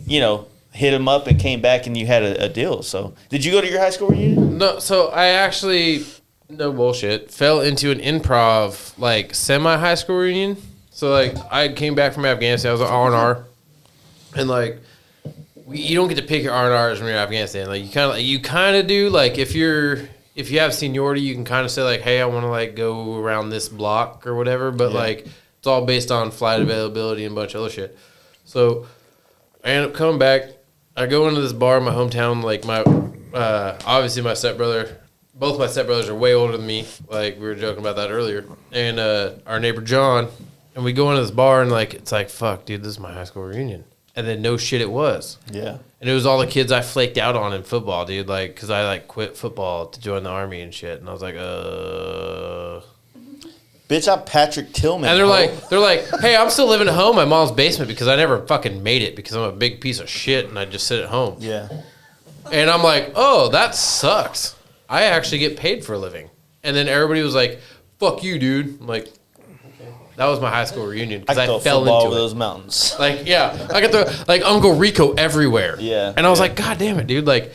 you know, hit them up and came back and you had a deal. So did you go to your high school reunion? No, so I actually, no bullshit, fell into an improv like semi high school reunion. So like I came back from Afghanistan. I was an R&R, and like you don't get to pick your R&Rs when you're in Afghanistan. Like you kind of do. Like if you have seniority, you can kind of say like, hey, I want to like go around this block or whatever. But like it's all based on flight availability and a bunch of other shit. So I end up coming back. I go into this bar in my hometown. Like my obviously my stepbrother. Both my stepbrothers are way older than me. Like, we were joking about that earlier. And our neighbor, John, and we go into this bar, and, like, it's like, fuck, dude, this is my high school reunion. And then no shit it was. Yeah. And it was all the kids I flaked out on in football, dude. Like, because I, like, quit football to join the Army and shit. And I was like, Bitch, I'm Patrick Tillman. And ho. they're like, hey, I'm still living at home in my mom's basement because I never fucking made it because I'm a big piece of shit and I just sit at home. Yeah. And I'm like, oh, that sucks. I actually get paid for a living. And then everybody was like, fuck you, dude. I'm like, okay. That was my high school reunion because I throw fell football into over it. those mountains. Like, yeah, I got the like Uncle Rico everywhere. Yeah, And I was yeah. like, God damn it, dude. Like,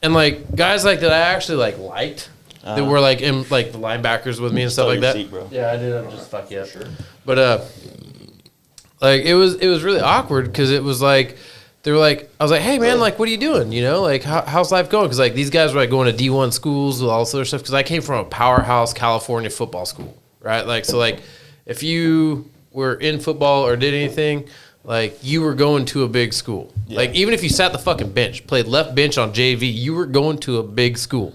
and like guys like that I actually like liked that were like in like the linebackers with me and stuff Stole like your that. seat, bro. Yeah, I did. I'm just fuck yeah. Sure. But like it was really awkward because it was like they were like I was like, hey man, like what are you doing? You know, like how's life going? Because like these guys were like going to D1 schools with all this other stuff. Because I came from a powerhouse California football school, right? Like so like if you were in football or did anything, like you were going to a big school. Yeah. Like even if you sat the fucking bench, played left bench on JV, you were going to a big school.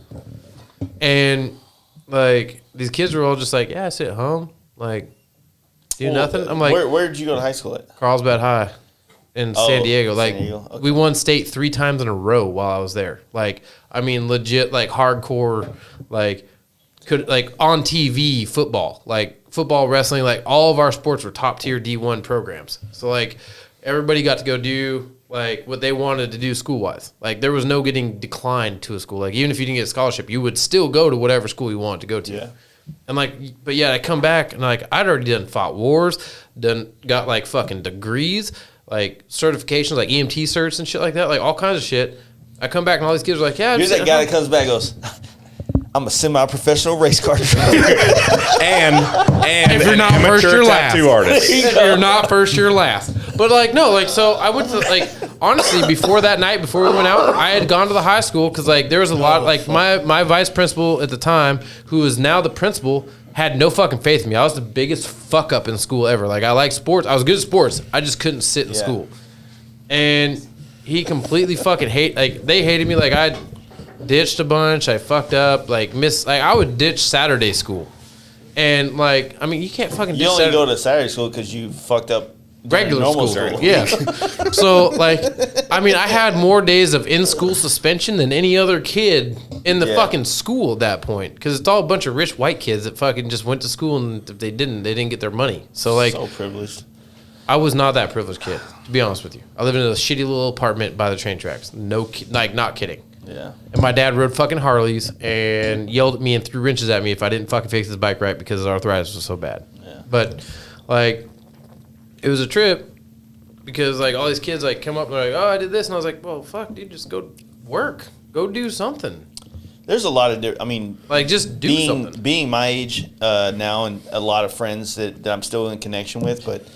And like these kids were all just like, yeah, I sit at home, like do nothing. I'm like, where did you go to high school at? Carlsbad High. in San Diego. Like, San Diego. Okay. we won state 3 times in a row while I was there. Like, I mean, legit, like, hardcore, like, on TV football. Like, football, wrestling, like, all of our sports were top-tier D1 programs. So, like, everybody got to go do, like, what they wanted to do school-wise. Like, there was no getting declined to a school. Like, even if you didn't get a scholarship, you would still go to whatever school you wanted to go to. Yeah. And, like, but yeah, I come back, and, like, I'd already fought wars, got, like, fucking degrees, like, certifications, like EMT certs and shit like that, like, all kinds of shit. I come back, and all these kids are like, yeah. You're that guy that comes back and goes, I'm a semi-professional race car driver. and If you're not first, you're last. tattoo artist. If you're not first, you're last. But, like, no, like, so I went to, like, honestly, before that night, before we went out, I had gone to the high school because, like, there was a lot, like, my vice principal at the time, who is now the principal, had no fucking faith in me. I was the biggest fuck up in school ever. Like, I like sports. I was good at sports. I just couldn't sit in school. And he completely fucking they hated me. Like, I ditched a bunch. I fucked up. Like, I would ditch Saturday school. And, like, I mean, you can't fucking ditch You only go to Saturday school because you fucked up regular normal school. Yeah. So, like, I mean, I had more days of in-school suspension than any other kid in the fucking school at that point. Because it's all a bunch of rich white kids that fucking just went to school, and if they didn't get their money. So, like, So privileged. I was not that privileged kid, to be honest with you. I lived in a shitty little apartment by the train tracks. Like, not kidding. Yeah. And my dad rode fucking Harleys and yelled at me and threw wrenches at me if I didn't fucking fix his bike right because his arthritis was so bad. Yeah. But, like, it was a trip because, like, all these kids, like, come up and they're like, oh, I did this. And I was like, well, fuck, dude, just go work. Go do something. There's a lot of I mean, like, just do something. Being my age now, and a lot of friends that I'm still in connection with, but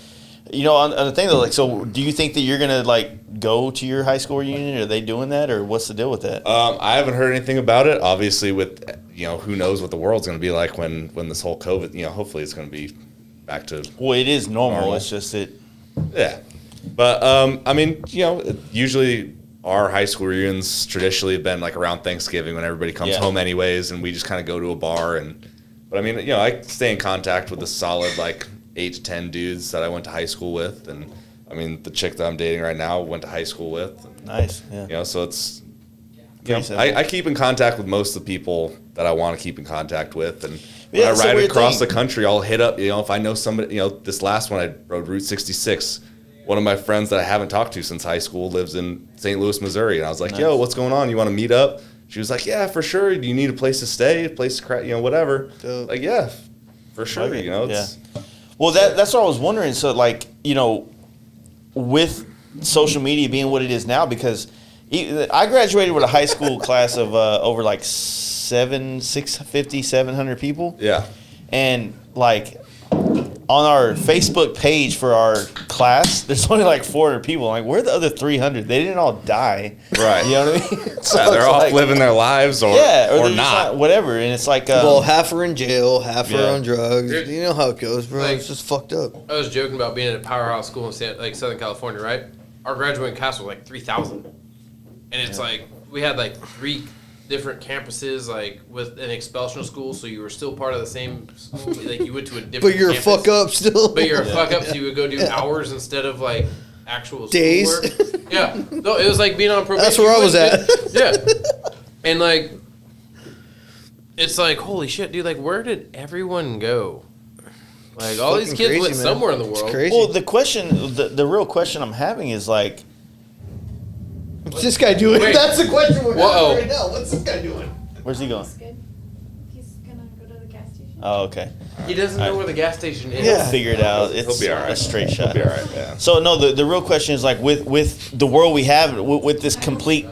you know, on the thing though, like, so do you think that you're gonna like go to your high school reunion? Are they doing that, or what's the deal with that? I haven't heard anything about it. Obviously, with who knows what the world's going to be like when this whole COVID. Hopefully it's going to be back to. Well, it is normal. It's just that. Yeah, but I mean, usually our high school reunions traditionally have been like around Thanksgiving when everybody comes home anyways, and we just kind of go to a bar. But I mean, I stay in contact with a solid like 8 to 10 dudes that I went to high school with, and I mean the chick that I'm dating right now went to high school with. Nice. Yeah. So it's. I keep in contact with most of the people that I want to keep in contact with, and when I ride across the country, I'll hit up. If I know somebody, this last one I rode Route 66. One of my friends that I haven't talked to since high school lives in St. Louis, Missouri, and I was like, "Yo, what's going on? You want to meet up?" She was like, "Yeah, for sure. Do you need a place to stay, a place to crack, whatever?" Like, yeah, for sure. It's, well, that's what I was wondering. So, like, with social media being what it is now, because I graduated with a high school class of over like 700 people. Yeah. And like on our Facebook page for our class, there's only like 400 people. I'm like, where are the other 300? They didn't all die. Right. You know what I mean? So they're all living their lives or not. Whatever. And it's like, well, half are in jail, half are on drugs. Dude, you know how it goes, bro. like, it's just fucked up. I was joking about being at a powerhouse school in Southern California, right? Our graduating class was like 3,000. And it's like, we had like 3 different campuses, like with an expulsional school, so you were still part of the same school. Like, you went to a different But you're campus. a fuck up still. But you're a fuck up, so you would go do hours instead of like actual days. schoolwork. Yeah. No, it was like being on probation. That's where I was at. Yeah. And like, it's like, holy shit, dude, like, where did everyone go? Like, all these kids went somewhere in the world. It's crazy. well, the question, the real question I'm having is like, what's this guy doing? Wait. That's the question we're Whoa. having right now. What's this guy doing? where's he going? That's good. He's gonna go to the gas station. Oh, okay. He doesn't know where the gas station is. We'll figure it out. He'll It's be all right. a straight shot. Be all right, yeah. So no, the real question is like with the world we have with this complete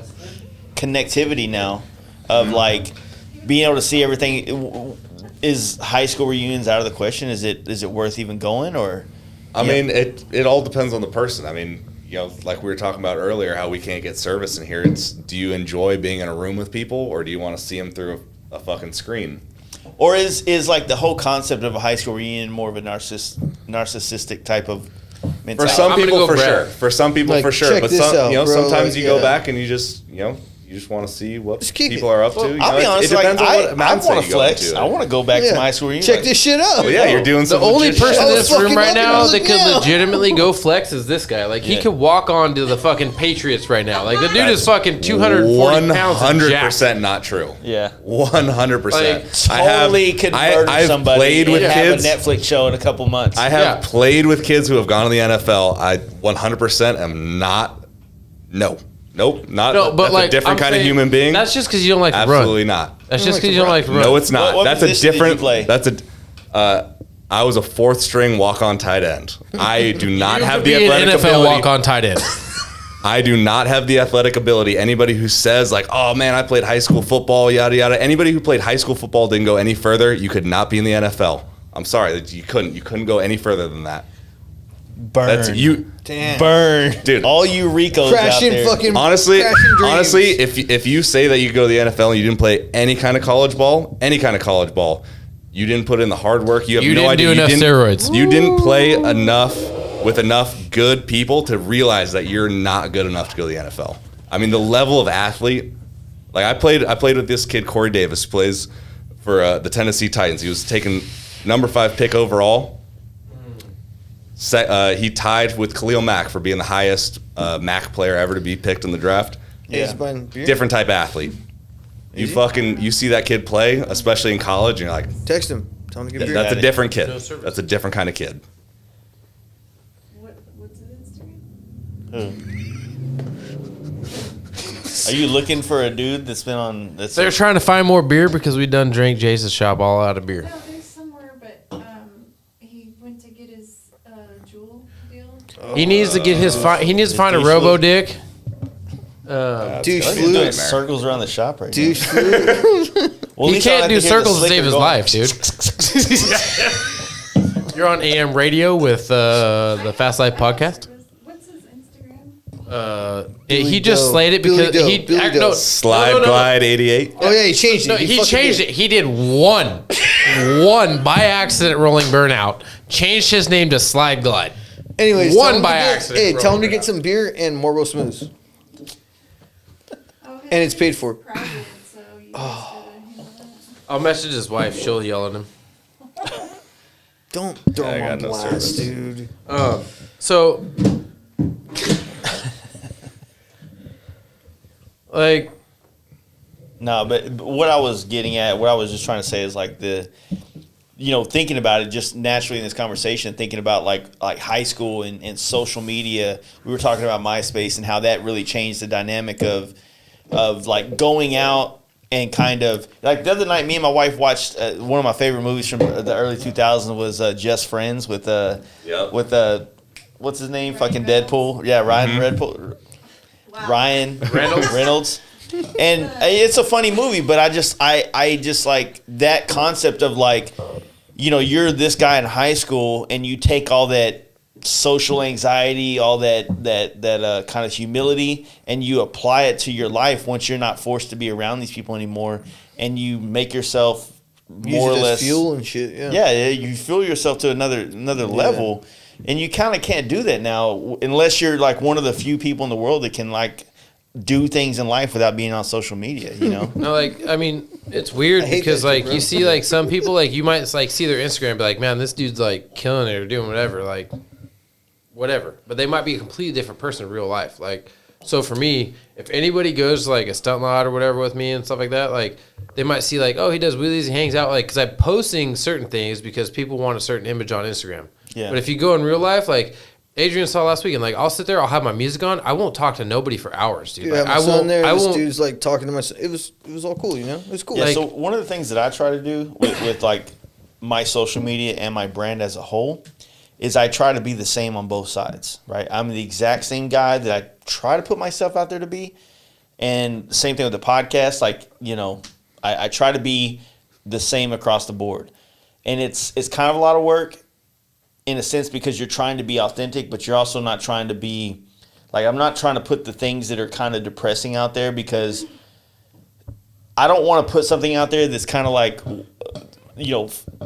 connectivity now of like being able to see everything. Is high school reunions out of the question? Is it worth even going or? I mean, it all depends on the person. I mean, like we were talking about earlier, how we can't get service in here. It's, do you enjoy being in a room with people, or do you want to see them through a fucking screen? Or is like the whole concept of a high school reunion more of a narcissistic type of mentality? For some I'm gonna people, go for Brett. sure. For some people, Like, for sure. check But this out, bro. sometimes Like, you go yeah. back and you just, you You just want to see what Just kick people it. are up to. You I'll know, be honest, it like, depends on I what want mindset to you go flex. into. I want to go back to my school. Check this shit out. Yeah, you're doing The some only legit person shit. in this fucking room right love it. now Look that could now. legitimately go flex is this guy. Like, he could walk on to the fucking Patriots right now. Like, the dude is fucking 240 pounds and jacked. 100% not true. Yeah. 100%. Totally could murder I've somebody played with and kids. have a Netflix show in a couple months. I have Yeah. played with kids who have gone to the NFL. I 100% am not. Nope. Not. No, but that's like, a different I'm kind of saying human being. That's just because you don't like to Absolutely run. not. That's just because you don't like to run. No, it's not. What That's a position did you different. play? That's a. I was a fourth string walk on tight end. I do not You have could the be an athletic NFL ability. walk on tight end. I do not have the athletic ability. Anybody who says like, "Oh man, I played high school football," yada yada. Anybody who played high school football didn't go any further. You could not be in the NFL. I'm sorry, you couldn't. You couldn't go any further than that. Burn. That's you. Damn. Burn. Dude. All you Ricos Crashing out there. fucking. Honestly, crashing dreams. if you say that you go to the NFL and you didn't play any kind of college ball, you didn't put in the hard work. You have You no didn't idea. do enough steroids. You didn't play enough with enough good people to realize that you're not good enough to go to the NFL. I mean, the level of athlete. Like I played with this kid Corey Davis, who plays for the Tennessee Titans. He was taken number 5 pick overall. He tied with Khalil Mack for being the highest Mack player ever to be picked in the draft. Yeah. He's buying beer. Different type of athlete. You see that kid play, especially in college, and you're like, Text him. Tell him to get beer. that's a different kid. No service. That's a different kind of kid. What's his Instagram? Are you looking for a dude that's been on? That's They're trying to find more beer because we done drank Jason's shop all out of beer. No, there's somewhere, but he went to get his jewel deal. He needs to get his. He needs to find a robo dick. Douche He's flu. doing circles around the shop right Douche flu. now. Well, at He least I don't can't have do to hear the circles to save slicker his going, life, dude. You're on AM radio with the Fast Life podcast. What's his Instagram? He just Doe. slayed it Billy because Doe. he Billy Doe. Slide Glide 88. Oh yeah, he changed it. No, he fucking changed did. it. He did one by accident rolling burnout. Changed his name to Slide Glide. Anyways, One tell him by to get- accident, Hey, bro. tell him to get some beer and Marlboro Smooths. Oh, And it's paid for. private, so you just gotta handle that. I'll message his wife. She'll yell at him. Don't throw I him got on no blast, service. dude. So, like, No, but what I was getting at, what I was just trying to say is like thinking about it just naturally in this conversation, thinking about like high school and social media. We were talking about MySpace and how that really changed the dynamic of like going out and kind of like the other night, me and my wife watched one of my favorite movies from the early 2000s was Just Friends with what's his name? Fucking Deadpool. Yeah, Ryan Redpool. Ryan Reynolds. And it's a funny movie, but I just like that concept of like, you're this guy in high school and you take all that social anxiety, all that kind of humility, and you apply it to your life once you're not forced to be around these people anymore, and you make yourself more or Use it as less fuel and shit. Yeah. yeah, you feel yourself to another level, and you kind of can't do that now unless you're like one of the few people in the world that can like do things in life without being on social media. no, like, I mean, it's weird I hate because that shit, like bro. you see like some people like you might like see their Instagram and be like, man, this dude's like killing it or doing whatever, like whatever. But they might be a completely different person in real life. Like, so for me, if anybody goes to like a stunt lot or whatever with me and stuff like that, like they might see like, oh, he does wheelies, he hangs out, like, because I'm posting certain things because people want a certain image on Instagram. Yeah. But if you go in real life, like Adrian saw last week, and like I'll sit there, I'll have my music on, I won't talk to nobody for hours, dude. Dude, Like, I have my son there. I This won't. dude's like talking to my son. It was all cool, It was cool. Yeah, Like- so one of the things that I try to do with like my social media and my brand as a whole is I try to be the same on both sides, right? I'm the exact same guy that I try to put myself out there to be. And same thing with the podcast. Like, I try to be the same across the board. And it's kind of a lot of work in a sense because you're trying to be authentic, but you're also not trying to be like, I'm not trying to put the things that are kind of depressing out there because I don't want to put something out there that's kind of like,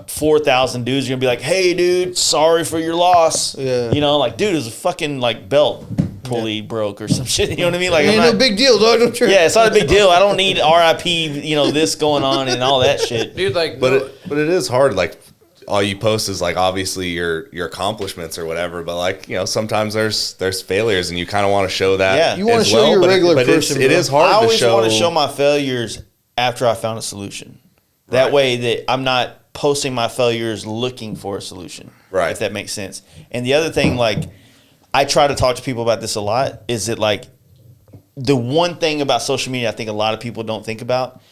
4,000 dudes are going to be like, hey, dude, sorry for your loss. Yeah. Like, dude, it's a fucking like belt. pulley broke or some shit. You know what I mean? Like, Ain't no big deal, dog. Don't trip. yeah, it's not a big deal. I don't need RIP, this going on and all that shit. Dude, like, But it is hard. Like, all you post is like obviously your accomplishments or whatever. But like, sometimes there's failures, and you kind of want to show that. Yeah. You want to as show well, you're a but regular but person. it bro. is hard I always to show. want to show my failures after I found a solution. That way that I'm not posting my failures looking for a solution. Right. If that makes sense. And the other thing, like, I try to talk to people about this a lot, is that, like, the one thing about social media I think a lot of people don't think about,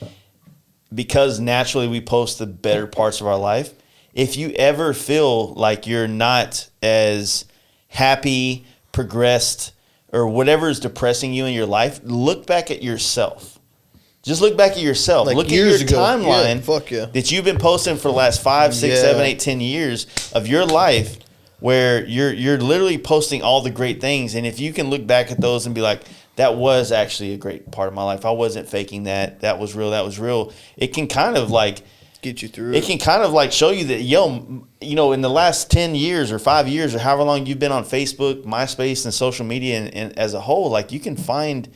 because naturally we post the better parts of our life, if you ever feel like you're not as happy, progressed, or whatever is depressing you in your life, look back at yourself. Just look back at yourself. Like look at your years ago. timeline Yeah, fuck yeah. that you've been posting for the last 5, 6, Yeah. 7, 8, 10 years of your life, where you're literally posting all the great things. And if you can look back at those and be like, that was actually a great part of my life. I wasn't faking that. That was real. That was real. It can kind of like Get you through it can kind of like show you that, in the last 10 years or 5 years or however long you've been on Facebook, MySpace, and social media and as a whole, like, you can find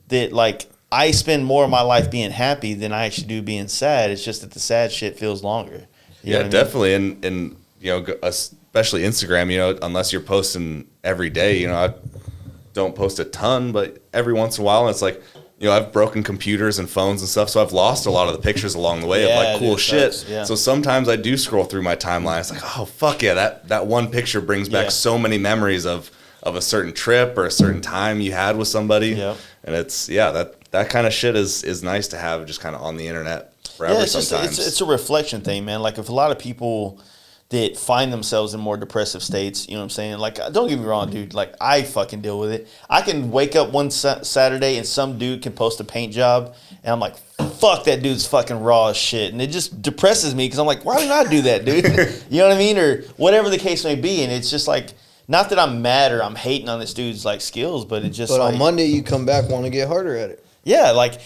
that, like, I spend more of my life being happy than I actually do being sad. It's just that the sad shit feels longer. You know what I mean? Definitely. And especially Instagram, unless you're posting every day, I don't post a ton, but every once in a while, it's like, I've broken computers and phones and stuff, so I've lost a lot of the pictures along the way of like cool dude, shit. sucks. Yeah. So sometimes I do scroll through my timeline. It's like, oh fuck yeah, that one picture brings back Yeah. so many memories of a certain trip or a certain time you had with somebody. Yep. And it's that kind of shit is nice to have just kind of on the internet forever. Yeah, it's just sometimes. it's a reflection thing, man. Like, if a lot of people that find themselves in more depressive states, you know what I'm saying? Like, don't get me wrong, dude. Like, I fucking deal with it. I can wake up one Saturday and some dude can post a paint job, and I'm like, fuck, that dude's fucking raw as shit. And it just depresses me because I'm like, why did I do that, dude? You know what I mean? Or whatever the case may be. And it's just like, not that I'm mad or I'm hating on this dude's, like, skills, but it just But like, on Monday, you come back, want to get harder at it. yeah, like,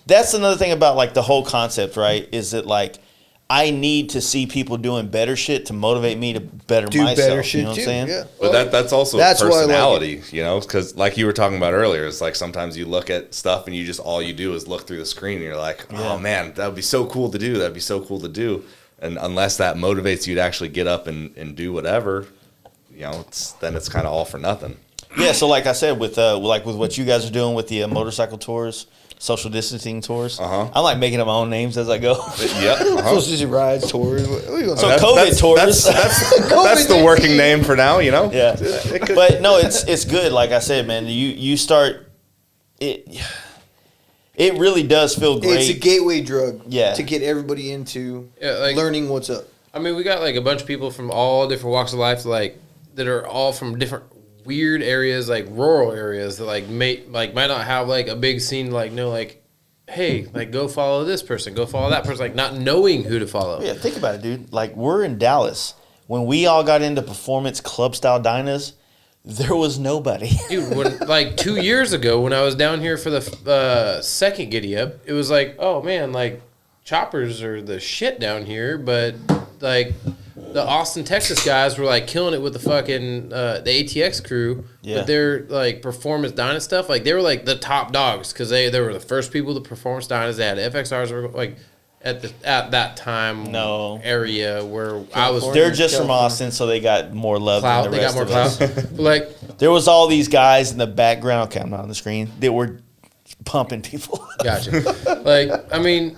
that's another thing about, like, the whole concept, right? Is that, like, I need to see people doing better shit to motivate me to better Do myself. better shit you know what too. I'm saying? Yeah. But that's also That's why I like personality, because like you were talking about earlier, it's like sometimes you look at stuff and all you do is look through the screen and you're like, oh man, that would be so cool to do. That'd be so cool to do. And unless that motivates you to actually get up and do whatever, then it's kind of all for nothing. Yeah. So, like I said, with what you guys are doing with the motorcycle tours, social distancing tours, I'm like making up my own names as I go. Yep. Social rides, tours. What are you gonna So say? COVID tours. That's the working name for now, Yeah, but no, it's good. Like I said, man, you start it. It really does feel great. It's a gateway drug. Yeah. To get everybody into like, learning what's up. I mean, we got like a bunch of people from all different walks of life, like, that are all from different weird areas, like rural areas that might not have like a big scene, hey, like, go follow this person, go follow that person, like, not knowing who to follow. Yeah, think about it, dude. Like, we're in Dallas. When we all got into performance club style dinas, there was nobody. Dude, when, like 2 years ago when I was down here for the second Giddy Up, it was like, oh man, like, choppers are the shit down here, but like the Austin, Texas guys were like killing it with the fucking the ATX crew with their like performance dyna stuff. Like, they were like the top dogs because they were the first people to performance dynas. They had FXRs were like at that time area where I was. They're just from Austin, so they got more love clout. than the They rest got more of clout. us. But like, There was all these guys in the background. Okay, I'm not on the screen. That were pumping people. gotcha. Like, I mean.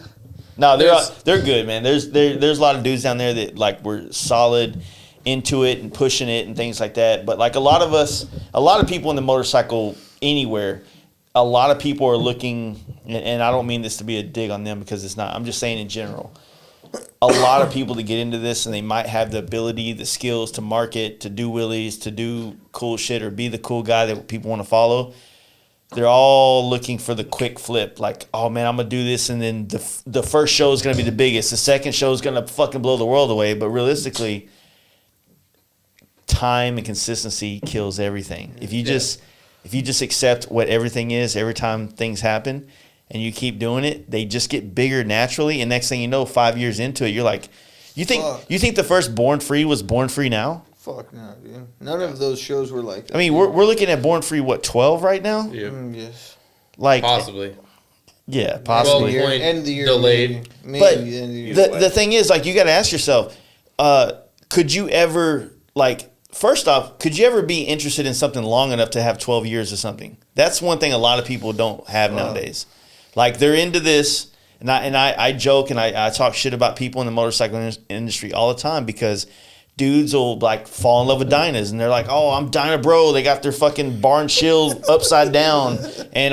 No, they're good, man. There's a lot of dudes down there that like were solid into it and pushing it and things like that. But like a lot of people in the motorcycle anywhere, a lot of people are looking, and I don't mean this to be a dig on them because it's not. I'm just saying in general. A lot of people to get into this and they might have the ability, the skills to market, to do wheelies, to do cool shit or be the cool guy that people want to follow. They're all looking for the quick flip. Like, oh, man, I'm going to do this, and then the first show is going to be the biggest. The second show is going to fucking blow the world away. But realistically, time and consistency kills everything. If you just accept what everything is every time things happen and you keep doing it, they just get bigger naturally. And next thing you know, 5 years into it, you're like, you think the first Born Free was Born Free Now? Fuck no, dude. None of those shows were like that. I mean, we're looking at Born Free, what, 12 right now? Yeah. Yes. Like, Possibly. yeah, possibly. Well, End of the year. delayed. Maybe But end of the year. the thing is, like, you got to ask yourself, could you ever, like, first off, could you ever be interested in something long enough to have 12 years or something? That's one thing a lot of people don't have nowadays. Like, they're into this, and I joke and I talk shit about people in the motorcycle industry all the time because dudes will, like, fall in love with Dynas, and they're like, oh, I'm Dyna Bro. They got their fucking barn shield upside down and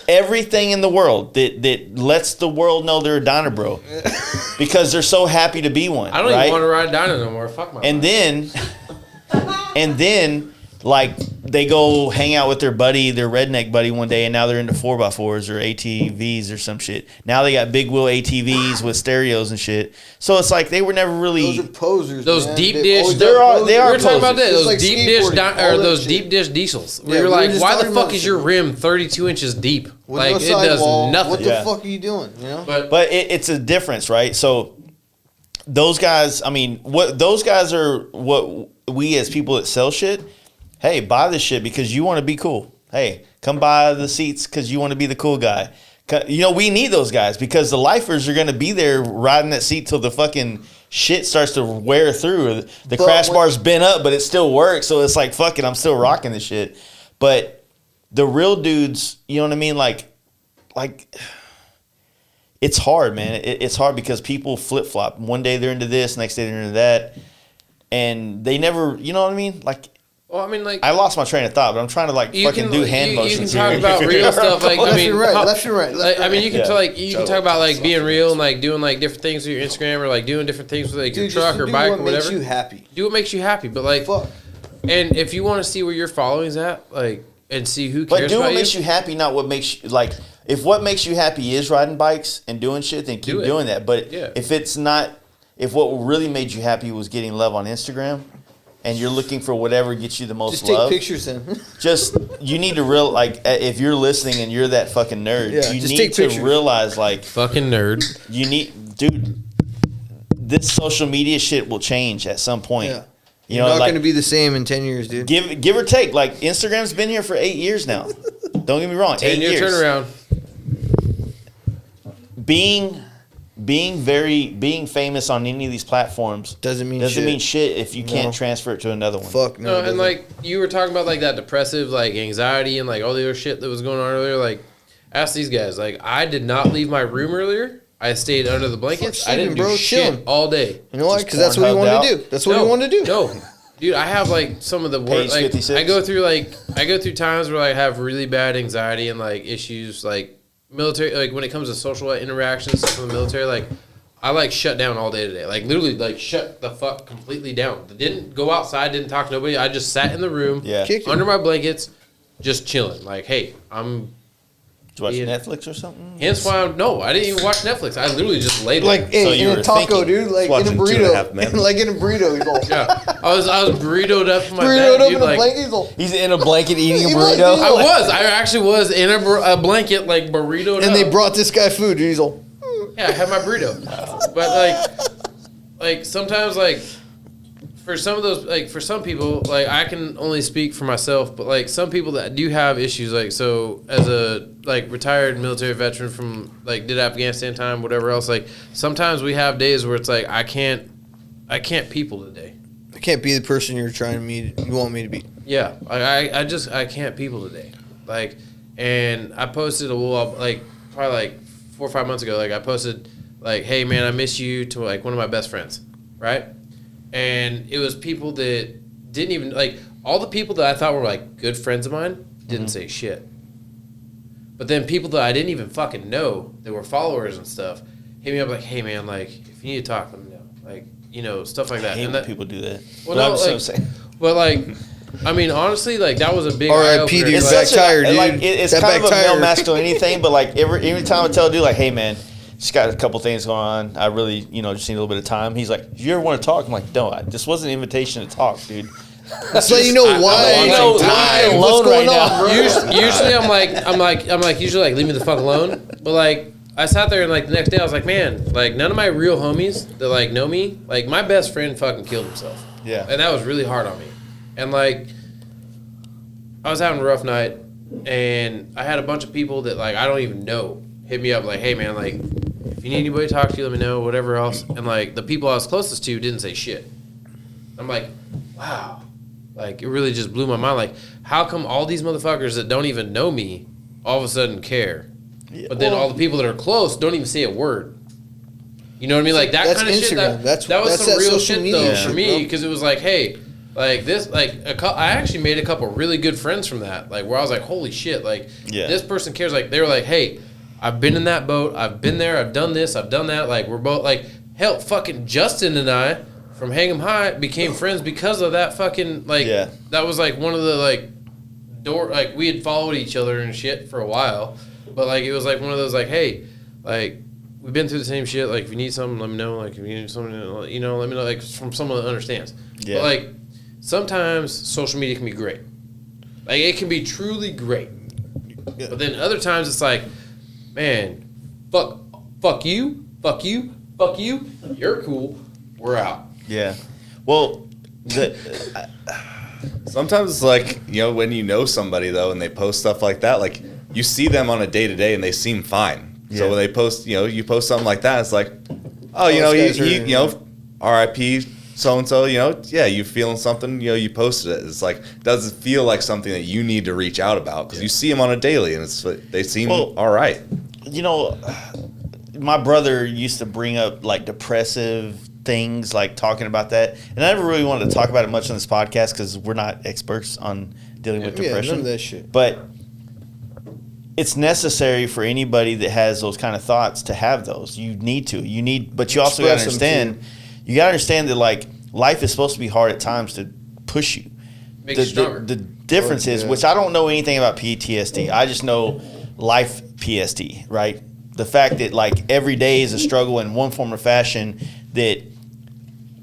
everything in the world that lets the world know they're a Dyna Bro because they're so happy to be one. I don't right? even want to ride Dyna no more. Fuck my And then, like, they go hang out with their redneck buddy one day, and now they're into 4x4s or ATVs or some shit. Now they got big wheel ATVs with stereos and shit. So it's like they were never really. Those are posers. Those man. deep They've dish. always They been are posers. We were talking about posers. that. It's Those like deep dish, skateboarding, all or that those shit. deep dish diesels. Yeah, We were we were like, just why the talking fuck about is your shit. rim 32 inches deep? With Like no it does sidewall, nothing. What the Yeah. fuck are you doing? You know. But it's a difference, right? So those guys, I mean, what those guys are, what we as people that sell shit, hey, buy this shit because you want to be cool. Hey, come buy the seats because you want to be the cool guy. You know, we need those guys because the lifers are going to be there riding that seat till the fucking shit starts to wear through. The But crash when- bar's bent up, but it still works. So it's like, fuck it, I'm still rocking this shit. But the real dudes, you know what I mean? Like, it's hard, man. It's hard because people flip flop. One day they're into this, next day they're into that, and they never, you know what I mean? Like, Well, I mean, like I lost my train of thought, but I'm trying to like you fucking can do hand you motions can talk here. about real stuff. Like I Left mean, and right, how- left and right, like, left I and mean, right. you can Yeah. like you can talk about like being real and like doing like different things with your Instagram or like doing different things with like your Dude, truck just or do bike what or whatever. makes you happy. Do what makes you happy, but like, Fuck. and if you want to see where your following's at, like, and see who But cares do about what makes you happy, not what makes you like. If what makes you happy is riding bikes and doing shit, then keep Do it. doing that. But Yeah. if it's not, if what really made you happy was getting love on Instagram, and you're looking for whatever gets you the most Just take love, pictures then. just you need to if you're listening and you're that fucking nerd, Yeah, you just need take to pictures. realize like Fucking nerd. you need, dude. This social media shit will change at some point. Yeah. You You're know, not like going to be the same in 10 years, dude. give or take. Like Instagram's been here for 8 years now. Don't get me wrong, 8 10-year years. turnaround. Being famous on any of these platforms Doesn't mean shit if you No. can't transfer it to another one. Fuck no. No, it and doesn't. like you were talking about like that depressive like anxiety and like all the other shit that was going on earlier. Like, ask these guys. Like, I did not leave my room earlier. I stayed under the blankets. Fuck I didn't sleeping, do bro. shit Chilling. all day. You know why? Just Because that's what he Pornhubbed wanted out. to do. That's what he wanted to do. No, dude, I have like some of the Page worst. Like 56. I go through times where I have really bad anxiety and like issues like military. Like when it comes to social interactions stuff in the military, like I like shut down all day today. Like literally, like shut the fuck completely down. Didn't go outside. Didn't talk to nobody. I just sat in the room, Yeah. Kick it. under my blankets, just chilling. Like, hey, I'm. Did you watch Yeah. Netflix or something? Hence why I didn't even watch Netflix. I literally just laid there. Like So in you a were taco, thinking. dude. Like in a Watching 2.5 Men. burrito. Like in a burrito. He's all yeah, I was burritoed up in my burritoed bed, up dude. in a Like, blanket. He's all. He's in a blanket eating a He was, burrito. dude. I actually was in a blanket, like burritoed up. And they brought this guy food, dude. He's all. Yeah, I had my burrito. But like sometimes like for some of those like for some people like I can only speak for myself, but like some people that do have issues like so as a like retired military veteran from like did Afghanistan time, whatever else, like sometimes we have days where it's like I can't people today. I can't be the person you're trying to meet. You want me to be. Yeah, I can't people today. Like, and I posted like probably like 4 or 5 months ago. Like I posted like, "Hey man, I miss you," to like one of my best friends, right? And it was people that didn't even like all the people that I thought were like good friends of mine didn't say shit. But then people that I didn't even fucking know that were followers and stuff hit me up like, "Hey man, like if you need to talk, let me know." Like, you know, stuff like I that. hate And when that, people do that. Well, But no, I'm just like- saying. but like, I mean, honestly, like that was a big R.I.P. eye-opener. dude. It's Back such tire, a, dude. like it's That kind of back a male tire. masculinity thing, but like every time I tell a dude like, "Hey man, just got a couple things going on. I really, just need a little bit of time." He's like, "Do you ever want to talk?" I'm like, "No, this wasn't an invitation to talk, dude." Just let you know why. you know, What's I'm alone going right on, now. bro? Usually, I'm like, usually like leave me the fuck alone. But like, I sat there and like the next day I was like, man, like none of my real homies that like know me, like my best friend fucking killed himself. Yeah. And that was really hard on me. And like, I was having a rough night, and I had a bunch of people that like I don't even know hit me up like, hey man, like if you need anybody to talk to, let me know, whatever else. And like the people I was closest to didn't say shit. I'm like, wow. Like it really just blew my mind. Like, how come all these motherfuckers that don't even know me all of a sudden care? Yeah, But then all the people that are close don't even say a word. You know what I mean? Like that That's kind of shit. Instagram. That was That's some that real social shit media though shit, for me, bro. because it was like, hey, like this, like I actually made a couple really good friends from that. Like where I was like, holy shit, like this person cares. Like they were like, hey, I've been in that boat. I've been there. I've done this. I've done that. Like we're both like, hell, fucking Justin and I from Hang 'em High became friends because of that fucking like. Yeah. That was like one of the like like we had followed each other and shit for a while, but like it was like one of those like, hey, like we've been through the same shit. Like if you need something, let me know. Like if you need something, you know, let me know. Like from someone that understands. Yeah. But like sometimes social media can be great. Like it can be truly great. Yeah. But then other times it's like, man, fuck you, you're cool, we're out. Yeah. Well, Sometimes it's like, you know, when you know somebody though, and they post stuff like that, like you see them on a day to day and they seem fine. Yeah. So when they post, you know, you post something like that, it's like, oh, you know, those guys you are- know, R.I.P. so and so, you know, yeah, you feeling something, you know, you posted it. It's like, does it feel like something that you need to reach out about? Because you see them on a daily, and it's they seem all right. you know, my brother used to bring up like depressive things, like talking about that, and I never really wanted to talk about it much on this podcast because we're not experts on dealing with Yeah, depression. none of that shit. But it's necessary for anybody that has those kind of thoughts to have those. You need to. You need, but you also got to Express them, understand. You got to understand that like life is supposed to be hard at times to push you. Makes you stronger. The difference is, Yeah. which I don't know anything about PTSD. I just know life PSD, right? The fact that like every day is a struggle in one form or fashion that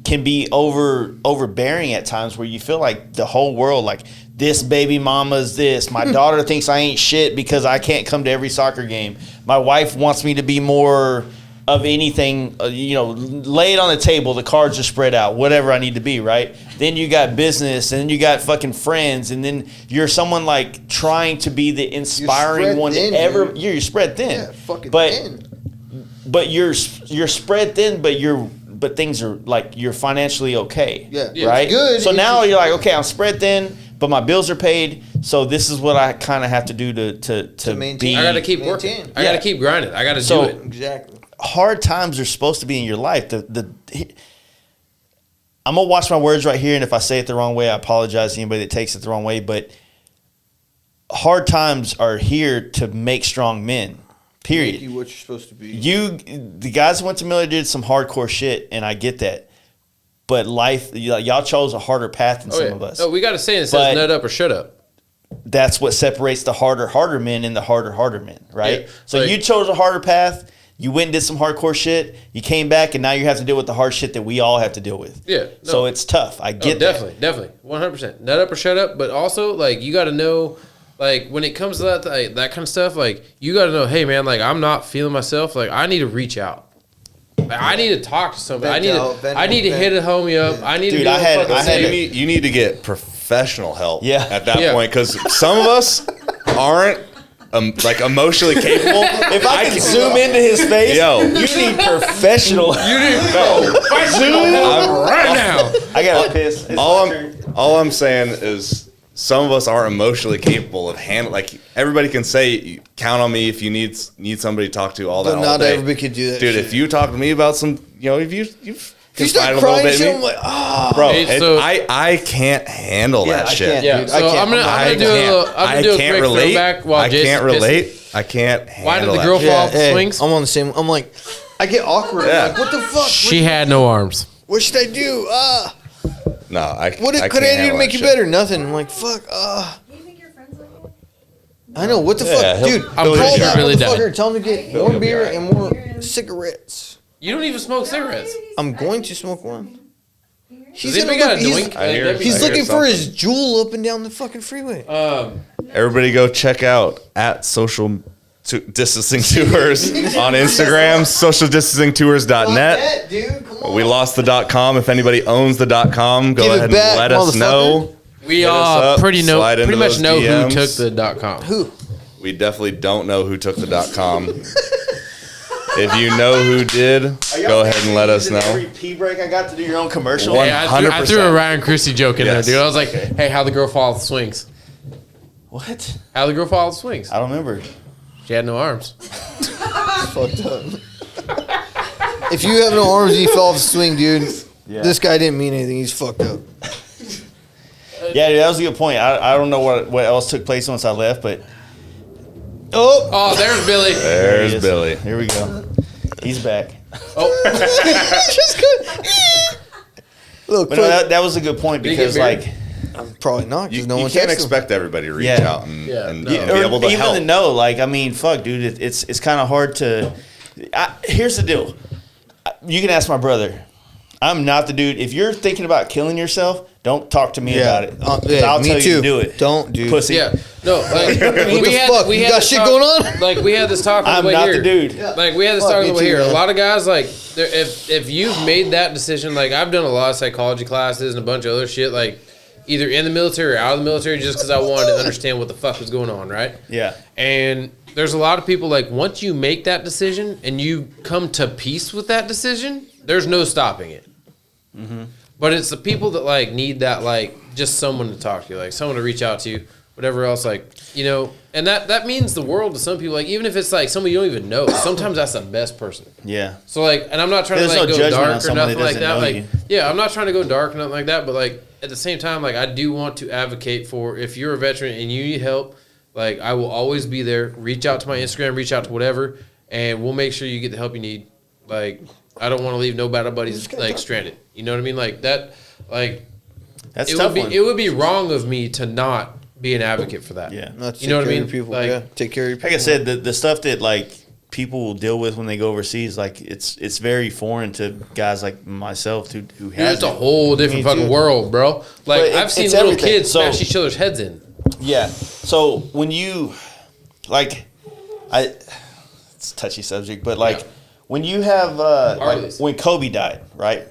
can be overbearing at times, where you feel like the whole world, like this baby mama's this. My daughter thinks I ain't shit because I can't come to every soccer game. My wife wants me to be more of anything, you know, lay it on the table. The cards are spread out, whatever I need to be, right? Then you got business, and then you got fucking friends, and then you're someone like trying to be the inspiring spread one thin, ever. dude. You're spread thin, Yeah, fucking but thin. but you're spread thin, but things are like you're financially okay. Yeah. Right. It's good. So It's now just- you're like, okay, I'm spread thin, but my bills are paid. So this is what I kind of have to do to maintain. be. I gotta keep Maintain. working. I gotta keep grinding. I gotta So- do it. Exactly. Hard times are supposed to be in your life. I'm gonna watch my words right here, and if I say it the wrong way, I apologize to anybody that takes it the wrong way. But hard times are here to make strong men. Period. Make you what you're supposed to be. The guys that went to military did some hardcore shit, and I get that. But life, y'all chose a harder path than some of us. Oh, we got a saying that But- says "nut up or shut up." That's what separates the harder men and the harder men, right? Yeah, So like- you chose a harder path. You went and did some hardcore shit. You came back, and now you have to deal with the hard shit that we all have to deal with. Yeah, So no. it's tough. I Oh, get that. definitely, 100%. Nut up or shut up. But also, like, you got to know, like, when it comes to that kind of stuff, like, you got to know, hey, man, like, I'm not feeling myself. Like, I need to reach out. Like, I need to talk to somebody. Vent I need to out. hit a homie up. I need to Dude, be I able to had- fucking I had say, You need to get professional help. Yeah. At that Yeah. point, because some of us aren't like emotionally capable. If I can zoom into his face, Yo. you need professional. you need to go right now. I gotta piss. It's all my turn. I'm saying is some of us are emotionally capable of handling. Like everybody can say, count on me if you need somebody to talk to. All that. But all not day. everybody can do that. Dude, shit. if you talk to me about some, you know, if you If you start crying, shit, I'm like, bro, Hey, so- I can't handle Yeah, that I shit. can't. Yeah, Dude, so I can't. I'm gonna do a little. I'm gonna do a quick throwback while I Jason's can't pissing. relate. I can't handle Why did the that girl shit. fall off the hey, swings? I'm on the same. I'm like, I get awkward. Yeah. I'm like, what the fuck? She had no arms. What should I do? No, I What I could can't I do to handle make that you shit. better? Nothing. I'm like, fuck. Do you think your friends like that? I know. What the Yeah, fuck, he'll- dude? I'm Call pretty sure that he really motherfucker died. and tell him to get He'll more be beer alright. and more cigarettes. You don't even smoke cigarettes. I'm going to smoke one. He's Does gonna anybody got a look, doink? I hear- That'd be he's I hear looking for something. his jewel up and down the fucking freeway. Everybody go check out at social distancing tours on Instagram, socialdistancingtours.net. Dude, come We lost the .com. If anybody owns the .com, go Give it ahead back, and let us motherfucker. know. We Hit us up, pretty slide into much those know who DMs. took the .com. Who? We definitely don't know who took the .com. If you know who did, go ahead and let us know. Every pee break I got to do your own commercial. One- Hey, I threw a Ryan Christie joke in Yes. there, dude. I was like, hey, how the girl follow the swings? What? How the girl follow the swings? I don't remember. She had no arms. Fucked up. If you have no arms and you fell off the swing, dude, this guy didn't mean anything. He's fucked up. Yeah, dude, that was a good point. I don't know what else took place once I left, but Oh, there's Billy. There's he is. Billy. Here we go. He's back. Just good. Look, But no, that was a good point Did he get because married? like probably not. You, Because no you one can't texts him. expect everybody to reach Yeah. out and, Yeah, and, no. and be able to even help. to know, like, I mean, fuck, dude, it's kind of hard to. Here's the deal. You can ask my brother. I'm not the dude. If you're thinking about killing yourself, don't talk to me about it. Yeah, I'll me tell too. you to do it. Don't, dude. Pussy. Yeah, no, like What the fuck? You got this shit talk- going on? Like we had this talk on I'm the way not here. the dude. Like we had this Fuck, talk on me the way too, here. man. A lot of guys like if you've made that decision, like I've done a lot of psychology classes and a bunch of other shit, like either in the military or out of the military, just because I wanted to understand what the fuck was going on, right? Yeah. And there's a lot of people like once you make that decision and you come to peace with that decision, there's no stopping it. Mm-hmm. But it's the people that like need that like just someone to talk to, like someone to reach out to, whatever else, like you know, and that means the world to some people. Like even if it's like someone you don't even know, sometimes that's the best person. Yeah. So like, and I'm not trying There's to like no go judgment on dark or someone that nothing like doesn't that. know Like you. yeah, I'm not trying to go dark or nothing like that. But like at the same time, like I do want to advocate for if you're a veteran and you need help, like I will always be there. Reach out to my Instagram, reach out to whatever, and we'll make sure you get the help you need. Like I don't want to leave no battle buddies like stranded. You know what I mean? Like that. Like That's it tough would be one. it would be wrong of me to not be an advocate for that. Yeah. Not to You know take what I care mean? of people. Like- Yeah, take care of your people. Like I said, the stuff that like people will deal with when they go overseas, like it's very foreign to guys like myself who Dude, has it's a whole different Me fucking too. world, bro. Like But I've seen it's little everything. kids So- smash each other's heads in. Yeah. So when you like, it's a touchy subject, but like Yeah. when you have like Harleys. when Kobe died, right?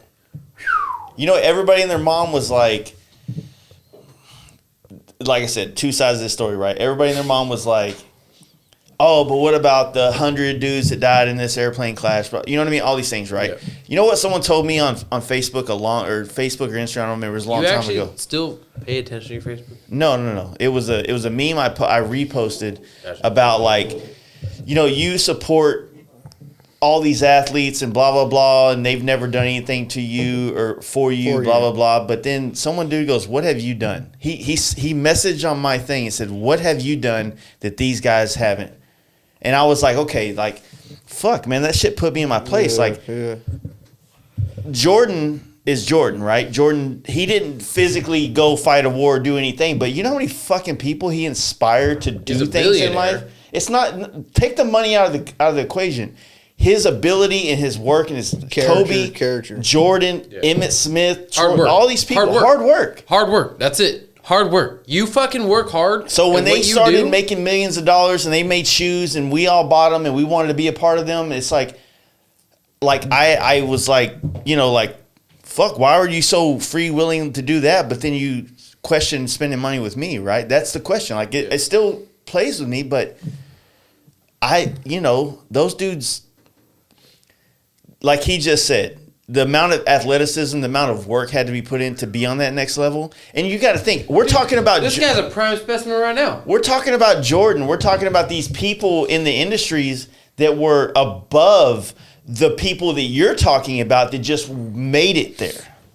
You know, everybody and their mom was like I said, two sides of this story, right? Everybody and their mom was like, oh, but what about the 100 dudes that died in this airplane crash? You know what I mean? All these things, right? Yeah. You know what someone told me on Facebook Facebook or Instagram? I don't remember. It was a long You time actually ago. still pay attention to your Facebook? No. It was a meme I reposted Gotcha. about like, you know, you support all these athletes and blah blah blah, and they've never done anything to you or for you, blah blah blah. But then dude goes, "What have you done?" He messaged on my thing and said, "What have you done that these guys haven't?" And I was like, "Okay, like, fuck, man, that shit put me in my place." Jordan is Jordan, right? Jordan, he didn't physically go fight a war or do anything, but you know how many fucking people he inspired to do He's a things in life? billionaire. It's not, take the money out of the equation. His ability and his work and his Kobe, Jordan, Emmett Smith, Hard work. all these people, Hard work. hard work. Hard work. That's it. Hard work. You fucking work hard. So when and they what you started do- making millions of dollars and they made shoes and we all bought them and we wanted to be a part of them, it's like I was like, you know, like, fuck, why are you so free willing to do that? But then you question spending money with me, right? That's the question. Like it still plays with me, but you know, those dudes, like he just said, the amount of athleticism, the amount of work had to be put in to be on that next level. And you got to think, we're talking about This guy's a prime specimen right now. we're talking about Jordan. We're talking about these people in the industries that were above the people that you're talking about that just made it there.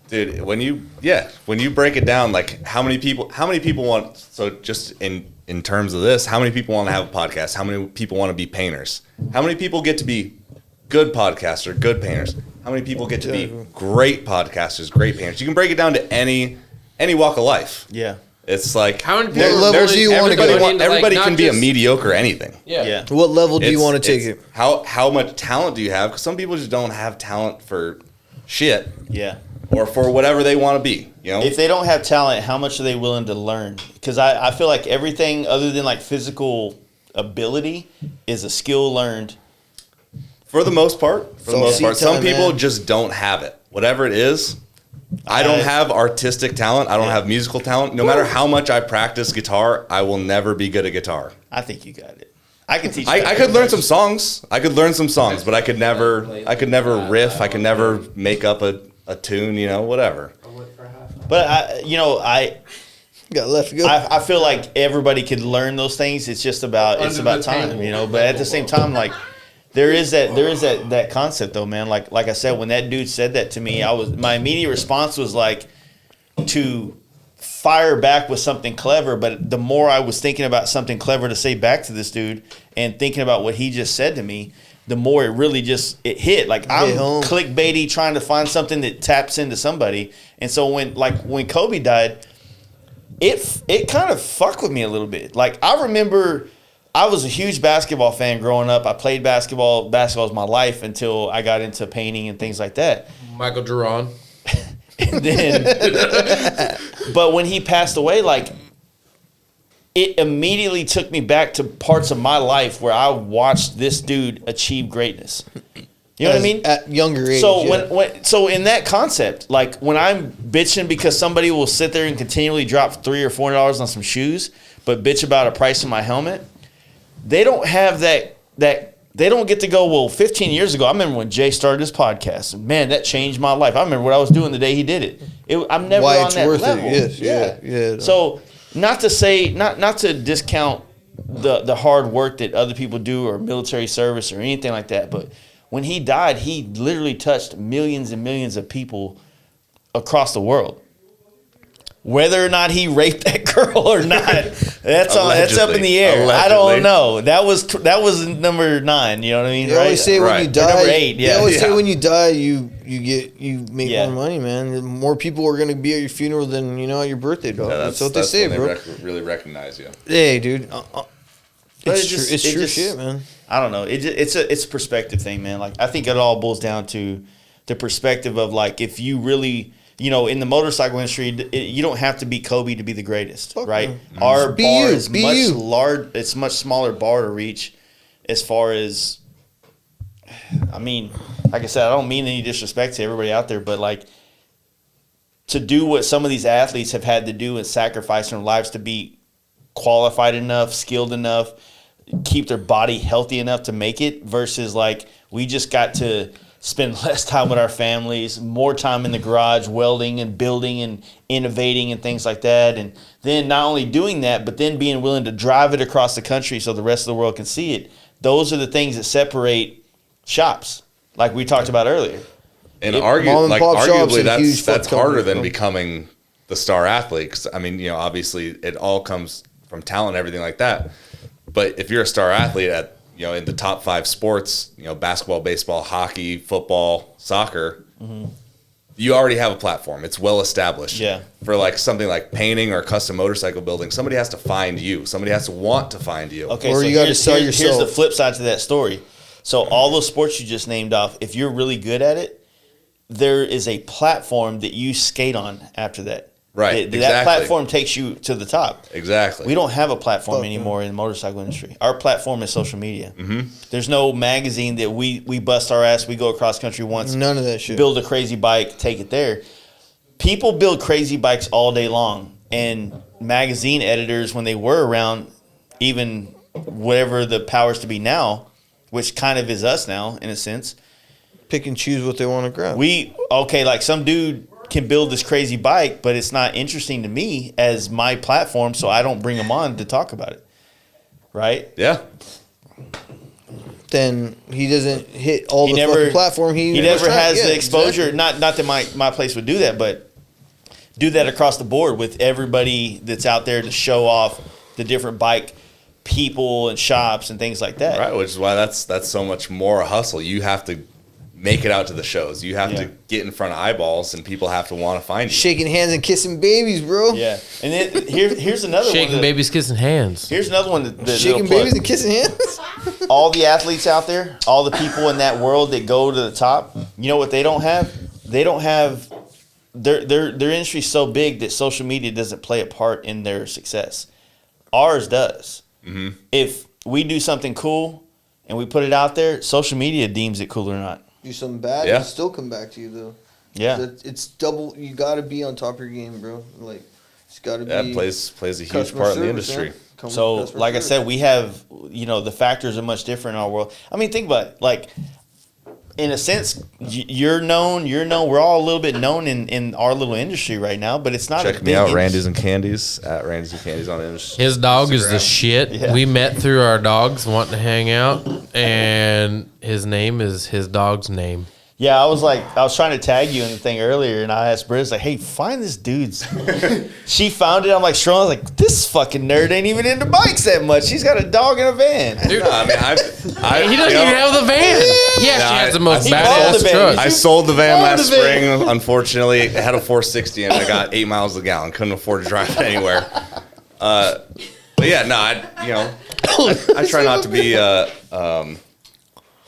Dude, when you break it down, like how many people want, so just in terms of this, how many people want to have a podcast? How many people want to be painters? How many people get to be good podcasters, good painters? How many people get to be great podcasters, great painters? You can break it down to any walk of life. Yeah. It's like How many people there- are level there's- do you wanna everybody go? want- everybody Like, can not be a just- mediocre anything. Yeah. What level do you It's- want to take it's it? How much talent do you have? Because some people just don't have talent for shit Yeah. or for whatever they want to be. You know, If they don't have talent, how much are they willing to learn? Because I feel like everything other than like physical ability is a skill learned. for the most part, all seat some time, people man. just don't have it. whatever it is, I don't have artistic talent. I don't have musical talent. No matter how much I practice guitar, I will never be good at guitar. I think you got it. I can teach. I could learn some songs. But I could never riff. I could never make up a tune. Whatever. But I got left to go. I feel like everybody could learn those things. It's just about time, But at the same time, like there is that concept though, man. Like I said, when that dude said that to me, my immediate response was like to fire back with something clever. But the more I was thinking about something clever to say back to this dude and thinking about what he just said to me, the more it really it hit. Like I'm clickbaity trying to find something that taps into somebody. And so when Kobe died, it kind of fucked with me a little bit. Like I remember I was a huge basketball fan growing up. I played basketball. Basketball was my life until I got into painting and things like that. Michael Duran. And then, but when he passed away, like it immediately took me back to parts of my life where I watched this dude achieve greatness. You know what I mean? At younger age. So so in that concept, like when I'm bitching because somebody will sit there and continually drop $300 or $400 on some shoes, but bitch about a price of my helmet, they don't have that they don't get to go, well, 15 years ago, I remember when Jay started his podcast. Man, that changed my life. I remember what I was doing the day he did it. I'm never on that level. Yeah. So not to discount the hard work that other people do or military service or anything like that, but when he died, he literally touched millions and millions of people across the world. Whether or not he raped that girl or not, that's up in the air. Allegedly. I don't know. That was number 9. You know what I mean? They always say when you die. Number 8. Yeah. They always say when you die, you make more money, man. More people are gonna be at your funeral than at your birthday, dog. Yeah, that's what they say, when bro. They really recognize you. Hey, dude. It's true shit, man. I don't know. It's a perspective thing, man. Like I think it all boils down to the perspective of like if you really. In the motorcycle industry, you don't have to be Kobe to be the greatest, right? Mm-hmm. Our bar is much large. It's much smaller bar to reach, as far as. I mean, like I said, I don't mean any disrespect to everybody out there, but like to do what some of these athletes have had to do and sacrifice their lives to be qualified enough, skilled enough, keep their body healthy enough to make it, versus like we just got to spend less time with our families, more time in the garage welding and building and innovating and things like that. And then not only doing that, but then being willing to drive it across the country so the rest of the world can see it. Those are the things that separate shops, like we talked about earlier. And arguably that's harder than becoming the star athlete. 'Cause, I mean, obviously it all comes from talent and everything like that. But if you're a star athlete at in the top 5 sports, basketball, baseball, hockey, football, soccer, you already have a platform. It's well established. Yeah. For like something like painting or custom motorcycle building, somebody has to find you. Somebody has to want to find you. Okay, or so you got to sell yourself. Here's the flip side to that story. So all those sports you just named off, if you're really good at it, there is a platform that you skate on after that. Right, That exactly. platform takes you to the top. Exactly. We don't have a platform anymore in the motorcycle industry. Our platform is social media. Mm-hmm. There's no magazine that we bust our ass, we go across country once. None of that shit. Build a crazy bike, take it there. People build crazy bikes all day long. And magazine editors, when they were around, even whatever the powers to be now, which kind of is us now in a sense. Pick and choose what they want to grab. Like some dude can build this crazy bike, but it's not interesting to me as my platform, so I don't bring him on to talk about it. Right? Yeah. Then he doesn't hit all the fucking platform. He never has the exposure. Exactly. Not that my place would do that, but do that across the board with everybody that's out there to show off the different bike people and shops and things like that. Right, which is why that's so much more a hustle. You have to make it out to the shows. You have to get in front of eyeballs, and people have to want to find you. Shaking hands and kissing babies, bro. Yeah, and then here's another one. Shaking babies, kissing hands. Here's another one. Shaking babies and kissing hands. All the athletes out there, all the people in that world that go to the top, you know what they don't have? They don't have their industry's so big that social media doesn't play a part in their success. Ours does. Mm-hmm. If we do something cool and we put it out there, social media deems it cool or not. Do something bad, it'll still come back to you though. Yeah. It's double. You got to be on top of your game, bro. Like, it's got to be. That plays a huge customer part in the service, industry. man. Come So, with customer like I service. said, we have, the factors are much different in our world. I mean, think about it. Like, in a sense, you're known. We're all a little bit known in our little industry right now, but it's not. Check a me big out, industry. Randy's and Candies at Randy's and Candies on Instagram. His dog is the shit. Yeah. We met through our dogs wanting to hang out, and his name is his dog's name. Yeah, I was trying to tag you in the thing earlier, and I asked Britt, like, "Hey, find this dude's." She found it. I'm like, strolling, like, this fucking nerd ain't even into bikes that much. He's got a dog in a van. Dude, No, I mean, he doesn't even have the van. He actually has the most He bought badass the van. truck. I sold the van last the van. spring. Unfortunately, it had a 460 and I got 8 miles a gallon. Couldn't afford to drive it anywhere. But yeah, no, I try not to be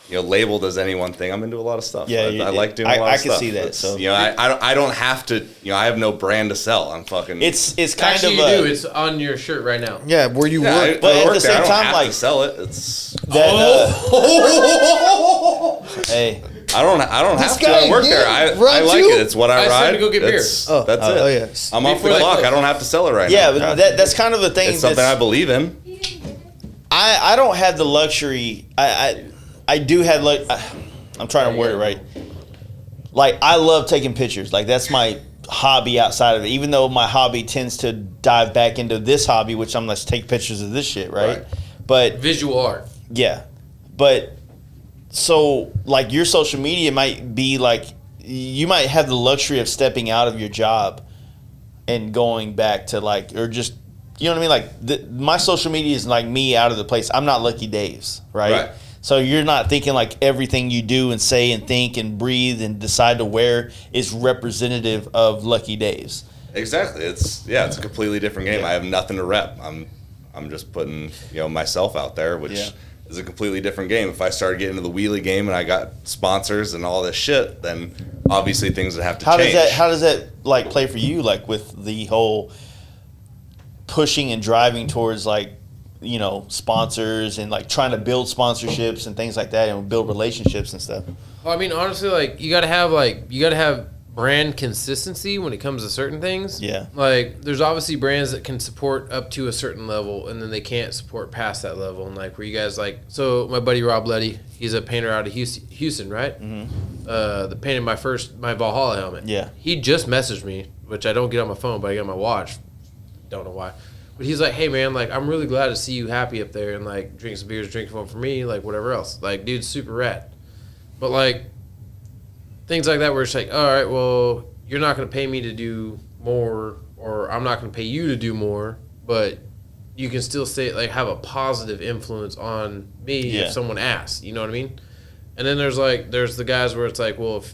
labeled as any one thing. I'm into a lot of stuff. Yeah, I like doing a lot of I stuff. can see that. It's, So I don't have to. I have no brand to sell. I'm fucking. it's kind Actually, of you do. It's on your shirt right now. Yeah, where you yeah, work. but I at work the there. same I don't time, have like- to sell it. It's. that. Hey, I don't have to. guy I work did there. I run like too? it. It's what I I said ride. to go get beer. That's Oh, that's oh, it. oh, yes. I'm off the Before they clock. close. I don't have to sell it right yeah, now. but that's kind of the thing. It's something I believe in. I don't have the luxury. I do have I'm trying to word it right. Like, I love taking pictures. Like, that's my hobby outside of it. Even though my hobby tends to dive back into this hobby, which I'm let's take pictures of this shit, right? Right. But Visual art. yeah, but so like your social media might be like you might have the luxury of stepping out of your job and going back to like or just you know what I mean. Like my social media is like me out of the place. I'm not Lucky Dave's, right? Right. So you're not thinking like everything you do and say and think and breathe and decide to wear is representative of Lucky Dave's. Exactly. It's a completely different game. Yeah. I have nothing to rep. I'm just putting myself out there, which Yeah. is a completely different game. If I started getting into the wheelie game and I got sponsors and all this shit, then obviously things would have to change. How does that like play for you? Like with the whole pushing and driving towards like sponsors and like trying to build sponsorships and things like that and build relationships and stuff. Well, I mean, honestly, like you gotta have brand consistency when it comes to certain things. Yeah. Like there's obviously brands that can support up to a certain level and then they can't support past that level. And like where you guys like, so my buddy Rob Letty, he's a painter out of Houston, right? Mm-hmm. That painted my Valhalla helmet. Yeah. He just messaged me, which I don't get on my phone, but I get on my watch. Don't know why. But he's like, hey man, like I'm really glad to see you happy up there and like drink some beers, drink one for me, like whatever else. Like dude's super rad. But like things like that where it's like, all right, well, you're not gonna pay me to do more or I'm not gonna pay you to do more, but you can still say like have a positive influence on me Yeah. if someone asks. You know what I mean? And then there's the guys where it's like, well, if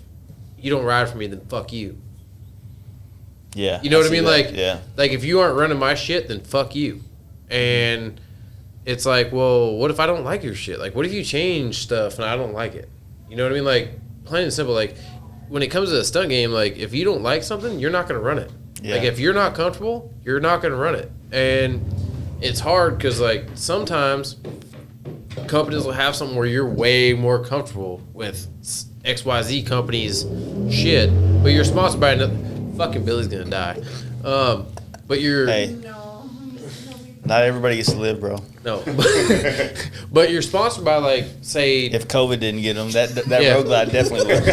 you don't ride for me, then fuck you. Yeah. You know what I see mean? that. Like, yeah. like if you aren't running my shit, then fuck you. And it's like, well, what if I don't like your shit? Like, what if you change stuff and I don't like it? You know what I mean? Like, plain and simple. Like, when it comes to a stunt game, like if you don't like something, you're not gonna run it. Yeah. Like, if you're not comfortable, you're not gonna run it. And it's hard because like sometimes companies will have something where you're way more comfortable with XYZ company's shit, but you're sponsored by another. Fucking Billy's gonna die. But you're Hey, No. not everybody gets to live, bro. no, but you're sponsored by like say If COVID didn't get them, that Yeah. road glide definitely would.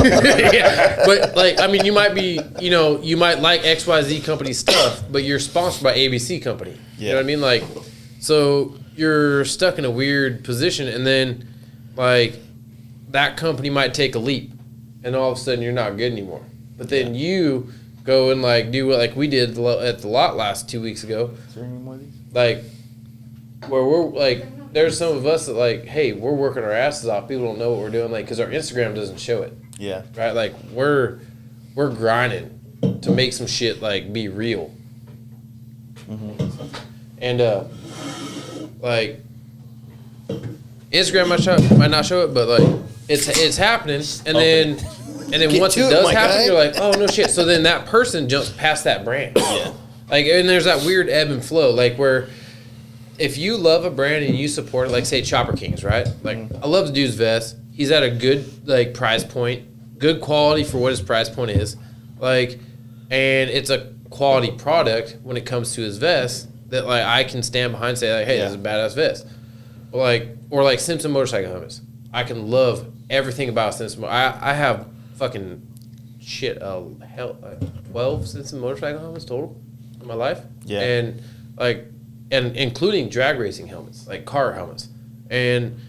yeah. But like I mean you might be you might like XYZ company stuff, but you're sponsored by ABC company. You know what I mean? Like so you're stuck in a weird position and then like that company might take a leap and all of a sudden you're not good anymore. But then you go and like do what like we did at the lot last 2 weeks ago. Is there any more of these? Like where we're like there's some of us that like hey we're working our asses off, people don't know what we're doing like because our Instagram doesn't show it, Yeah. right? Like we're grinding to make some shit like be real. And like Instagram might not show it, but like it's happening and then Get once to it it, does my happen guy. you're like oh no shit, so then that person jumps past that brand. Yeah. Like, and there's that weird ebb and flow, like where if you love a brand and you support it, like say Chopper Kings, right? Like I love the dude's vest. He's at a good like price point, good quality for what his price point is. Like, and it's a quality product when it comes to his vest that like I can stand behind and say like, hey, this is a badass vest. Or like Simpson motorcycle helmets. I can love everything about Simpson. I have fucking 12 Simpson motorcycle helmets total in my life. Yeah. And like, and including drag racing helmets, like car helmets. And,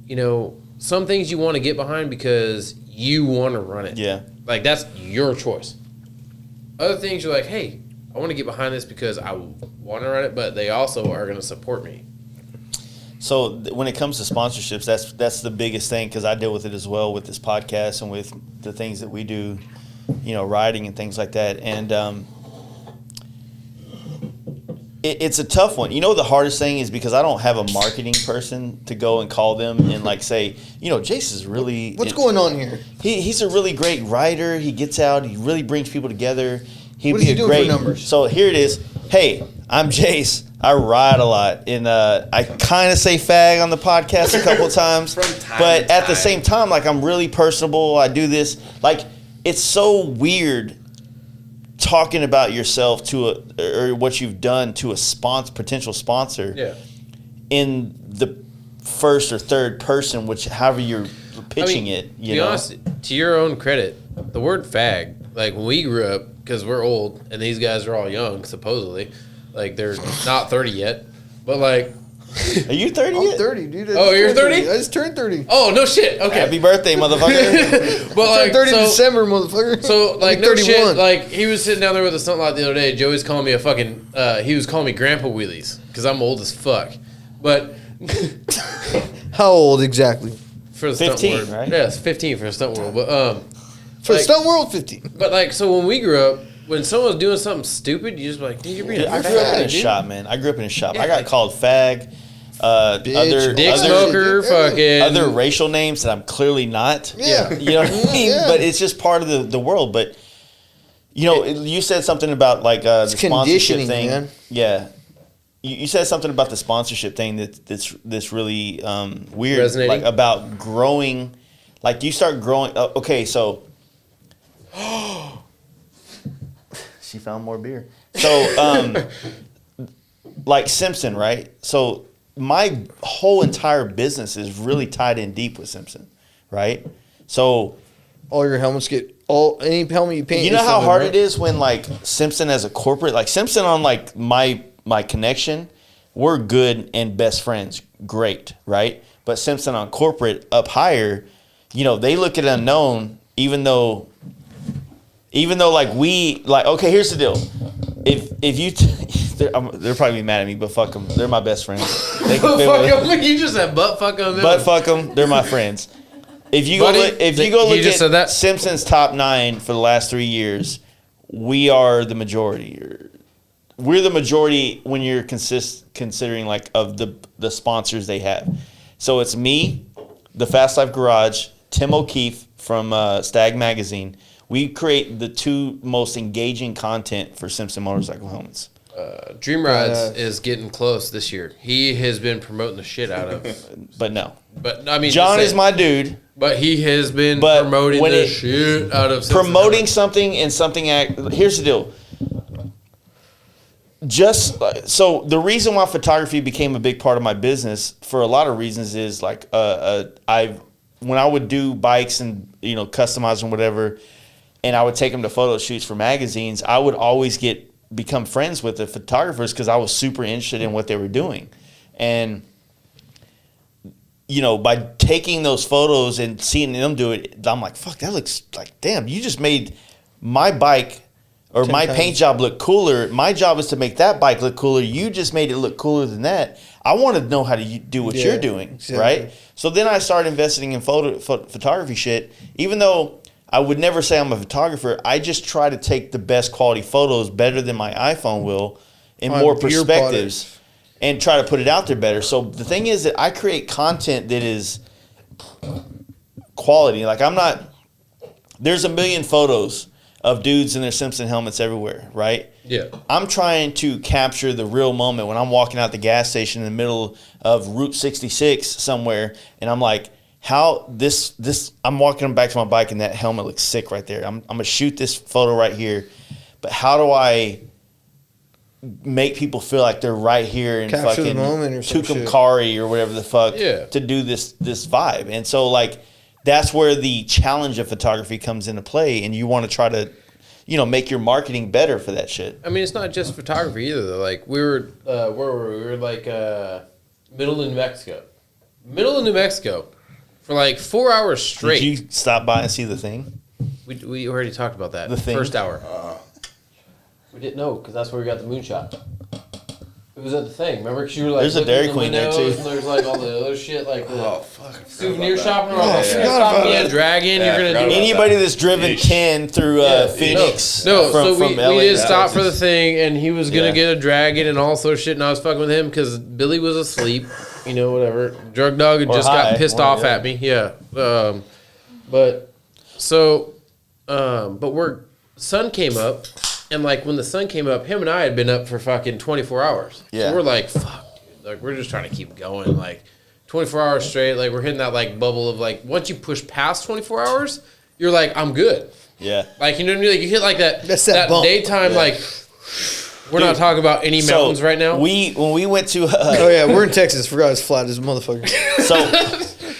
you know, some things you want to get behind because you want to run it. Yeah. Like, that's your choice. Other things you're like, hey, I want to get behind this because I want to run it, but they also are going to support me. So when it comes to sponsorships, that's the biggest thing, because I deal with it as well with this podcast and with the things that we do, you know, riding and things like that. And it's a tough one. You know, the hardest thing is because I don't have a marketing person to go and call them and like say, you know, Jace is really What's going on here? He's a really great writer. He gets out. He really brings people together. He'd What be is he a doing great for numbers? So here it is. Hey, I'm Jace. I ride a lot, and I kind of say fag on the podcast a couple of times. But at the same time, like, I'm really personable. I do this. Like, it's so weird talking about yourself to or what you've done to a potential sponsor in the first or third person, which however you're pitching it. You be know? honest, to your own credit, the word fag, like when we grew up, because we're old and these guys are all young, supposedly. Like, they're not 30 yet. But, like... Are you 30 I'm yet? 30, dude. Oh, you're 30? I just turned 30. Oh, no shit. Okay. Happy birthday, motherfucker. But, like, 30 in December, motherfucker. So, like, I'm no 31. shit. Like, he was sitting down there with a stunt lot the other day. Joey's calling me a fucking... he was calling me Grandpa Wheelies because I'm old as fuck. But... How old exactly? For the 15, stunt world. right? Yeah, it's 15 for the stunt world. But, For like, Stunt World, 15. But, like, so when we grew up, when someone was doing something stupid, you just be like, dude, you're being a I grew up in a fag, dude. shop, man. I grew up in a shop. Yeah, I got like- called fag. Dick smoker, fucking... Other racial names that I'm clearly not. Yeah. You know what I mean? Yeah. But it's just part of the world. But, you know, you said something about, like, the sponsorship conditioning, thing. man. Yeah. You said something about the sponsorship thing that's really weird. Resonating? Like, about growing. Like, you start growing. Okay, so... She found more beer. So, like Simpson, right? So my whole entire business is really tied in deep with Simpson, right? So All your helmets get... Any helmet you paint... you know is how something, hard right? it is when like Simpson as a corporate, like Simpson on like my connection, we're good and best friends, great, right? But Simpson on corporate up higher, you know, they look at unknown, even though like we like, okay, here's the deal. If you they're probably mad at me, but fuck them. They're my best friends. They can feel it. Fuck 'em. You just said butt fuck them. But fuck them. They're my friends. If you go Buddy, look, you just said at that? Simpsons top 9 for the last 3 years, we are the majority. We're the majority when you're considering like of the sponsors they have. So it's me, the Fast Life Garage, Tim O'Keefe from Stag Magazine. We create the 2 most engaging content for Simpson motorcycle helmets. Dream Rides is getting close this year. He has been promoting the shit out of. But no. But I mean, John just is saying. my dude. But he has been But promoting when the it- shit out of Simpson Promoting helmets. something and something here's the deal. Just so the reason why photography became a big part of my business for a lot of reasons is like when I would do bikes and, you know, customize and whatever, and I would take them to photo shoots for magazines, I would always become friends with the photographers because I was super interested in what they were doing. And, you know, by taking those photos and seeing them do it, I'm like, fuck, that looks like, damn, you just made my bike or 10 my times. paint job look cooler. My job is to make that bike look cooler. You just made it look cooler than that. I want to know how to do what Yeah, you're doing, exactly. right? So then I started investing in photography shit. Even though I would never say I'm a photographer, I just try to take the best quality photos, better than my iPhone will, in On more your perspectives, and try to put it out there better. So the thing is that I create content that is quality. Like there's a million photos of dudes in their Simpson helmets everywhere, right? Yeah. I'm trying to capture the real moment when I'm walking out the gas station in the middle of Route 66 somewhere, and I'm like, how this I'm walking back to my bike and that helmet looks sick right there. I'm gonna shoot this photo right here, but how do I make people feel like they're right here in Capture the fucking moment or some shit. Tucumcari or whatever the fuck Yeah. to do this vibe? And so like that's where the challenge of photography comes into play, and you want to try to, you know, make your marketing better for that shit. I mean, it's not just photography either. Though. Like we were, where were we? We were like middle of New Mexico. Middle of New Mexico for like 4 hours straight. Did you stop by and see the thing? We already talked about that. The thing? First hour. We didn't know because that's where we got the moonshot. It was at the thing. Remember? Because you were like, There's a looking Dairy in the Queen there, windows, too. And there's like all the other shit, like Oh fuck! I forgot souvenir about that. shopping. Oh, I forgot about Me that. and Dragon, Yeah, I you're gonna forgot do about Anybody that. that's driven Yeesh. 10 through Phoenix, No, so we LA, did stop Yeah. for the thing, and he was gonna Yeah. get a dragon and all sorts of shit, and I was fucking with him because Billy was asleep, you know, whatever. Drug dog had Or just high, got pissed one or off the at me, yeah. But we're sun came up, and like when the sun came up, him and I had been up for fucking 24 hours. Yeah. So we're like, fuck, dude. Like we're just trying to keep going, like 24 hours straight. Like we're hitting that like bubble of like once you push past 24 hours, you're like, I'm good. Yeah. Like, you know what I mean? Like, you hit like that, That's that bump. daytime, like, we're not talking about any mountains right now. When we went to Oh yeah, we're in Texas. Forgot it's flat as a motherfucker. so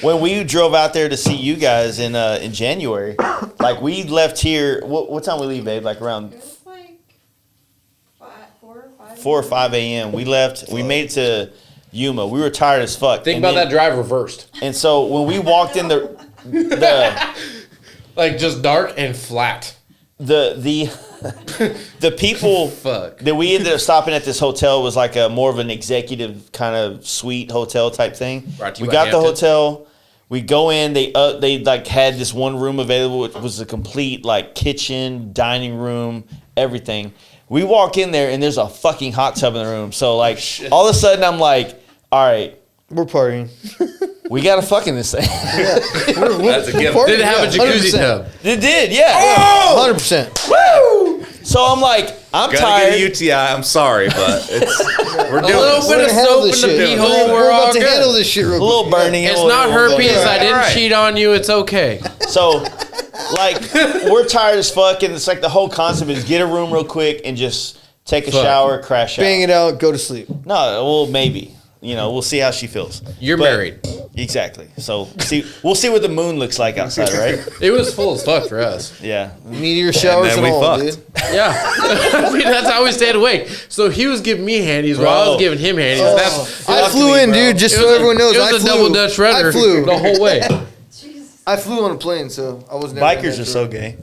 when we drove out there to see you guys in January, like we left here. What time we leave, babe? Like around It was like 4 or 5. 4 or 5 a.m. We left. We made it to Yuma. We were tired as fuck. Think And about then- that drive reversed. And so when we walked in the Like, just dark and flat. the people Fuck. that we ended up stopping at this hotel was like a more of an executive kind of suite hotel type thing. Brought to you We by got the Hampton. hotel. We go in. They like had this one room available. It was a complete like kitchen, dining room, everything. We walk in there and there's a fucking hot tub in the room. So like all of a sudden I'm like, all right, We're partying. we gotta fuck in this thing. That's a gift. Did it have a jacuzzi 100%. tub? It did, yeah. 100%. Woo! So I'm like, I'm Gotta tired. get a UTI. I'm sorry, but it's we're A doing little this. bit of handle soap in this the shit. pee hole. We're We're all about to handle good. this shit A real little quick. burning. It's a not little- herpes. I didn't Alright. cheat on you. It's okay. So, like, we're tired as fuck, and it's like the whole concept is get a room real quick and just take a Fuck. shower, crash out. Bang it out, go to sleep. No, well, maybe. You know, we'll see how she feels. You're But- married. Exactly. So, we'll see what the moon looks like outside, right? It was full as fuck for us. Yeah. Meteor showers then and we all, fucked. dude. Yeah. I mean, that's how we stayed awake. So he was giving me handies while I Bro. was giving him handies. That's I flew in, dude, just so everyone knows. It was I a flew. double Dutch rudder I flew. the whole way. Jesus. I flew on a plane, so I was never in Bikers that are so room. gay.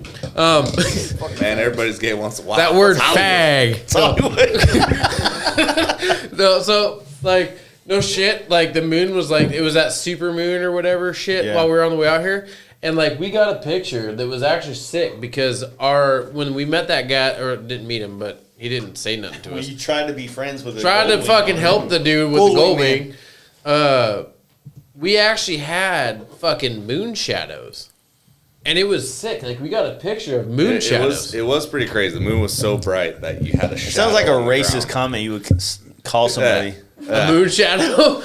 Man, everybody's gay once in a while. That word That's Hollywood. fag. It's Hollywood. No, so like no shit, like the moon was like it was that super moon or whatever shit Yeah. while we were on the way out here, and like we got a picture that was actually sick because when we met that guy or didn't meet him, but he didn't say nothing to us. You tried to be friends with Tried to fucking help the dude with the Gold gold wing, wing. We actually had fucking moon shadows, and it was sick. Like we got a picture of moon shadows. It was pretty crazy. The moon was so bright that you had a shadow. It sounds like a on the racist ground. comment you would call somebody. A moon shadow.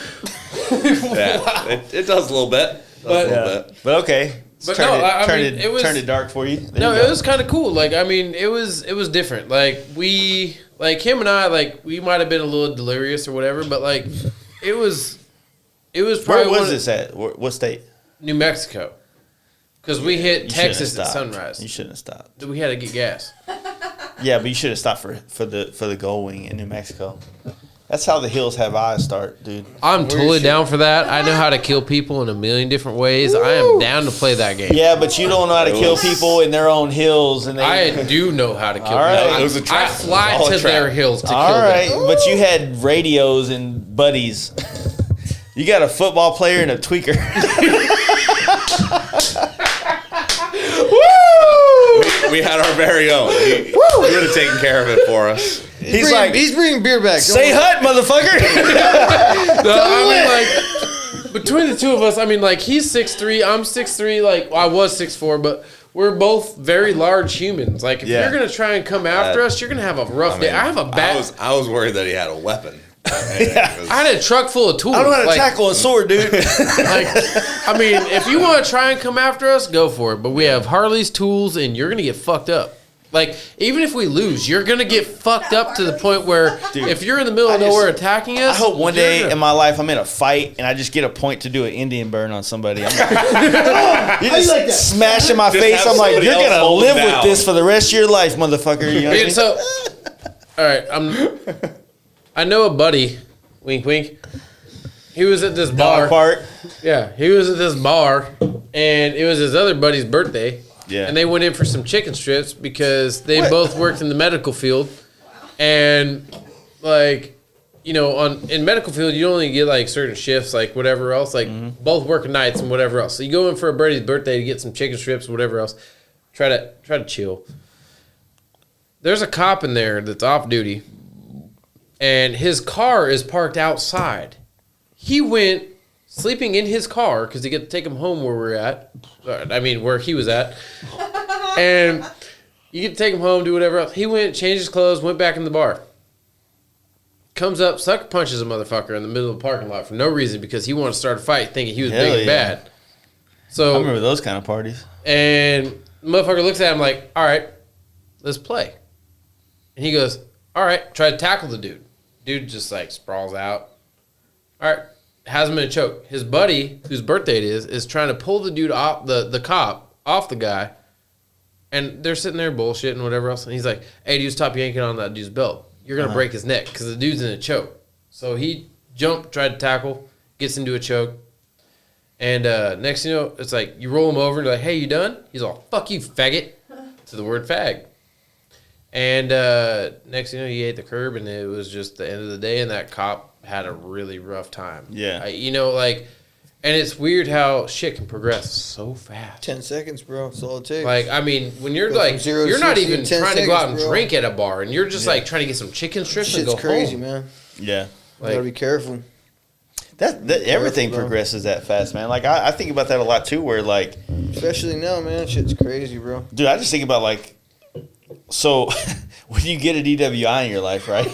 Yeah, it does a little bit. But okay. But Turned no, it, I turned mean, it, it was- turned it dark for you. There No, you go. it was kind of cool. Like, I mean, it was different. Like him and I, like we might have been a little delirious or whatever, but like it was probably Where was one- this at? What state? New Mexico, because we hit You shouldn't Texas have at stopped. sunrise. You shouldn't have stopped. We had to get gas. Yeah, but you should have stopped for the gold wing in New Mexico. That's how the hills have eyes start, dude. I'm totally down for that. I know how to kill people in a million different ways. I am down to play that game. Yeah, but you don't know how to kill was- people in their own hills, and they. I do know how to kill All right. people. It was a I trap. fly It was all a to their trap. hills to All kill right, them. but you had radios and buddies. You got a football player and a tweaker. We had our very own. He would have taken care of it for us. He's like, he's bringing beer back. say hut, motherfucker. No, I mean, like, between the two of us, I mean, like, he's 6'3", I'm 6'3", like, well, I was 6'4", but we're both very large humans. Like, if Yeah. you're going to try and come after us, you're going to have a rough day. I have a bad... I was worried that he had a weapon. I had a truck full of tools. I don't know how to tackle a sword, dude. I mean, if you want to try and come after us, go for it. But we have Harley's tools, and you're gonna get fucked up. Like, even if we lose, you're gonna get fucked up to the point where if you're in the middle of nowhere attacking us, I hope one day in my life I'm in a fight and I just get a point to do an Indian burn on somebody. I'm like, you just like smash in my face. I'm like, you're gonna live with this for the rest of your life, motherfucker. You know what I mean? So, all right, I know a buddy, wink, wink. He was at this bar. Yeah, he was at this bar, and it was his other buddy's birthday. Yeah. And they went in for some chicken strips because they both worked in the medical field. And, like, you know, in medical field, you only get, like, certain shifts, like, whatever else. Like, both working nights and whatever else. So you go in for a buddy's birthday to get some chicken strips, whatever else. Try to chill. There's a cop in there that's off duty. And his car is parked outside. He went sleeping in his car because he get to take him home where we're at. I mean, where he was at. And you get to take him home, do whatever else. He went, changed his clothes, went back in the bar. Comes up, sucker punches a motherfucker in the middle of the parking lot for no reason because he wanted to start a fight thinking he was big and bad. So I remember those kind of parties. And the motherfucker looks at him like, all right, let's play. And he goes, all right, try to tackle the dude. Dude just like sprawls out. All right. Has him in a choke. His buddy, whose birthday it is trying to pull the dude off, the cop, off the guy. And they're sitting there bullshitting, whatever else. And he's like, hey, dude, stop yanking on that dude's belt. You're going to break his neck because the dude's in a choke. So he jumped, tried to tackle, gets into a choke. And next thing you know, it's like you roll him over and you're like, hey, you done? He's all, fuck you, faggot, to the word fag. And next thing you know, he ate the curb, and it was just the end of the day, and that cop had a really rough time. Yeah. You know, like, and it's weird how shit can progress so fast. 10 seconds, bro. That's all it takes. Like, I mean, when you're Go like, from 0 to you're not 60 even in 10 trying to go out and seconds, bro. drink at a bar, and you're just like trying to get some chicken strips and Shit's go crazy, home. man. Yeah. You gotta be careful. That everything bro. progresses that fast, man. Like, I think about that a lot, too, where, like... Especially now, man. Shit's crazy, bro. Dude, I just think about, like... So, when you get a DWI in your life, right?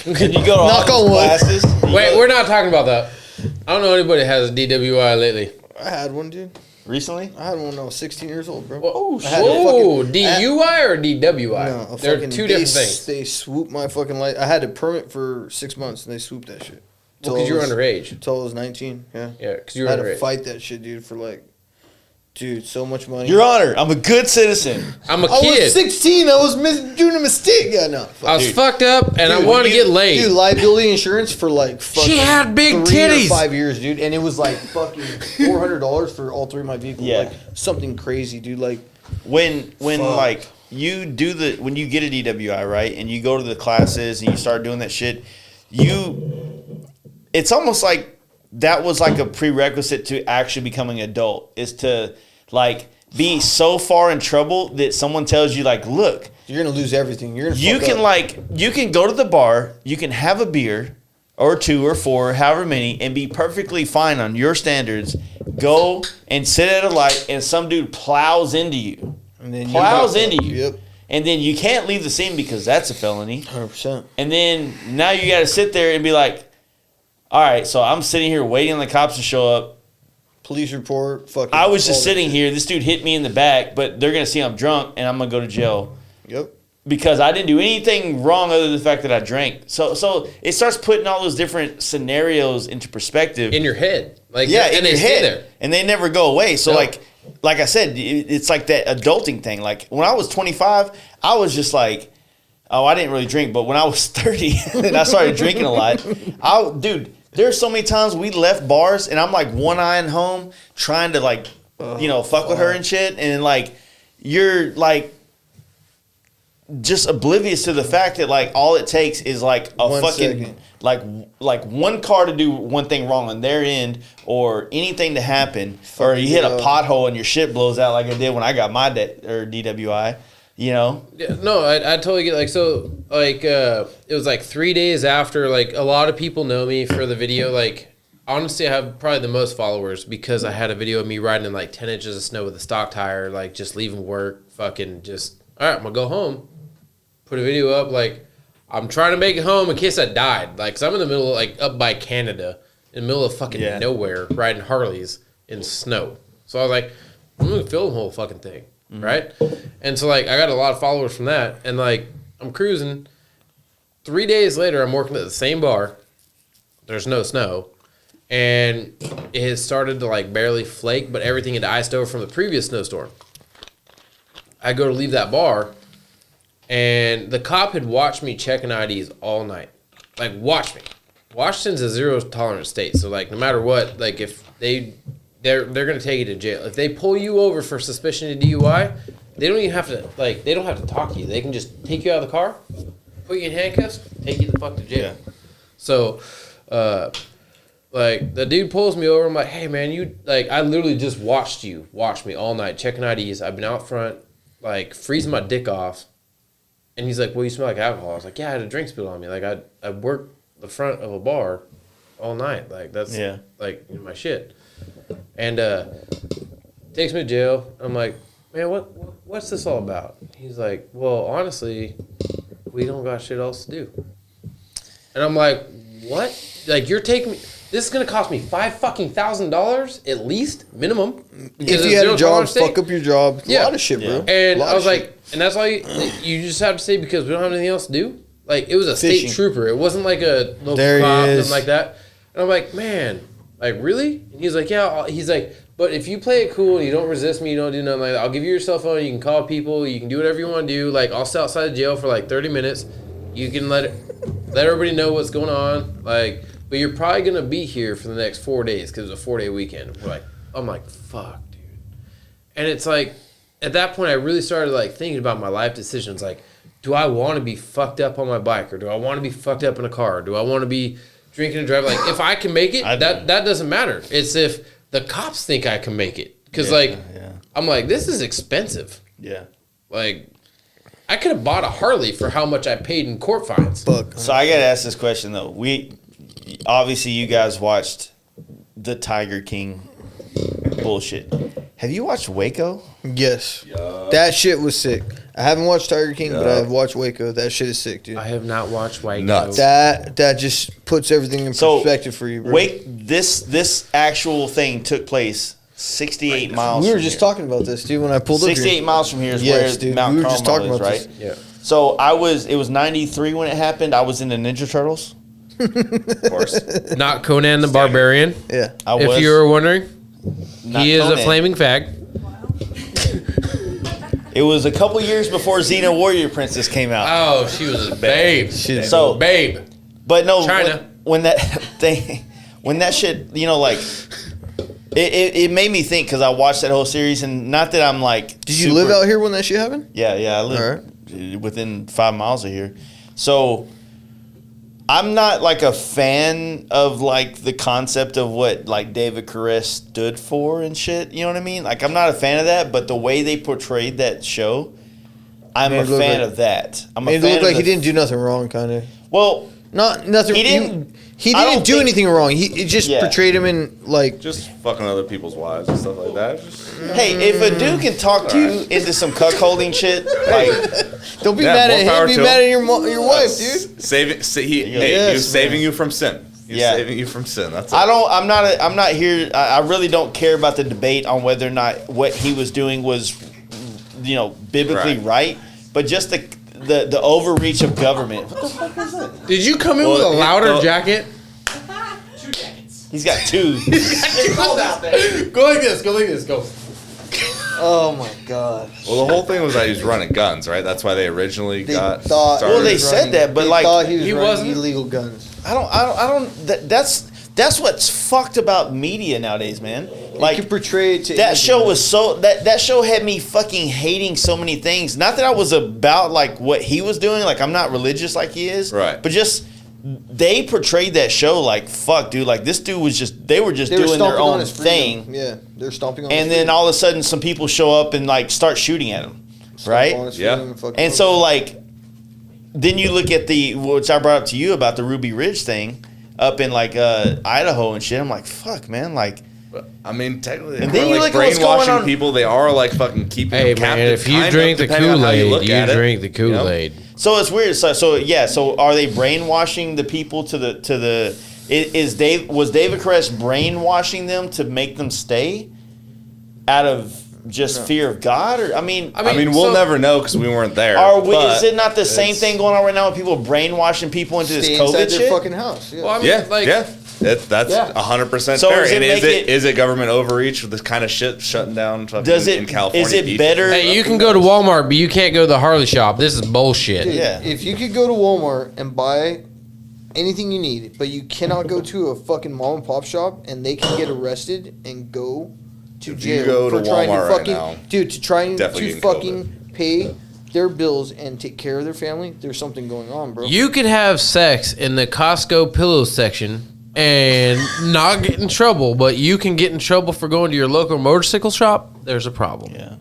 Can you go to Knock all on those wood. classes? Wait, we're not talking about that. I don't know anybody that has a DWI lately. I had one, dude. Recently? I had one when I was 16 years old, bro. Oh, I had a fucking- DUI or DWI? No, They're fucking- two different things. They swooped my fucking life. I had a permit for 6 months, and they swooped that shit. Because you were underage. Until I was 19, yeah. Yeah, because you I were had to underage. fight that shit, dude, for like, dude, so much money. Your Honor, I'm a good citizen. I'm a I kid. was 16. I was doing a mistake. Yeah, no. I was Dude. fucked up, and I wanted to get laid. Dude, liability insurance for like fucking had big 3 titties. or 5 years, dude, and it was like fucking $400 for all 3 of my vehicles. Yeah. Like something crazy, dude. Like When Fuck. like you do when you get a DWI, right, and you go to the classes and you start doing that shit, it's almost like that was like a prerequisite to actually becoming an adult, is to like be so far in trouble that someone tells you like, look, you're gonna lose everything. You're gonna. you fuck can up. you can go to the bar, you can have a beer or 2 or 4, however many, and be perfectly fine on your standards. Go and sit at a light, and some dude plows into you. And then Plows into you. Yep. And then you can't leave the scene because that's a felony. 100%. And then now you got to sit there and be like, all right, so I'm sitting here waiting on the cops to show up. Police report. Fucking. I was all just that sitting shit. here. This dude hit me in the back, but they're going to see I'm drunk and I'm going to go to jail Yep. because I didn't do anything wrong other than the fact that I drank. So it starts putting all those different scenarios into perspective. In your head. Like, Yeah, and in they your stay head. there. And they never go away. So, No. like I said, it's like that adulting thing. Like, when I was 25, I was just like, oh, I didn't really drink. But when I was 30 and I started drinking a lot, dude, there's so many times we left bars and I'm like one-eyeing home trying to, like, fuck with her and shit. And, like, you're, like, just oblivious to the fact that, like, all it takes is, like, a 1 fucking... second. Like one car to do one thing wrong on their end, or anything to happen, or you hit a pothole and your shit blows out like I did when I got my DWI. You know? Yeah, no, I totally get, like, so, like, it was like 3 days after, like, a lot of people know me for the video. Like, honestly, I have probably the most followers because I had a video of me riding in like 10 inches of snow with a stock tire, like, just leaving work, fucking just, all right, I'm gonna go home, put a video up. Like, I'm trying to make it home in case I died. Like, cause I'm in the middle, like up by Canada, in the middle of fucking nowhere, riding Harleys in snow. So I was like, I'm gonna film the whole fucking thing, right? And so like, I got a lot of followers from that, and like, I'm cruising. 3 days later, I'm working at the same bar. There's no snow, and it has started to like barely flake, but everything had iced over from the previous snowstorm. I go to leave that bar. And the cop had watched me checking IDs all night. Like, watch me. Washington's a zero tolerance state. So, like, no matter what, like, if they're going to take you to jail. If they pull you over for suspicion of DUI, they don't even have to, like, they don't have to talk to you. They can just take you out of the car, put you in handcuffs, take you the fuck to jail. Yeah. So, like, the dude pulls me over. I'm like, hey, man, I literally just watched you watch me all night checking IDs. I've been out front, like, freezing my dick off. And he's like, well, you smell like alcohol. I was like, yeah, I had a drink spilled on me. Like, I worked the front of a bar all night. Like, that's, like, my shit. And takes me to jail. I'm like, man, what's this all about? He's like, well, honestly, we don't got shit else to do. And I'm like, what? Like, you're taking me... This is going to cost me $5,000 at least, minimum. If you had a job, fuck up your job. A lot of shit, bro. And I was like, and that's all you just have to say because we don't have anything else to do? Like, it was a state trooper. It wasn't like a local cop, nothing like that. And I'm like, man, like, really? And he's like, yeah. He's like, but if you play it cool and you don't resist me, you don't do nothing like that, I'll give you your cell phone. You can call people. You can do whatever you want to do. Like, I'll stay outside the jail for like 30 minutes. You can let everybody know what's going on. Like, but you're probably going to be here for the next 4 days because it's a 4-day weekend. I'm like, fuck, dude. And it's like, at that point, I really started like thinking about my life decisions. Like, do I want to be fucked up on my bike or do I want to be fucked up in a car? Do I want to be drinking and driving? Like, if I can make it, that doesn't matter. It's if the cops think I can make it. Because, I'm like, this is expensive. Yeah. Like, I could have bought a Harley for how much I paid in court fines. So I got to ask this question, though. Obviously, you guys watched the Tiger King bullshit. Have you watched Waco? Yes. That shit was sick. I haven't watched Tiger King, but I've watched Waco. That shit is sick, dude. I have not watched Waco. Nuts. That just puts everything in perspective for you, bro. This actual thing took place 68 miles. We were just talking about this, dude, when I pulled up here. 68 miles from here is where Mount we were just talking Carmel about is, right? this. Yeah. So it was 93 when it happened. I was in the Ninja Turtles. Of course. Not Conan the Barbarian. Yeah. If you were wondering, he is Conan. a flaming fag. It was a couple years before Xena Warrior Princess came out. Oh, she was a babe. So babe. But no, China. when that shit, you know, like it made me think because I watched that whole series and not that I'm like. Did you live out here when that shit happened? Yeah, I live within 5 miles of here, so. I'm not like a fan of like the concept of what like David Koresh stood for and shit. You know what I mean? Like I'm not a fan of that, but the way they portrayed that show, I'm a fan of that. It looked like he didn't do nothing wrong, kind of. Well, not nothing. He didn't. He didn't do anything wrong. He just portrayed him in like Just fucking other people's wives and stuff like that. Hey, if a dude can talk you into some cuckolding shit, like don't be mad at him. Be mad at your wife, dude. He was saving you from sin. He's saving you from sin. That's it. I'm not here. I really don't care about the debate on whether or not what he was doing was, you know, biblically right. But just the overreach of government. What the fuck is that? Did you come in with a louder jacket? 2 jackets. He's got two. It's cold out there. Go like this. Go. Oh my god. Well, the whole thing was that he was running guns, right? That's why they originally got thought. started. Well, they said that, but like thought he was wasn't running illegal guns. I don't. That's what's fucked about media nowadays, man. Like you can portray it to that show was so that show had me fucking hating so many things. Not that I was about like what he was doing. Like I'm not religious like he is. Right. But just they portrayed that show like fuck, dude. Like this dude was just they were doing their own thing. Yeah, they're stomping on. And then all of a sudden, some people show up and like start shooting at him, right? Yeah. And so like, then you look at which I brought up to you about the Ruby Ridge thing up in like Idaho and shit. I'm like, fuck, man. Like, I mean, technically, And and then then you like look at what's going brainwashing on- people. They are like fucking keeping Hey them man, captive. if you kind of, drink the depending on how Kool-Aid, look you at it, drink the you know? Kool-Aid. So it's weird. So are they brainwashing the people to the? Was David Koresh brainwashing them to make them stay out of just fear of God? Or I mean, I mean, we'll never know because we weren't there. is it not the same thing going on right now with people brainwashing people into this Stay COVID inside their shit? fucking house. Yeah. Well, I mean, Yeah, like, yeah. That's 100% So fair. does it And make it- is it government overreach with this kind of shit shutting down fucking Does it? in California? Is it beach? better? Hey, you can go to Walmart, but you can't go to the Harley shop. This is bullshit. Dude, Yeah. if you could go to Walmart and buy anything you need, but you cannot go to a fucking mom and pop shop and they can get arrested and go to If you jail go for to trying Walmart to right fucking now, dude to trying definitely to getting fucking pay their bills and take care of their family. There's something going on, bro. You could have sex in the Costco pillow section and not get in trouble, but you can get in trouble for going to your local motorcycle shop. There's a problem. Yeah.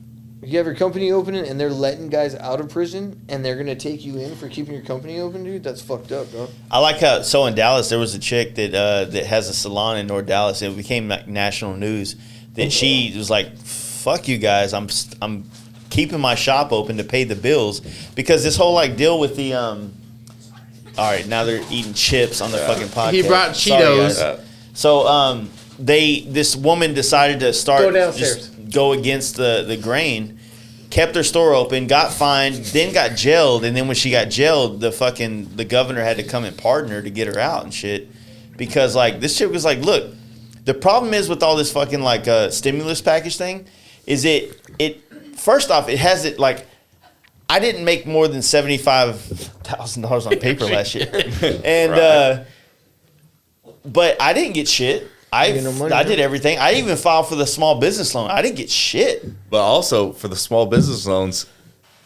You have your company opening and they're letting guys out of prison and they're gonna take you in for keeping your company open, dude. That's fucked up, bro. I like how in Dallas there was a chick that that has a salon in North Dallas. It became like national news that she was like, "Fuck you guys, I'm keeping my shop open to pay the bills because this whole like deal with the All right, now they're eating chips on the fucking podcast. He brought Sorry, Cheetos. guys. So this woman decided to start Go downstairs. just go against the grain. Kept her store open, got fined, then got jailed, and then when she got jailed, the governor had to come and pardon her to get her out and shit, because like this chick was like, look, the problem is with all this fucking like stimulus package thing, is it first off it has it like I didn't make more than $75,000 on paper last year, and but I didn't get shit. I did everything. I even filed for the small business loan. I didn't get shit. But also for the small business loans,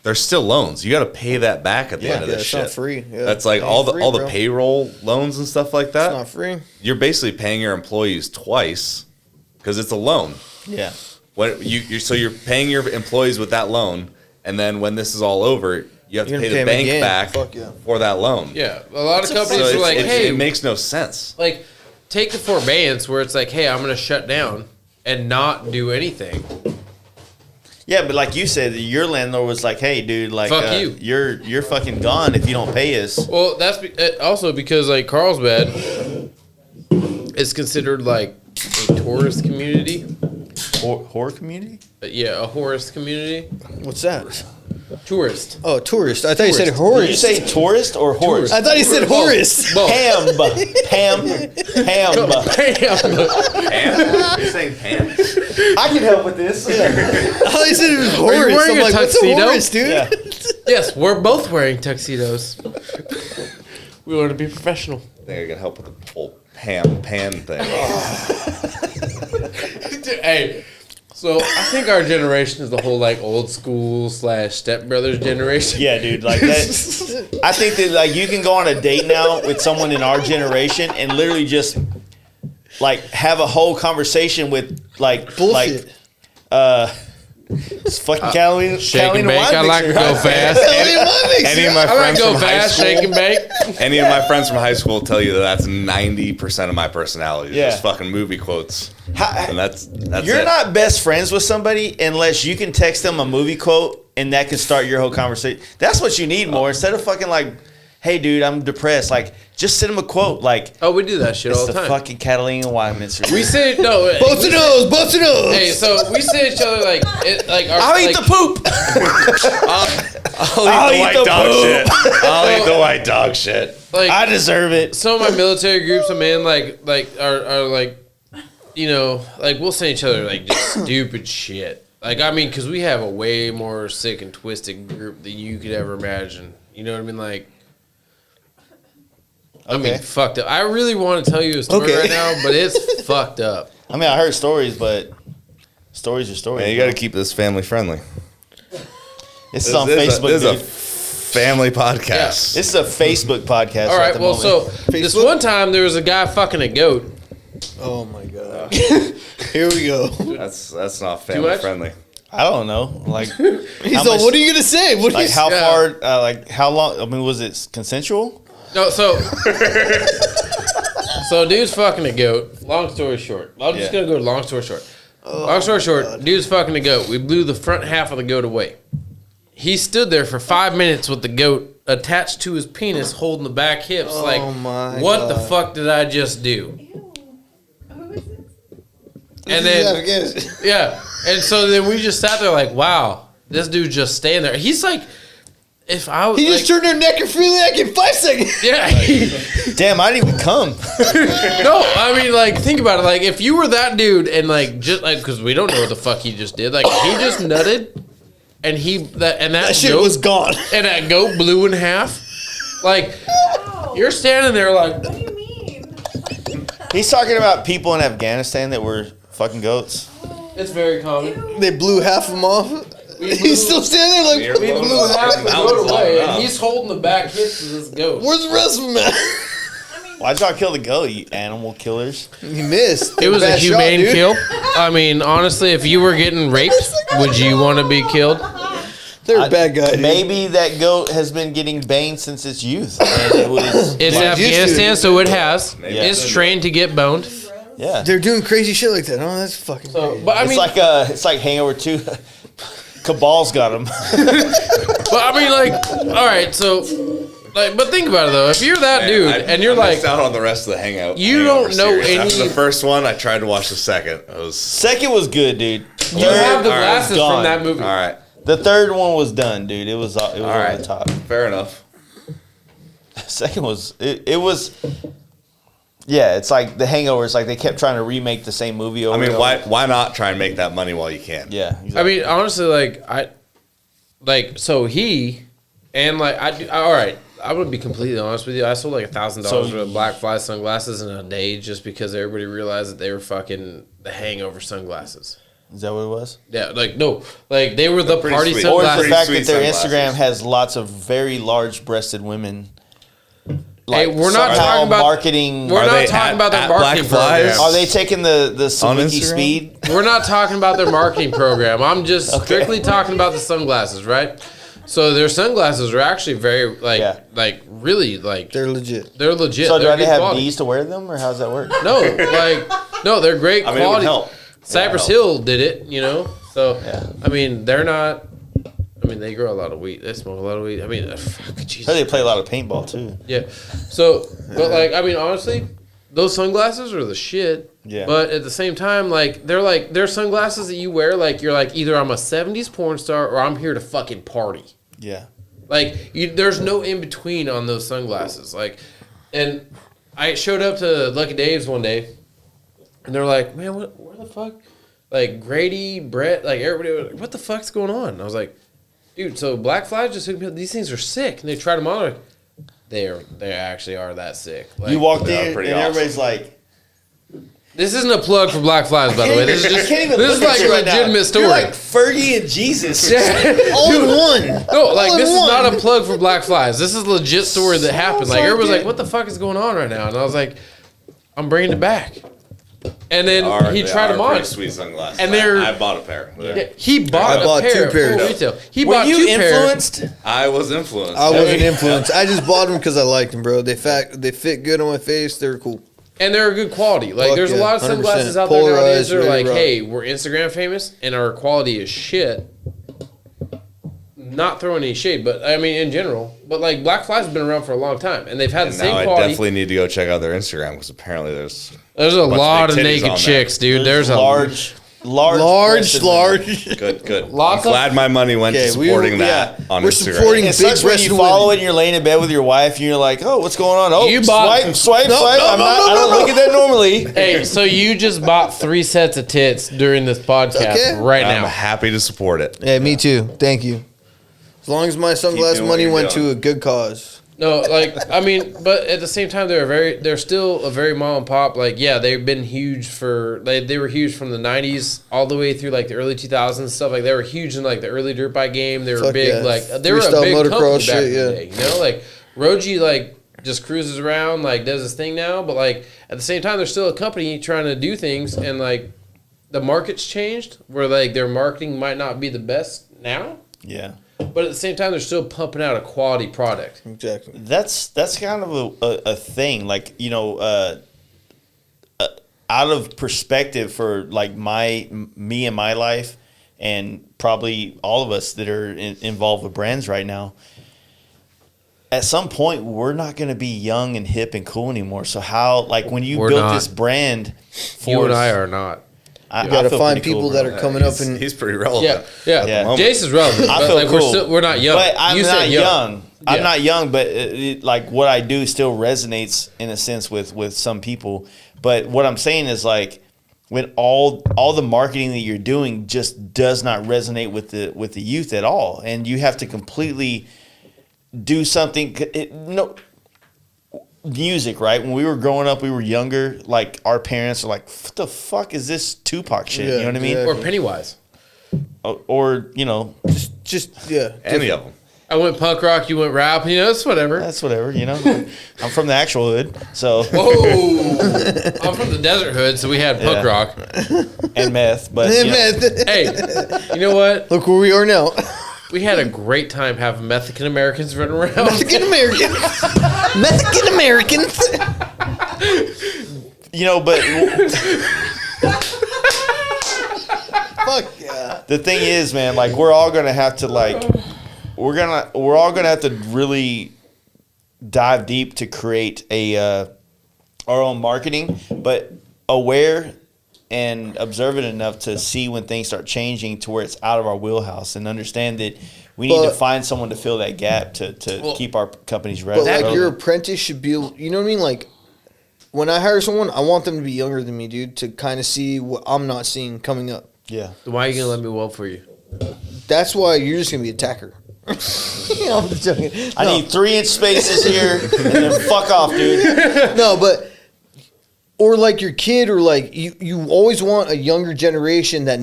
they're still loans. You got to pay that back at the end of this it's shit. not free. Yeah. That's like It all ain't the free, all the bro. payroll loans and stuff like that. It's not free. You're basically paying your employees twice because it's a loan. Yeah. When you're paying your employees with that loan, and then when this is all over, you have to You're pay gonna the pay 'em bank again. back Fuck yeah. for that loan. Yeah, a lot of So companies are like, hey, it makes no sense. like, take the forbearance where it's like, hey, I'm going to shut down and not do anything. Yeah, but like you said, your landlord was like, "Hey, dude, like, Fuck you. You're fucking gone if you don't pay us." Well, that's also because, like, Carlsbad is considered, like, a tourist community. Horror community? Yeah, a tourist community. What's that? Tourist. Oh, tourist. I thought you said Did horse. you say tourist or horse? I thought you said horse. Both. Ham. Bam. You're saying pants? I can help with this. I thought you said it was horse. wearing I'm a like, what's a tuxedo? horse, dude? Yeah. Yes, we're both wearing tuxedos. We want to be professional. I think I can help with the whole pan thing. Hey, so I think our generation is the whole like old school / stepbrothers generation. Yeah, dude, like that. I think that like you can go on a date now with someone in our generation and literally just like have a whole conversation with like Bullshit. it's fucking Catalina. Shake and Catalina bake. wine I like to mixer, go right? fast. Any of my I like friends to go from high fast, school, shake and bake. any of my friends from high school tell you that that's 90% of my personality. Yeah. Just fucking movie quotes. And that's You're it. not best friends with somebody unless you can text them a movie quote and that can start your whole conversation. That's what you need more instead of fucking like, "Hey, dude, I'm depressed." Like, just send them a quote. Like, Oh, we do that shit it's all the the time. fucking Catalina wine mixer. We say no. Both of those. Both of those. Hey, so we say each other like our, I'll eat like, the poop. I'll eat the white dog poop. shit. I'll eat the white dog shit. like I deserve it. some of my military groups I'm in like are like, you know, like we'll say each other like just stupid shit. Like I mean, because we have a way more sick and twisted group than you could ever imagine. You know what I mean? Like, I mean, Okay. fucked up. I really want to tell you a story Okay. right now, but it's fucked up. I mean, I heard stories, but stories are stories. Man, you got to keep this family friendly. This is on This Facebook. is a dude. family podcast. This is a Facebook podcast. All at right, the well, moment. so this one time there was a guy fucking a goat. Oh my god. Here we go. That's not family much? friendly. I don't know. Like, He's how like, much- what are you gonna say? What are like you how Yeah. far? Like how long? I mean, was it consensual? No, so So dude's fucking a goat. Long story short. I'm just going to go to long story short. Long story short, dude's fucking a goat. We blew the front half of the goat away. He stood there for 5 minutes with the goat attached to his penis, holding the back hips. What the fuck did I just do? Ew. Who is this? And then, yeah. And so then we just sat there like, wow, this dude's just staying there. He's like, if I was. He just turned her neck and freely like in 5 seconds. Yeah. Damn, I didn't even come. No, I mean, like, think about it. Like, if you were that dude and, like, just, like, because we don't know what the fuck he just did. Like, he just nutted and that shit goat was gone. And that goat blew in half. Like, Wow. you're standing there like. What do you mean? He's talking about people in Afghanistan that were fucking goats. It's very common. Ew. They blew half of him off. He's still standing there like, We blew half the goat away, and he's holding the back hips of this goat. where's the rest of them at? Why'd y'all kill the goat, you animal killers? He missed. It was a Bad shot, humane dude. kill. I mean, honestly, if you were getting raped, would you want to be killed? They're a bad guy, dude. Maybe that goat has been getting banged since its youth. And it was, It's Like, Afghanistan, used to. so it has. Maybe. It's trained to get boned. yeah. They're doing crazy shit like that. Oh, that's fucking crazy. But I mean, It's like Hangover 2. Cabal's got him. but I mean, like, all right, so, like, but think about it though. If you're that dude and you're I like, missed out on the rest of the hangout. You hangover don't know series. any- After the first one, I tried to watch the second. It was Second was good, dude. you have the all right, glasses gone. from that movie. all right. The third one was done, dude. It was over right. the top. Fair enough. Second was it was. Yeah, it's like the Hangover. It's like they kept trying to remake the same movie over. I mean, and over. why not try and make that money while you can? Yeah, exactly. I mean, honestly, so he, and like, all right, I'm going to be completely honest with you. I sold like $1,000 So- worth of black fly sunglasses in a day just because everybody realized that they were fucking the hangover sunglasses. Is that what it was? Yeah, like, no, like, they were the pretty party sweet. Or is the sunglasses. fact sweet that their sunglasses. Instagram has lots of very large-breasted women? Hey, we're not somehow talking about marketing. We're Are not they talking about their at marketing Black Flies? program. Are they taking the Sawiki Instagram? speed? We're not talking about their marketing program. I'm just strictly talking about the sunglasses, right? So their sunglasses are actually very really They're legit. they're legit. So do They're they good have quality. bees to wear them, or how's that work? No, they're great I mean, it would quality. help. Cypress Yeah, Hill did it, So Yeah. I mean, they're not. I mean, they grow a lot of weed. They smoke a lot of weed. I mean, Jesus. So they play a lot of paintball too. Yeah. So, but like, I mean, honestly, those sunglasses are the shit. Yeah. But at the same time, they're sunglasses that you wear, like, you're like, either I'm a 70s porn star or I'm here to fucking party. Yeah. Like, there's no in between on those sunglasses. Like, and I showed up to Lucky Dave's one day, and they're like, man, where the fuck? Like, Grady, Brett, like, everybody was like, what the fuck's going on? And I was like, dude, so Black Flies just hooked me up. These things are sick. And they tried them on. Like, they actually are that sick. Like, You walked They are in and pretty awesome. everybody's like, this isn't a plug for Black Flies, by the way. This is just I can't even this is look at like you a right now. legitimate story. You're like Fergie and Jesus. All in one. No, like, All in this is one. not a plug for Black Flies. This is a legit story that happened. Like, everybody's like, what the fuck is going on right now? And I was like, I'm bringing it back. And then he They tried are them on. pretty sweet sunglasses. And they're- I bought a pair. Yeah, he bought I bought a pair 2 pairs. at full retail. He Were bought you 2 pairs. influenced? I was influenced. I wasn't influenced. I just bought them because I liked them, bro. They fit good on my face. They're cool. And they're good quality. Like, Fuck there's a yeah, lot of 100%. sunglasses out there nowadays Polarized, that are ready like, to rock. hey, we're Instagram famous and our quality is shit. Not throwing any shade, but I mean, in general. But like, Black Flies have been around for a long time, and they've had And the same now I quality. definitely need to go check out their Instagram because apparently there's There's a bunch of lot of big titties naked on there. chicks, dude. There's a large. Large. good. Lots I'm glad my money went Okay, to supporting we- that yeah, on we're Instagram. supporting- It Big sucks when breasted you follow women. it and you're laying in bed with your wife and you're like, oh, what's going on? Oh, You bought- swipe. No, I'm no, not, no, I don't no. look at that normally. Hey, so you just bought 3 sets of tits during this podcast Okay. right I'm now. happy to support it. Yeah, me too. Thank you. As long as my sunglass doing what money you're went doing. to a good cause. No, like, I mean, but at the same time, they're still a very mom and pop. Like, yeah, they've been huge they were huge from the 90s all the way through like the early 2000s and stuff. Like, they were huge in like the early dirt bike game. They were Fuck big, yeah. like, they were a Freestyle big company motocross back shit, in the yeah. day. You know, like, Roji, like, just cruises around, like, does his thing now. But like, at the same time, they're still a company trying to do things. And like, the market's changed where like their marketing might not be the best now. Yeah. But at the same time, they're still pumping out a quality product. Exactly. That's kind of a thing. Like, out of perspective for like me and my life, and probably all of us that are involved with brands right now, at some point we're not going to be young and hip and cool anymore. So how, like, when you built this brand, you and I are not. You got to find people that are coming up and he's pretty relevant. Yeah. Jason's relevant. I feel like cool. we're not young. But I'm not young. Yeah. I'm not young, but like what I do still resonates in a sense with some people. But what I'm saying is, like, when all the marketing that you're doing just does not resonate with the youth at all, and you have to completely do something. Music, right? When we were growing up, we were younger. Like, our parents are like, "What the fuck is this Tupac shit?" You know what I mean? Or Pennywise. Or you know, just Any of them. I went punk rock, you went rap, it's whatever. that's whatever. You know, I'm from the actual hood, so Whoa! I'm from the desert hood, so we had punk rock. and meth. But you know, Hey, you know what? Look where we are now. We had a great time having Mexican Americans running around. Mexican Americans. Mexican Americans. you know, but Fuck yeah. the thing is, man, like, we're all gonna have to we're all gonna have to really dive deep to create our own marketing, but aware and observant enough to see when things start changing to where it's out of our wheelhouse, and understand that we need to find someone to fill that gap to keep our companies But relevant. like, your apprentice should be, you know what I mean? Like, when I hire someone, I want them to be younger than me, dude, to kind of see what I'm not seeing coming up. Yeah. Why are you gonna let me weld for you? That's why you're just gonna be a tacker. I'm just joking. I need 3-inch spaces here, and then fuck off, dude. No, but or like your kid, or like you always want a younger generation that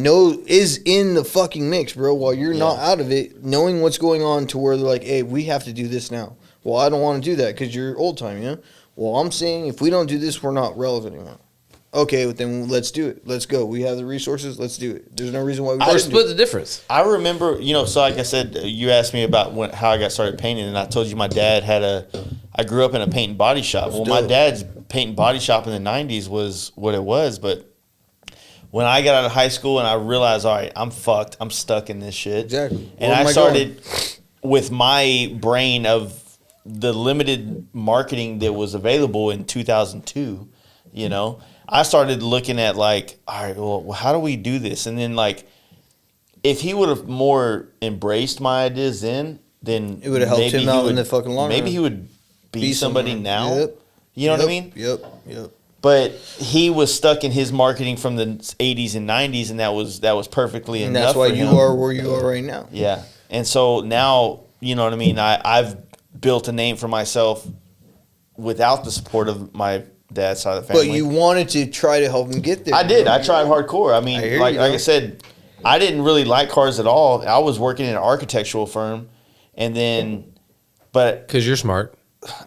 is in the fucking mix, bro, while you're not out of it, knowing what's going on, to where they're like, hey, we have to do this now. Well, I don't want to do that because you're old time, you know? Well, I'm saying if we don't do this, we're not relevant anymore. Okay, well, then let's do it. Let's go. We have the resources. Let's do it. There's no reason why we Or shouldn't split do the difference. I remember, so like I said, you asked me about how I got started painting, and I told you my dad I grew up in a paint and body shop. Well, my dad's paint and body shop in the 90s was what it was, but when I got out of high school and I realized, all right, I'm fucked. I'm stuck in this shit. Exactly. And I started with my brain of the limited marketing that was available in 2002, I started looking at, like, all right, well, how do we do this? And then, like, if he would have more embraced my ideas then it would have helped him out in the fucking long run. Maybe he would be somebody now. Yep. You know what I mean? Yep. But he was stuck in his marketing from the 80s and 90s, and that was perfectly And enough. that's why for you him. are where you are right now. Yeah. And so now, you know what I mean? I've built a name for myself without the support of my dad's side of the family. But you wanted to try to help him get there. I did. I tried hardcore. I mean, I hear like you, I bro. said, I didn't really like cars at all. I was working in an architectural firm, and then, but Because you're smart.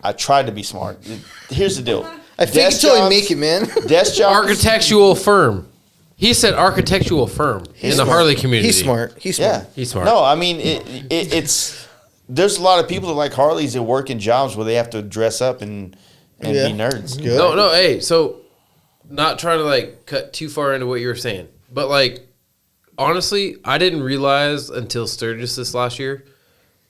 I tried to be smart. Here's the deal. I think Desk until you jobs- make it, man. Desk jobs. Architectural firm. He said architectural firm in the Harley community. He's smart. He's smart. Yeah, He's smart. No, I mean it's. There's a lot of people that like Harleys that work in jobs where they have to dress up and Yeah. be nerds. Good. No, hey, so not trying to like cut too far into what you were saying, but like honestly, I didn't realize until Sturgis this last year,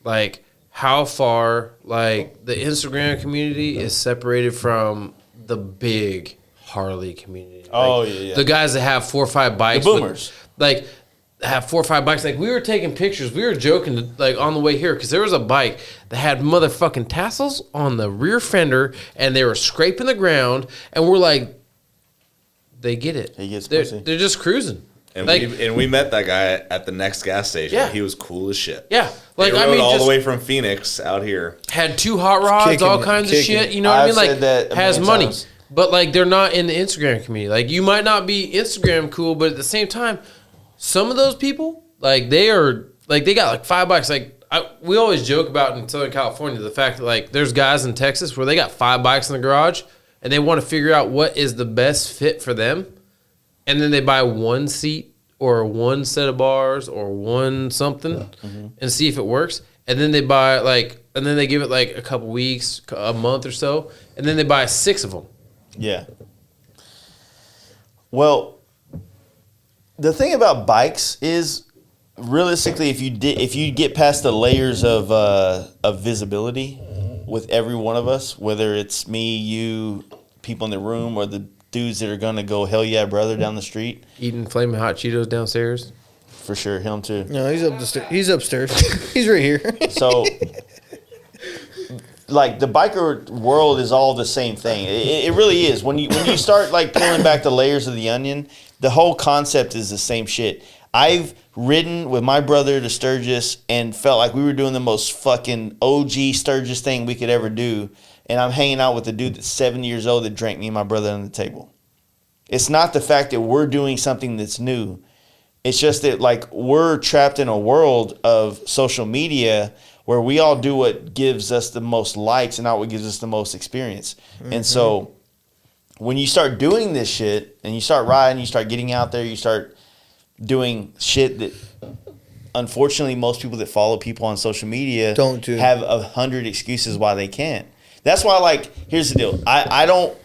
like how far like the Instagram community is separated from the big Harley community. Oh, Like, yeah. The guys that have 4 or 5 bikes. The boomers. Like have 4 or 5 bikes. Like we were taking pictures. We were joking like on the way here because there was a bike that had motherfucking tassels on the rear fender and they were scraping the ground, and we're like, they get it. He gets they're, pussy. they're just cruising. And Like- we met that guy at the next gas station. Yeah. He was cool as shit. Yeah, like He I rode mean, all just the way from Phoenix out here. had 2 hot rods, Kicking all it, kinds of kicking shit. it. You know what I I've mean? Like said that a has million money, times. but like they're not in the Instagram community. Like you might not be Instagram cool, but at the same time, some of those people like they are like they got like 5 bikes. Like we always joke about in Southern California the fact that like there's guys in Texas where they got 5 bikes in the garage and they want to figure out what is the best fit for them, and then they buy 1 seat or 1 set of bars or 1 something and see if it works. And then they buy like, and then they give it like a couple weeks, a month or so, and then they buy 6 of them. Yeah. Well, the thing about bikes is realistically, if you get past the layers of visibility with every one of us, whether it's me, you, people in the room, or the dudes that are gonna go hell yeah brother down the street, Eating flaming hot Cheetos downstairs. for sure, him too. No, he's up the stairs. He's upstairs. He's right here. So, like, the biker world is all the same thing. It really is. When you start like peeling back the layers of the onion, the whole concept is the same shit. I've ridden with my brother to Sturgis and felt like we were doing the most fucking OG Sturgis thing we could ever do. And I'm hanging out with a dude that's 70 years old that drank me and my brother on the table. It's not the fact that we're doing something that's new. It's just that, like, we're trapped in a world of social media where we all do what gives us the most likes and not what gives us the most experience. Mm-hmm. And so when you start doing this shit and you start riding, you start getting out there, you start doing shit that unfortunately most people that follow people on social media don't do. Have 100 excuses why they can't. That's why, like, here's the deal. I don't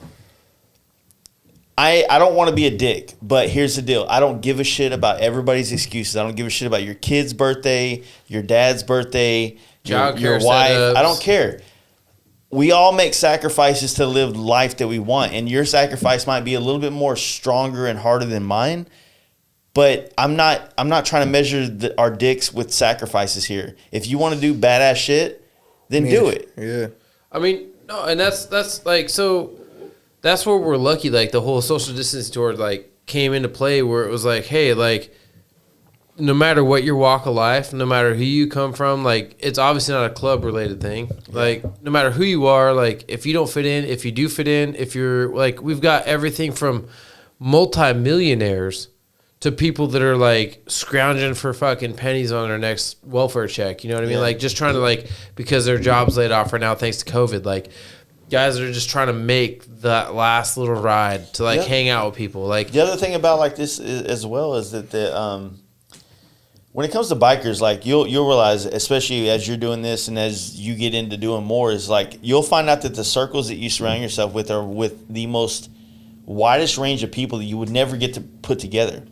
want to be a dick, but here's the deal. I don't give a shit about everybody's excuses. I don't give a shit about your kid's birthday, your dad's birthday, your wife. Setups. I don't care. We all make sacrifices to live the life that we want, and your sacrifice might be a little bit more stronger and harder than mine. But I'm not trying to measure our dicks with sacrifices here. If you want to do badass shit, then do it. Yeah. I mean, no, and that's like, so that's where we're lucky. Like, the whole social distance tour, like, came into play where it was like, hey, like, no matter what your walk of life, no matter who you come from, like, it's obviously not a club related thing. Like, no matter who you are, like, if you don't fit in, if you do fit in, if you're like, we've got everything from multi-millionaires to people that are like scrounging for fucking pennies on their next welfare check. You know what I mean? Like, just trying to, like, because their job's laid off right now thanks to COVID, like, guys that are just trying to make that last little ride to, like, hang out with people. Like, the other thing about, like, this as well is that when it comes to bikers, like, you'll realize, especially as you're doing this and as you get into doing more, is like you'll find out that the circles that you surround yourself with are with the most widest range of people that you would never get to put together.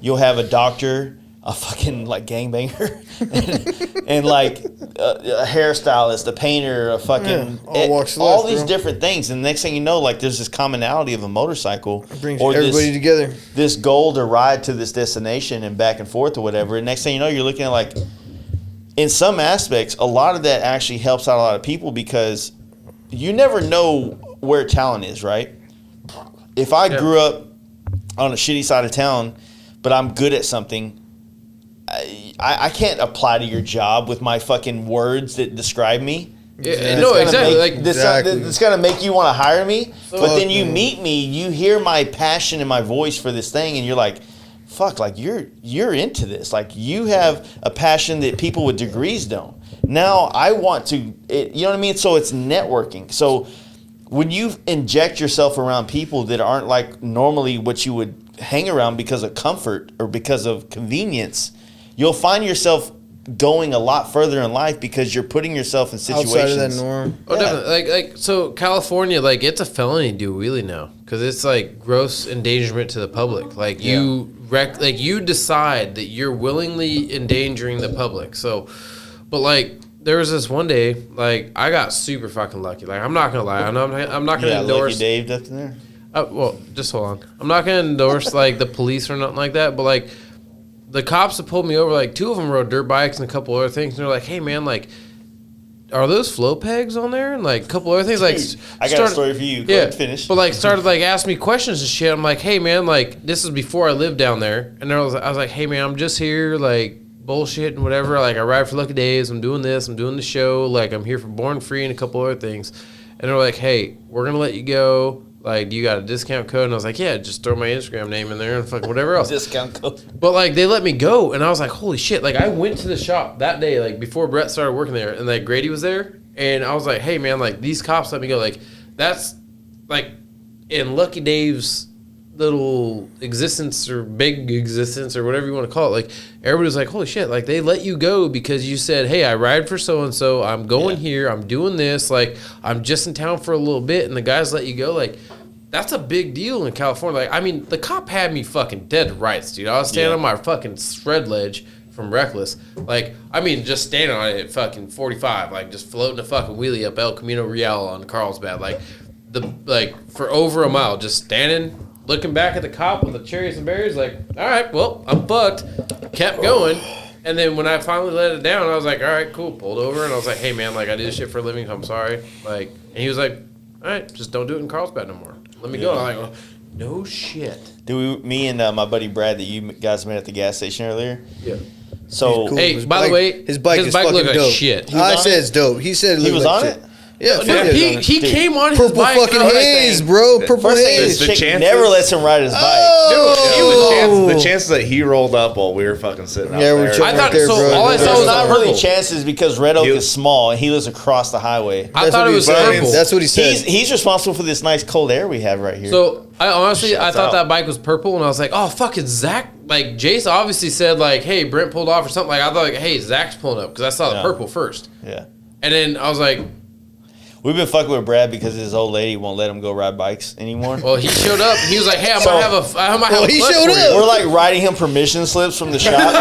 You'll have a doctor, a fucking, like, gangbanger, and like a hairstylist, a painter, a fucking all walks of all life, these bro. different things. And the next thing you know, like, there's this commonality of a motorcycle, It brings or everybody together. this goal to ride to this destination and back and forth or whatever. And next thing you know, you're looking at, like, in some aspects, a lot of that actually helps out a lot of people because you never know where talent is, right? If I grew up on a shitty side of town, but I'm good at something, I can't apply to your job with my fucking words that describe me. yeah, no, exactly. It's going to make you want to hire me. But then you meet me, you hear my passion and my voice for this thing, and you're like, fuck, like, you're into this. Like, you have a passion that people with degrees don't. Now I want to, you know what I mean? So it's networking. So when you inject yourself around people that aren't, like, normally what you would hang around because of comfort or because of convenience, you'll find yourself going a lot further in life because you're putting yourself in situations Outside of that norm. Oh, definitely. Like, so California, like, it's a felony to do wheelie now because it's, like, gross endangerment to the public. Like, you decide that you're willingly endangering the public. So, but, like, there was this one day, like, I got super fucking lucky. Like, I'm not gonna lie, I'm not gonna endorse. Lucky Dave up in there. Well, just hold on. I'm not gonna endorse, like, the police or nothing like that, but, like, the cops that pulled me over, like, two of them rode dirt bikes and a couple other things, and they're like, "Hey, man, like, are those flow pegs on there?" And, like, a couple other things, like, I got a story for you. Go ahead and finish. But, like, started, like, asking me questions and shit. I'm like, "Hey, man, like, this is before I lived down there," and I was like, "Hey, man, I'm just here, like, bullshit and whatever. Like, I ride for Lucky Days. I'm doing this. I'm doing the show. Like, I'm here for Born Free and a couple other things." And they're like, "Hey, we're gonna let you go. Like, do you got a discount code?" And I was like, "Yeah, just throw my Instagram name in there and fuck whatever else." Discount code. But, like, they let me go, and I was like, holy shit. Like, I went to the shop that day, like, before Brett started working there, and, like, Grady was there, and I was like, "Hey, man, like, these cops let me go." Like, that's, like, in Lucky Dave's little existence or big existence or whatever you want to call it, like, everybody was like, holy shit, like, they let you go because you said, "Hey, I ride for so-and-so, I'm going here, I'm doing this, like, I'm just in town for a little bit," and the guys let you go. Like, that's a big deal in California. Like, I mean, the cop had me fucking dead to rights, dude. I was standing on my fucking shred ledge from Reckless. Like, I mean, just standing on it at fucking 45, like just floating a fucking wheelie up El Camino Real on Carlsbad. Like, for over a mile, just standing, looking back at the cop with the cherries and berries, like, all right, well, I'm fucked. Kept going. And then when I finally let it down, I was like, all right, cool. Pulled over and I was like, hey, man, like, I do this shit for a living. I'm sorry. Like, and he was like, all right, just don't do it in Carlsbad no more. Let me go. And I'm like, no shit. Me and my buddy Brad that you guys met at the gas station earlier. Yeah. So Cool. Hey, His by the bike- way, his bike is fucking looked like dope. shit. I said it's dope. He said it he looked was like on shit. it. Yeah, No, fuck he yeah. came on his Purple bike. fucking and I was haze, like, bro. Purple First thing haze. is, The chick chances- never lets him ride his bike. Oh, The chances that he rolled up while we were fucking sitting out Yeah, we're there. chilling I right thought- there, so bro. all I saw There's was not a really purple. chances because Red Oak He- is small and he lives across the highway. I That's thought what it he was said. purple. That's what he said. He's responsible for this nice cold air we have right here. So I honestly, I Shuts thought out. that bike was purple, and I was like, oh fuck, it's Zach. Like Jace obviously said, like, hey, Brent pulled off or something. Like I thought, like, hey, Zach's pulling up because I saw the Yeah. purple first, yeah, and then I was like, we've been fucking with Brad because his old lady won't let him go ride bikes anymore. well, he showed up. He was like, hey, I So- might have a he clutch showed for you. up. We're like writing him permission slips from the shop.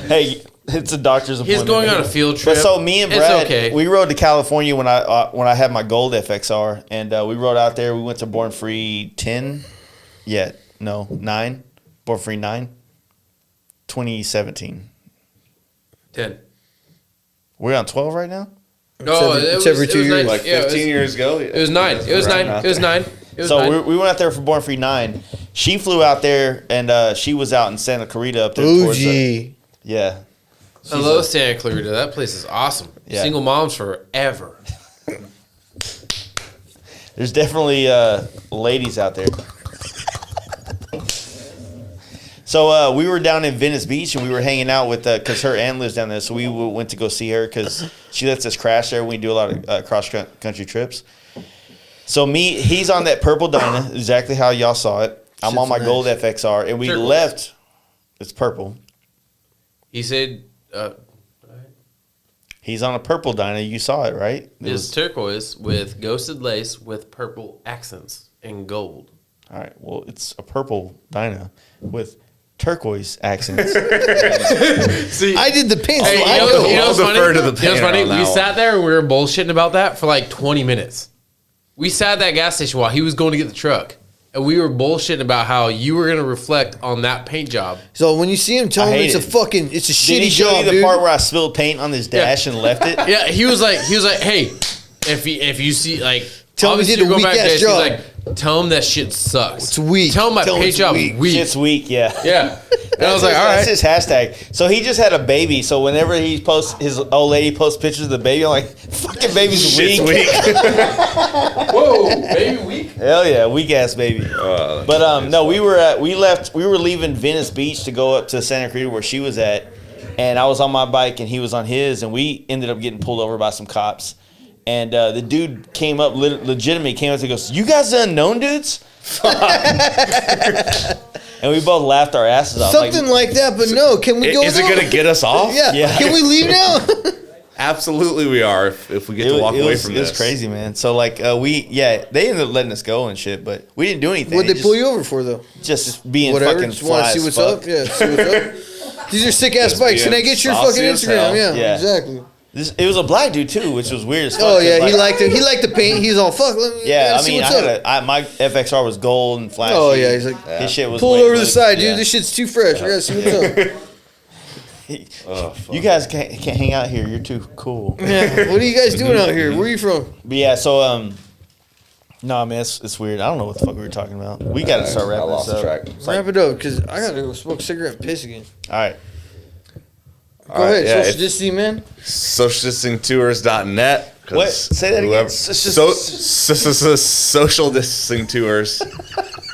Hey, it's a doctor's appointment. He's going on a field But trip. so me and It's Brad, okay. we rode to California when I had my gold FXR, and we rode out there. We went to Born Free 10, 9, Born Free 9, 2017. 10. We're on 12 right now. No, It's every 2 years. Like 15 years ago. It was 9. It was 9. It was 9. It was So 9. we went out there for Born Free 9. She flew out there, and she was out in Santa Clarita up there. towards the- Bougie. yeah. Hello, Santa Clarita. That place is awesome. Yeah. Single moms forever. There's definitely ladies out there. So we were down in Venice Beach, and we were hanging out with because her aunt lives down there. So we went to go see her because she lets us crash there. We do a lot of cross country trips. So he's on that purple Dyna, exactly how y'all saw it. I'm Shit's on my nice. gold FXR, and we Turquoise. left. It's purple. He said, He's on a purple Dyna. You saw it, right? It it's was, turquoise with ghosted lace with purple accents and gold. all right. Well, it's a purple Dyna with turquoise accents. See, I did the paint, so hey, I you know, know. you know what's I'll funny? defer to the You know what's painter funny? on that We one. sat there and we were bullshitting about that for like 20 minutes. We sat at that gas station while he was going to get the truck. And we were bullshitting about how you were going to reflect on that paint job. So when you see him, tell I him hate it's a it. fucking, it's a Did he shitty show job, you the dude. part where I spilled paint on his dash and left it? Yeah, he was like, hey, if you see like, Tell him he obviously did a you're going back weak-ass there, job. he's like, tell him that shit sucks. It's weak. Tell him my Tell him paint it's job weak. weak. Shit's weak, yeah. Yeah. And I was like, all That's right. his hashtag. So he just had a baby. So whenever he posts, his old lady posts pictures of the baby, I'm like, fucking baby's weak. Whoa, baby weak. Hell yeah, weak ass baby. But no, we were leaving Venice Beach to go up to Santa Clarita where she was at, and I was on my bike and he was on his, and we ended up getting pulled over by some cops. And the dude came up, legitimately came up and goes, "You guys the unknown dudes?" And we both laughed our asses off. Something like that, but no. Can we go Is it now? going to get us off? Yeah. Yeah. Can we leave now? Absolutely we are if we get to walk away from it this. was crazy, man. So like they ended up letting us go and shit, but we didn't do anything. What'd they Just- pull you over for, though? Just being Whatever. fucking Just want fly to see as what's fuck. up? Yeah, see what's up. These are sick ass Just bikes. Can I being get your saucy fucking as Instagram? hell. Yeah, Yeah. exactly. It was a black dude too, which was weird as fuck. Oh yeah, 'cause, he like, liked the paint. He's all fuck. Let me, Yeah, gotta I see mean, what's up. my FXR was gold and flashy. Oh yeah, he's like, His shit was pull way it over to the loose. side, dude. Yeah. This shit's too fresh. I gotta see what's up. You guys can't hang out here. You're too cool. Yeah. What are you guys doing out here? Where are you from? But yeah, so no, man, it's weird. I don't know what the fuck we were talking about. We got to start I wrapping lost this up. track. It's like, Wrap it up, because I gotta go smoke a cigarette and piss again. all right. Go ahead, yeah, social distancing, man. Socialdistancingtours.net. What? Say that again. Social distancing tours.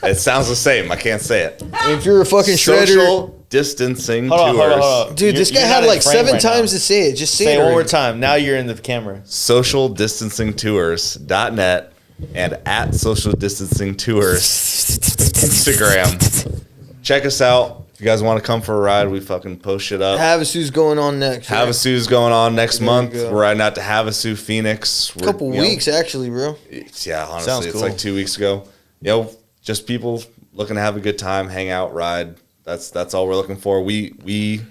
It sounds the same. I can't say it. If you're a fucking shredder, Social distancing Hold on, tours. hold on. dude, this guy You're had not in like frame 7 right times now. to say it. Just say, Say it it one more already. time. Now you're in the camera. Socialdistancingtours.net and at Social Distancing Tours Instagram. Check us out. If you guys want to come for a ride, we fucking post shit up. Havasu's going on next. right? Havasu's going on next There you month. go. We're riding out to Havasu, Phoenix. Couple weeks, actually, bro. Yeah, honestly, Sounds it's cool. like 2 weeks ago. just people looking to have a good time, hang out, ride. That's all we're looking for. We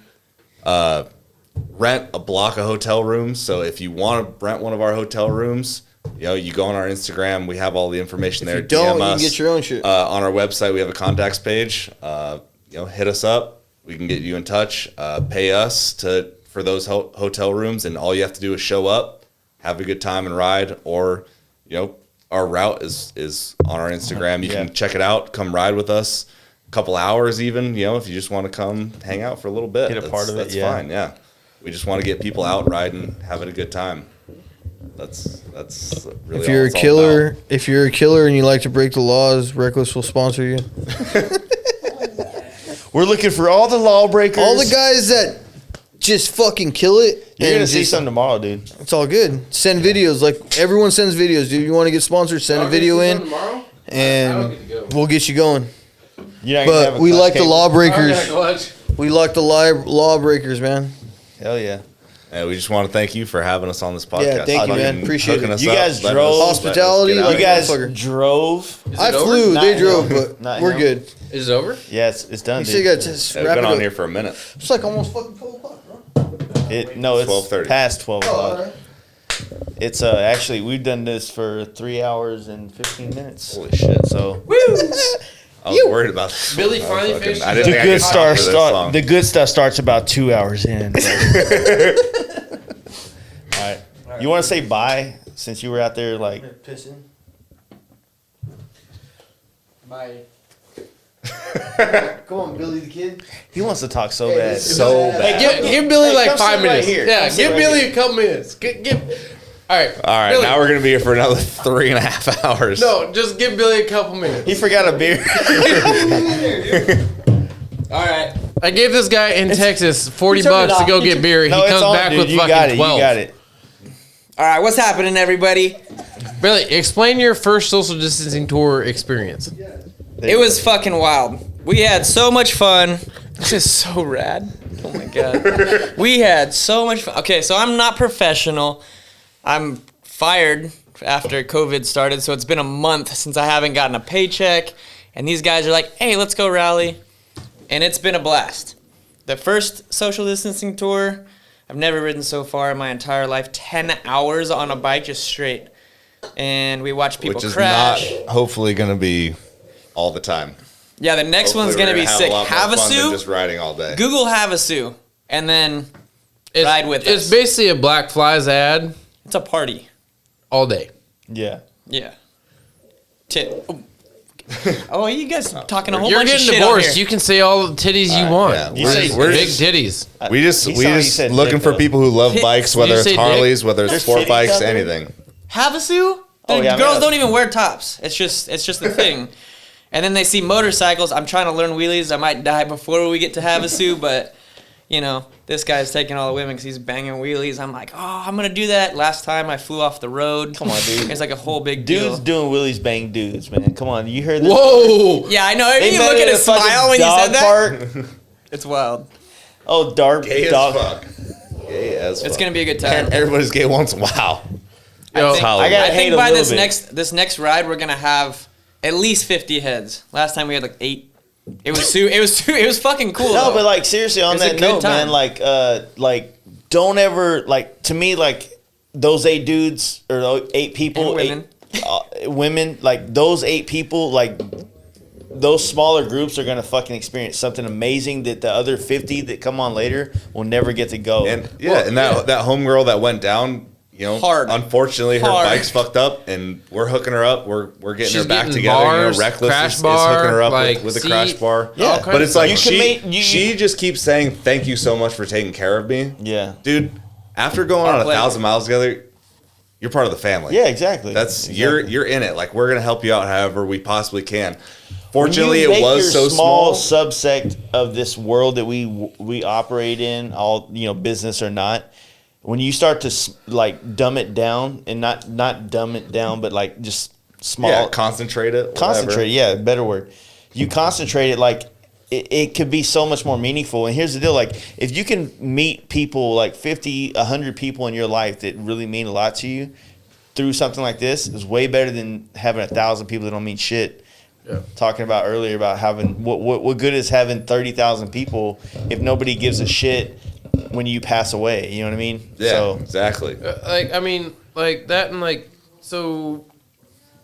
rent a block of hotel rooms. So if you want to rent one of our hotel rooms, you go on our Instagram. We have all the information there. If you don't, DM you us. can get your own shit. On our website, we have a contacts page. Hit us up. We can get you in touch. Pay us for those hotel rooms, and all you have to do is show up, have a good time, and ride. Or, our route is on our Instagram. You can check it out. Come ride with us. A couple hours, even. If you just want to come hang out for a little bit, Get a part of it. That's fine. Yeah, we just want to get people out riding, having a good time. That's really. If you're all a it's all killer, about. if you're a killer and you like to break the laws, Reckless will sponsor you. We're looking for all the lawbreakers. All the guys that just fucking kill it. You're and gonna see just- something tomorrow, dude. It's all good. Send videos. Like everyone sends videos, dude. You want to get sponsored? Send a video in, Tomorrow? I don't and get to go. we'll get you going. You're not gonna have But a we clutch like the cable? lawbreakers. We like the lawbreakers, man. Hell yeah. Yeah, we just want to thank you for having us on this podcast. Yeah, thank you, man. Fucking Appreciate hooking it. us You up, guys letting drove- us Hospitality, get out like You here. guys motherfucker. drove. Is I it over? flew. Not They drove, him. but Not we're him. good. Is it over? Yeah, it's done, You dude. still got to just Yeah, we've wrap been it on up. here for a minute. It's like almost fucking 12 o'clock, bro. No, it's 12:30. past 12 Oh, o'clock. all right. It's actually we've done this for 3 hours and 15 minutes. Holy shit! So I was worried about this. Billy I finally fucking- finished I his didn't the think I good could stop for this long. the good stuff starts about 2 hours in. All right. You want to say bye since you were out there like Pissing. Bye. Come on, Billy the Kid. he wants to talk so Hey, bad. this is So bad. bad. Give Billy Hey, like come 5 sit right minutes. here. Yeah, Come sit give right Billy here. a couple minutes. All right. All right, Billy. now we're gonna be here for another 3.5 hours. No, just give Billy a couple minutes. He forgot a beer. All right. I gave this guy in Texas 40 turned it bucks to off. go You get took- beer. No, He it's comes on, back dude. with You fucking got it. 12. You got it. All right. What's happening, everybody? Billy, explain your first social distancing tour experience. It was fucking wild. We had so much fun. This is so rad. Oh my god. We had so much fun. Okay, so I'm not professional. I'm fired after COVID started, so it's been a month since I haven't gotten a paycheck. And these guys are like, hey, let's go rally. And it's been a blast. The first social distancing tour, I've never ridden so far in my entire life. 10 hours on a bike just straight. And we watched people which is crash. not hopefully gonna be all the time. Yeah, the next Hopefully one's we're gonna be have sick. A lot more fun than Havasu, just riding all day. Google Havasu, and then It's, Ride with It's us. basically a Black Flies ad it's a party. all day. Yeah. Yeah. Oh, you guys talking a whole You're bunch of getting shit on divorced. here. You can say all the titties you want. yeah, You say Big just- titties. We just He sounded like he just said looking dick, for though. people who love Tits. bikes, Did whether you it's say dick? Harleys, whether it's There's sport titties bikes, out there? anything. Havasu? Oh, The yeah, I girls mean, don't even wear tops. It's just the thing. And then they see motorcycles. I'm trying to learn wheelies. I might die before we get to Havasu, but this guy's taking all the women because he's banging wheelies. I'm like, oh, I'm gonna do that. Last time I flew off the road. Come on, dude. It's like a whole big Dudes deal. doing willies bang dudes, man. Come on. You heard this? Whoa! Yeah, I know. They You met look at a his fucking smile when you dog said that. park. It's wild. Oh, dark Gay dog. as fuck. Gay as fuck. It's gonna be a good time. Everybody's gay once. Wow. Yo, think- I gotta I hate think a by little bit. this next ride we're gonna have at least 50 heads. Last time we had like 8. It was fucking cool. No, though. but like seriously, on It's a that good note, time. man, like don't ever like to me like those 8 dudes or those 8 people, And women. 8, women, like those 8 people, like those smaller groups are gonna fucking experience something amazing that the other 50 that come on later will never get to go. And that homegirl that went down, Hard. unfortunately her Hard. bike's fucked up, and we're hooking her up. We're getting She's her back getting together. bars, Reckless crash is bar, hooking her up like, with a seat, crash bar. Yeah. all kinds But of it's like You can make- she just keeps saying thank you so much for taking care of me. yeah, Dude, after going Our on pleasure. 1,000 miles together, you're part of the family. yeah, exactly. That's exactly. you're in it. Like, we're gonna help you out however we possibly can. When Fortunately, you it make was your so small. subsect of this world that we operate in, all business or not. When you start to like dumb it down and not dumb it down, but like just small, Yeah, concentrate it. concentrate. Yeah, better word. You concentrate it like it could be so much more meaningful. And here's the deal: like if you can meet people like 50, 100 people in your life that really mean a lot to you through something like this, is way better than having 1,000 people that don't mean shit. talking about earlier about having what good is having 30,000 people if nobody gives a shit when you pass away? You know what I mean? Yeah, exactly. Like, I mean, like that, and like, so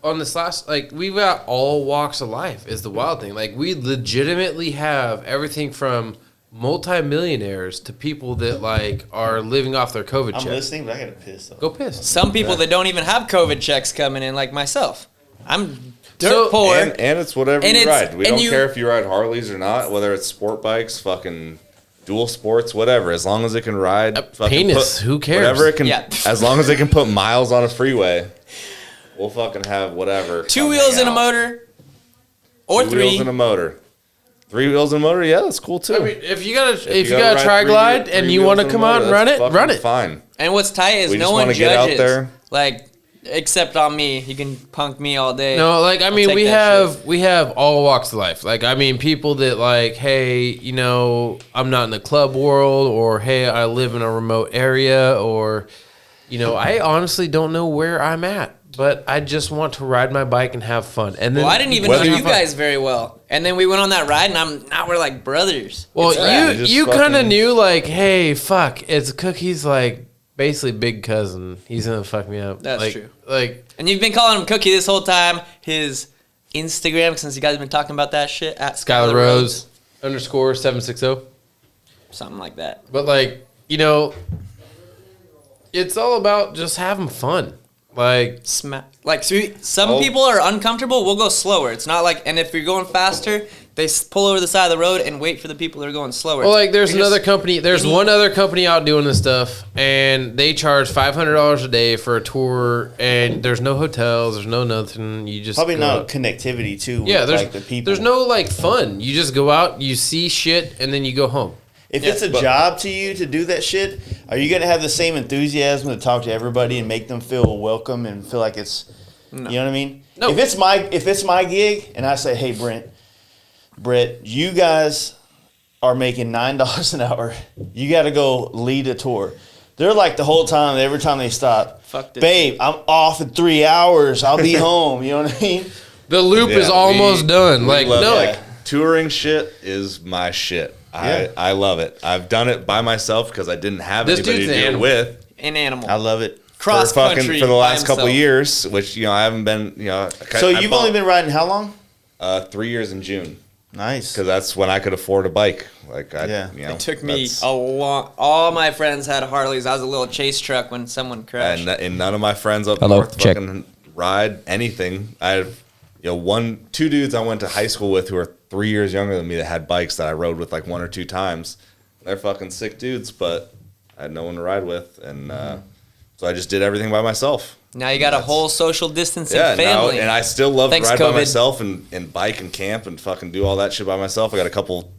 on this last, like, we've got all walks of life is the wild thing. Like, we legitimately have everything from multi-millionaires to people that like are living off their COVID I'm checks. listening, but I gotta piss though. Go piss. Some people that don't even have COVID checks coming in, like myself. I'm dirt poor. And it's whatever And you it's- ride. We and don't you- care if you ride Harleys or not, whether it's sport bikes, fucking dual sports, whatever. As long as it can ride, penis, who cares? Whatever it can, Yeah. as long as it can put miles on a freeway, we'll fucking have whatever. 2 come wheels hang and a out. motor, or 2 three. wheels and a motor. 3 wheels and a motor, yeah, that's cool too. I mean, if you got a gotta ride tri-glide three and you wheels want to and a come motor, out and that's run it, fucking run it. Fine. And what's tight is We no just one wanna get out judges. there. Like, except on me. You can punk me all day. No, like, I mean, take we that shit. have all walks of life. Like, I mean, people that like, hey, you know, I'm not in the club world, or hey, I live in a remote area, or, you know, I honestly don't know where I'm at, but I just want to ride my bike and have fun. And then Well, I didn't even know whether you you- guys very well. And then we went on that ride, and now we're like brothers. Well, It's rad. just you kind of fucking- knew, like, hey, fuck, it's Cookie's like basically big cousin. He's gonna fuck me up. That's like, true. Like, And you've been calling him Cookie this whole time. His Instagram, since you guys have been talking about that shit, at Skylar Rose _ 760. something like that. But like, you know, it's all about just having fun. Like, Like, so some people are uncomfortable. We'll go slower. It's not like, and if you're going faster, they pull over the side of the road and wait for the people that are going slower. well, like there's You're just- another company. There's one other company out doing this stuff, and they charge $500 a day for a tour, and there's no hotels, there's no nothing. You just Probably go not out. connectivity too. Yeah, with, there's like the people. there's no like fun. You just go out, you see shit, and then you go home. If it's a job to you to do that shit, are you gonna have the same enthusiasm to talk to everybody and make them feel welcome and feel like it's, you know what I mean? No. If it's my gig and I say, hey Brett, you guys are making $9 an hour. You got to go lead a tour. They're like the whole time, every time they stop, Fuck this babe, I'm off in 3 hours. I'll be home. You know what I mean? The loop is Yeah, almost done. we Like, love no, it. like- Like, touring shit is my shit. Yeah. I love it. I've done it by myself because I didn't have This anybody to dude's do an it animal. with. An animal. I love it. Cross country For the by last couple of himself. years, which, you know, I haven't been, you know. So you've only been riding how long? 3 years in June, Nice. because that's when I could afford a bike. Like, Yeah. you know, It took me that's- a long. All my friends had Harleys. I was a little chase truck when someone crashed. and none of my friends up Hello, north check. fucking ride anything. I have, you know, two dudes I went to high school with who are 3 years younger than me that had bikes that I rode with like 1 or 2 times. They're fucking sick dudes, but I had no one to ride with, and so I just did everything by myself. Now you got a whole social distancing Yeah, family. and I still love Thanks, to ride COVID. by myself and bike and camp and fucking do all that shit by myself. I got a couple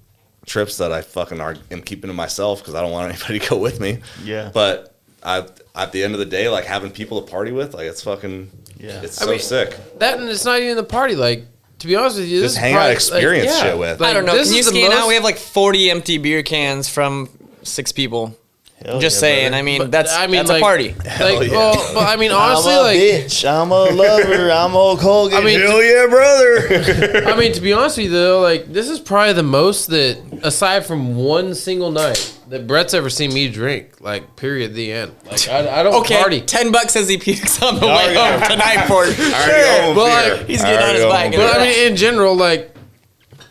trips that I fucking am keeping to myself because I don't want anybody to go with me. Yeah. But at the end of the day, like having people to party with, like it's fucking, Yeah. it's I so mean, sick. that, and it's not even the party. Like, to be honest with you, this Just is hang out, probably, experience like, shit with. I don't know. this Can you is the scan out? most- We have like 40 empty beer cans from 6 people. Hell Just yeah, saying. brother. I mean, But, that's I mean, that's like- a party. Hell Like, yeah. well, but I mean, honestly, I'm a like, bitch. I'm a lover. I'm Hulk Hogan. I mean, hell yeah, brother. I mean, to be honest with you, though, like, this is probably the most that, aside from one single night, that Brett's ever seen me drink. Like, period, the end. Like, I don't Okay, party. $10 as he pukes on the Y'all way are home tonight for it. Sure, but, like, he's getting on his bike. But I mean, in general, like,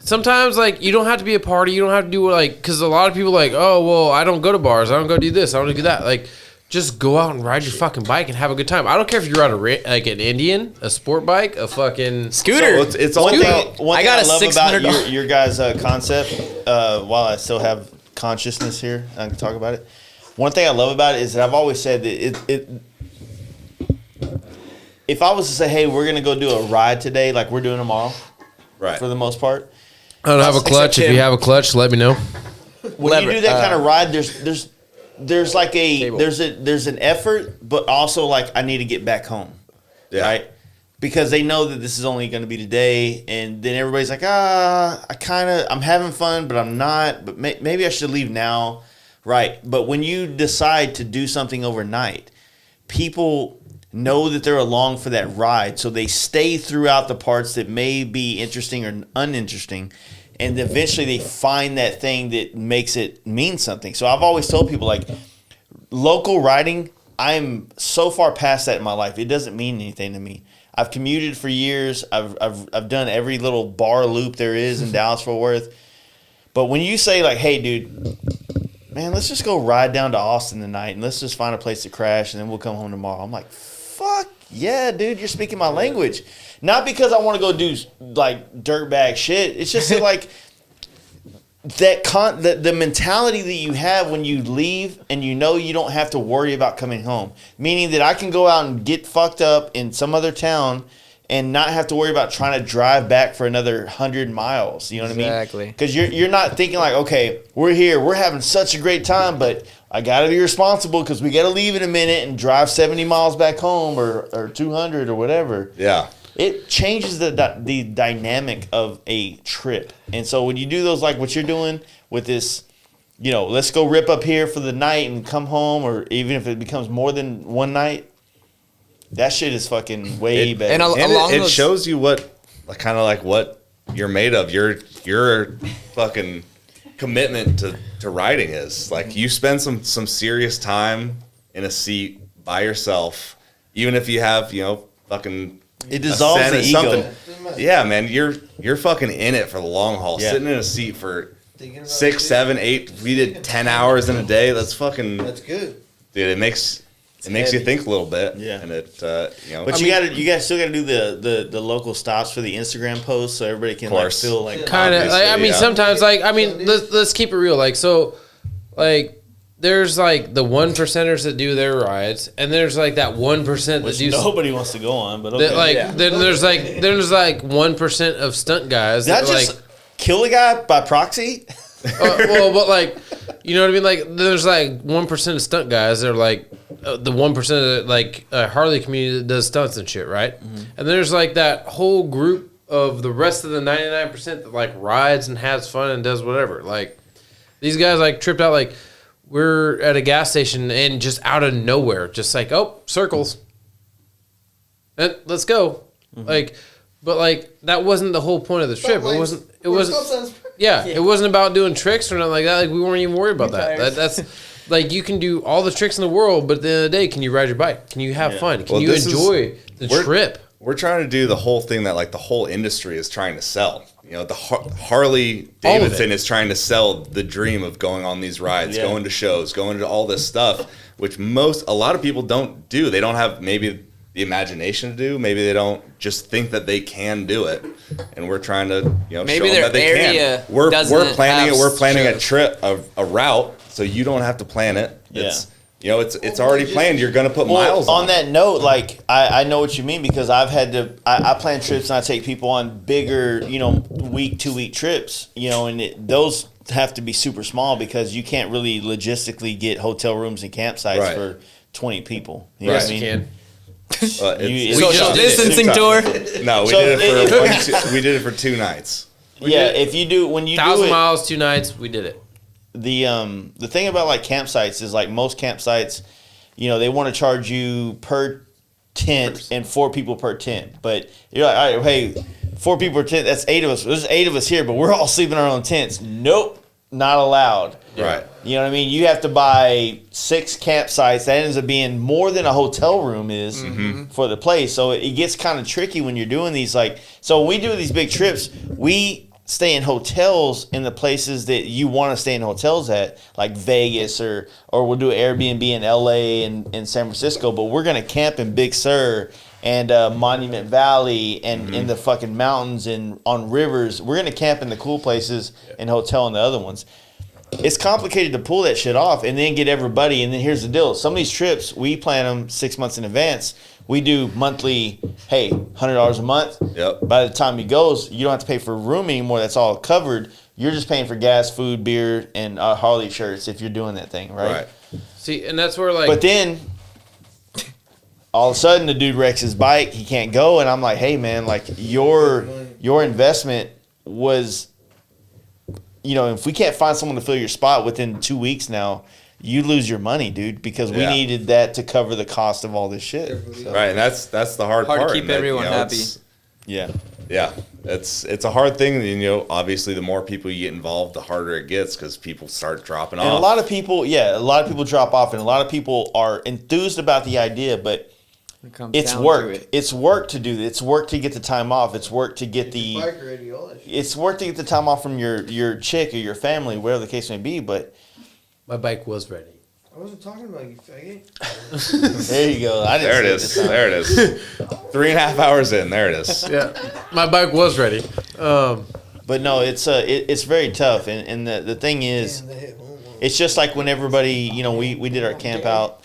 sometimes, like, you don't have to be a party. You don't have to do, like, because a lot of people, like, oh, well, I don't go to bars. I don't go do this. I don't do that. Like, just go out and ride your fucking bike and have a good time. I don't care if you're on like an Indian, a sport bike, a fucking Scooter. So it's all One about. thing, one I thing got I a love about $600 your guys' concept, while I still have consciousness here, I can talk about it. One thing I love about it is that I've always said that if I was to say, hey, we're going to go do a ride today, like we're doing tomorrow, Right. for the most part, I don't have a clutch. Except If you him. have a clutch, let me know. when Lever- you do that kind of ride, there's like Cable. there's an effort, but also like I need to get back home, Yeah. right? Because they know that this is only going to be today, and then everybody's like, I'm having fun, but I'm not. But maybe I should leave now, right? But when you decide to do something overnight, people know that they're along for that ride. So they stay throughout the parts that may be interesting or uninteresting. And eventually they find that thing that makes it mean something. So I've always told people, like, local riding, I'm so far past that in my life. It doesn't mean anything to me. I've commuted for years. I've done every little bar loop there is in Dallas-Fort Worth. But when you say, like, hey, dude, man, let's just go ride down to Austin tonight and let's just find a place to crash and then we'll come home tomorrow. I'm like, fuck yeah, dude, you're speaking my language. Not because I want to go do, like, dirtbag shit. It's just that, like, the mentality that you have when you leave and you know you don't have to worry about coming home. Meaning that I can go out and get fucked up in some other town and not have to worry about trying to drive back for another 100 miles. You know what I mean? Exactly. Because you're not thinking like, okay, we're here, we're having such a great time, but I got to be responsible because we got to leave in a minute and drive 70 miles back home or 200 or whatever. Yeah. It changes the dynamic of a trip. And so when you do those, like what you're doing with this, you know, let's go rip up here for the night and come home, or even if it becomes more than one night, that shit is fucking way better. And it shows you what, kind of like what you're made of. Your fucking commitment to riding is. Like, you spend some serious time in a seat by yourself, even if you have, you know, fucking it dissolves the ego. Yeah, man, you're fucking in it for the long haul. Yeah. Sitting in a seat for 6, 7, 8. We did 10 hours in a day. That's fucking. That's good. Dude, it makes you think a little bit. Yeah. And it, you know. But you guys still got to do the local stops for the Instagram posts so everybody can like feel like kind of. Like, I mean, sometimes, like, I mean, let's keep it real. Like, so, like, there's like the 1%ers that do their rides, and there's like that 1% that which do. Nobody wants to go on, but okay. That, like, then there's like 1% of stunt guys Did I that just like kill a guy by proxy? well, but like, you know what I mean? Like, there's like 1% of stunt guys that are like the 1% of the, like, Harley community that does stunts and shit, right? Mm-hmm. And there's like that whole group of the rest of the 99% that like rides and has fun and does whatever. Like, these guys like tripped out. Like, we're at a gas station and just out of nowhere, just like, oh, circles, and let's go. Mm-hmm. Like, but like that wasn't the whole point of the trip. It wasn't. Yeah, it wasn't about doing tricks or nothing like that. Like, we weren't even worried about that. That's like, you can do all the tricks in the world, but at the end of the day, can you ride your bike? Can you have fun? Can you enjoy the trip? We're trying to do the whole thing that, like, the whole industry is trying to sell. You know, the Harley Davidson is trying to sell the dream of going on these rides, going to shows, going to all this stuff, which a lot of people don't do. They don't have maybe the imagination to do. Maybe they don't just think that they can do it. And we're trying to, you know, maybe show them that they can. We're planning it. We're planning a trip, a route, so you don't have to plan it. It's, you know, it's already planned. You're going to put miles on that note, like, I know what you mean, because I've had to, I plan trips and I take people on bigger, you know, 2-week trips, you know, and those have to be super small because you can't really logistically get hotel rooms and campsites for 20 people. You know what I mean? You can. Social distancing tour? No, we did it for 2 nights. If you do, when you 1,000 miles, 2 nights, we did it. The thing about like campsites is, like, most campsites, you know, they want to charge you per tent and 4 people per tent. But you're like, all right, hey, 4 people per tent, that's 8 of us. There's 8 of us here, but we're all sleeping in our own tents. Nope, not allowed. Right. You know what I mean? You have to buy 6 campsites. That ends up being more than a hotel room is for the place. So it gets kind of tricky when you're doing these. Like, so when we do these big trips, we stay in hotels in the places that you want to stay in hotels at, like Vegas, or we'll do Airbnb in LA and San Francisco, but we're going to camp in Big Sur and Monument Valley and in the fucking mountains and on rivers. We're going to camp in the cool places and hotel in the other ones. It's complicated to pull that shit off and then get everybody. And then here's the deal. Some of these trips, we plan them 6 months in advance. We do monthly, hey, $100 a month. Yep. By the time he goes, you don't have to pay for room anymore. That's all covered. You're just paying for gas, food, beer, and Harley shirts if you're doing that thing, right? See, and that's where, like... But then, all of a sudden, the dude wrecks his bike. He can't go. And I'm like, hey, man, like, your investment was... You know, if we can't find someone to fill your spot within 2 weeks now, you lose your money, dude, because we Yeah. needed that to cover the cost of all this shit. So, Right, and that's the hard Hard to part. keep and that, everyone happy. yeah. Yeah, it's a hard thing. And, obviously, the more people you get involved, the harder it gets because people start dropping And off. a lot of people drop off, and a lot of people are enthused about the idea, but It comes it's down work. to it. It's work to do. It's work to get the time off. It's work to get Bike ready, all that shit. It's work to get the time off from your chick or your family, whatever the case may be. But My bike was ready. I wasn't talking about you, faggot. there you go. I didn't There it say is. this time. There it is. 3.5 hours in. There it is. Yeah, my bike was ready. But no, it's very tough, and the thing is, it's just like when everybody, we did our camp out.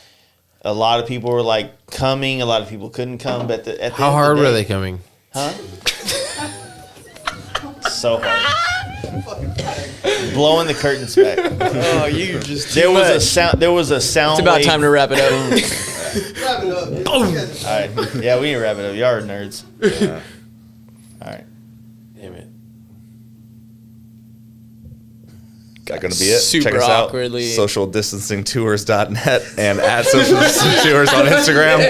A lot of people were like coming. A lot of people couldn't come. But at the How end hard of the were day- they coming? Huh? So hard. Blowing the curtains back. Oh, you just There was a sound. There was a sound. It's about wave. time to wrap it up. Wrap it up, dude. All right. Yeah, we need to wrap it up. Y'all are nerds. Yeah. All right. Damn it. Is that going to be it? Super Check us awkwardly. out. SocialDistancingTours.net and at Social Distancing Tours on Instagram.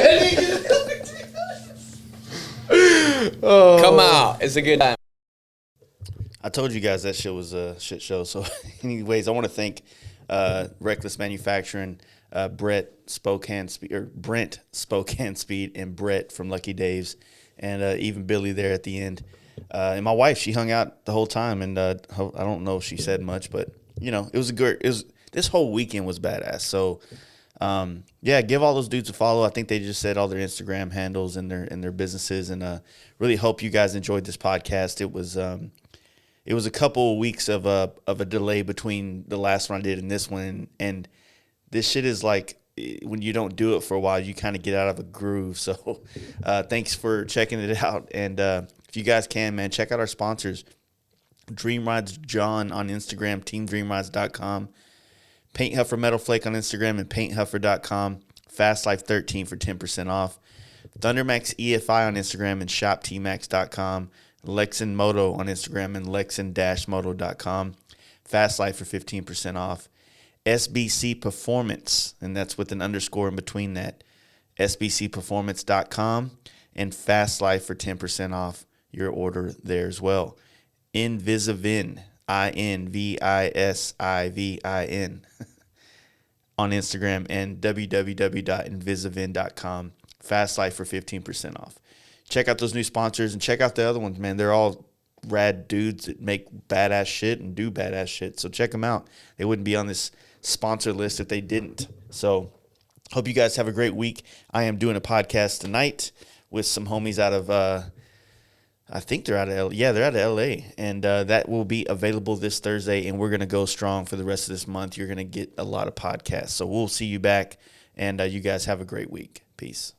Come out. It's a good time. I told you guys that shit was a shit show. So, anyways, I want to thank Wreck Less Manufacturing, Brent Spokane Speed, and Brett from Lucky Dave's, and even Billy there at the end. And my wife, she hung out the whole time, and I don't know if she said much, but it was this whole weekend was badass. So, yeah, give all those dudes a follow. I think they just said all their Instagram handles and their businesses, and really hope you guys enjoyed this podcast. It was a couple of weeks of a delay between the last one I did and this one, and this shit is like when you don't do it for a while, you kind of get out of a groove. So, thanks for checking it out, and if you guys can, man, check out our sponsors. Dream Rides John on Instagram, teamdreamrides.com, Paint Huffer Metal Flake on Instagram, and painthuffer.com, Fast Life 13 for 10% off, Thundermax EFI on Instagram, and shoptmax.com, Lexan Moto on Instagram, and lexan-moto.com, Fast Life for 15% off, SBC Performance, and that's with an underscore in between that, sbcperformance.com, and Fast Life for 10% off your order there as well. Invisivin, INVISIVIN on Instagram, and www.invisivin.com. Fast Life for 15% off. Check out those new sponsors and check out the other ones, man. They're all rad dudes that make badass shit and do badass shit. So check them out. They wouldn't be on this sponsor list if they didn't. So hope you guys have a great week. I am doing a podcast tonight with some homies out of I think they're out of they're out of LA, and that will be available this Thursday, and we're going to go strong for the rest of this month. You're going to get a lot of podcasts. So we'll see you back, and you guys have a great week. Peace.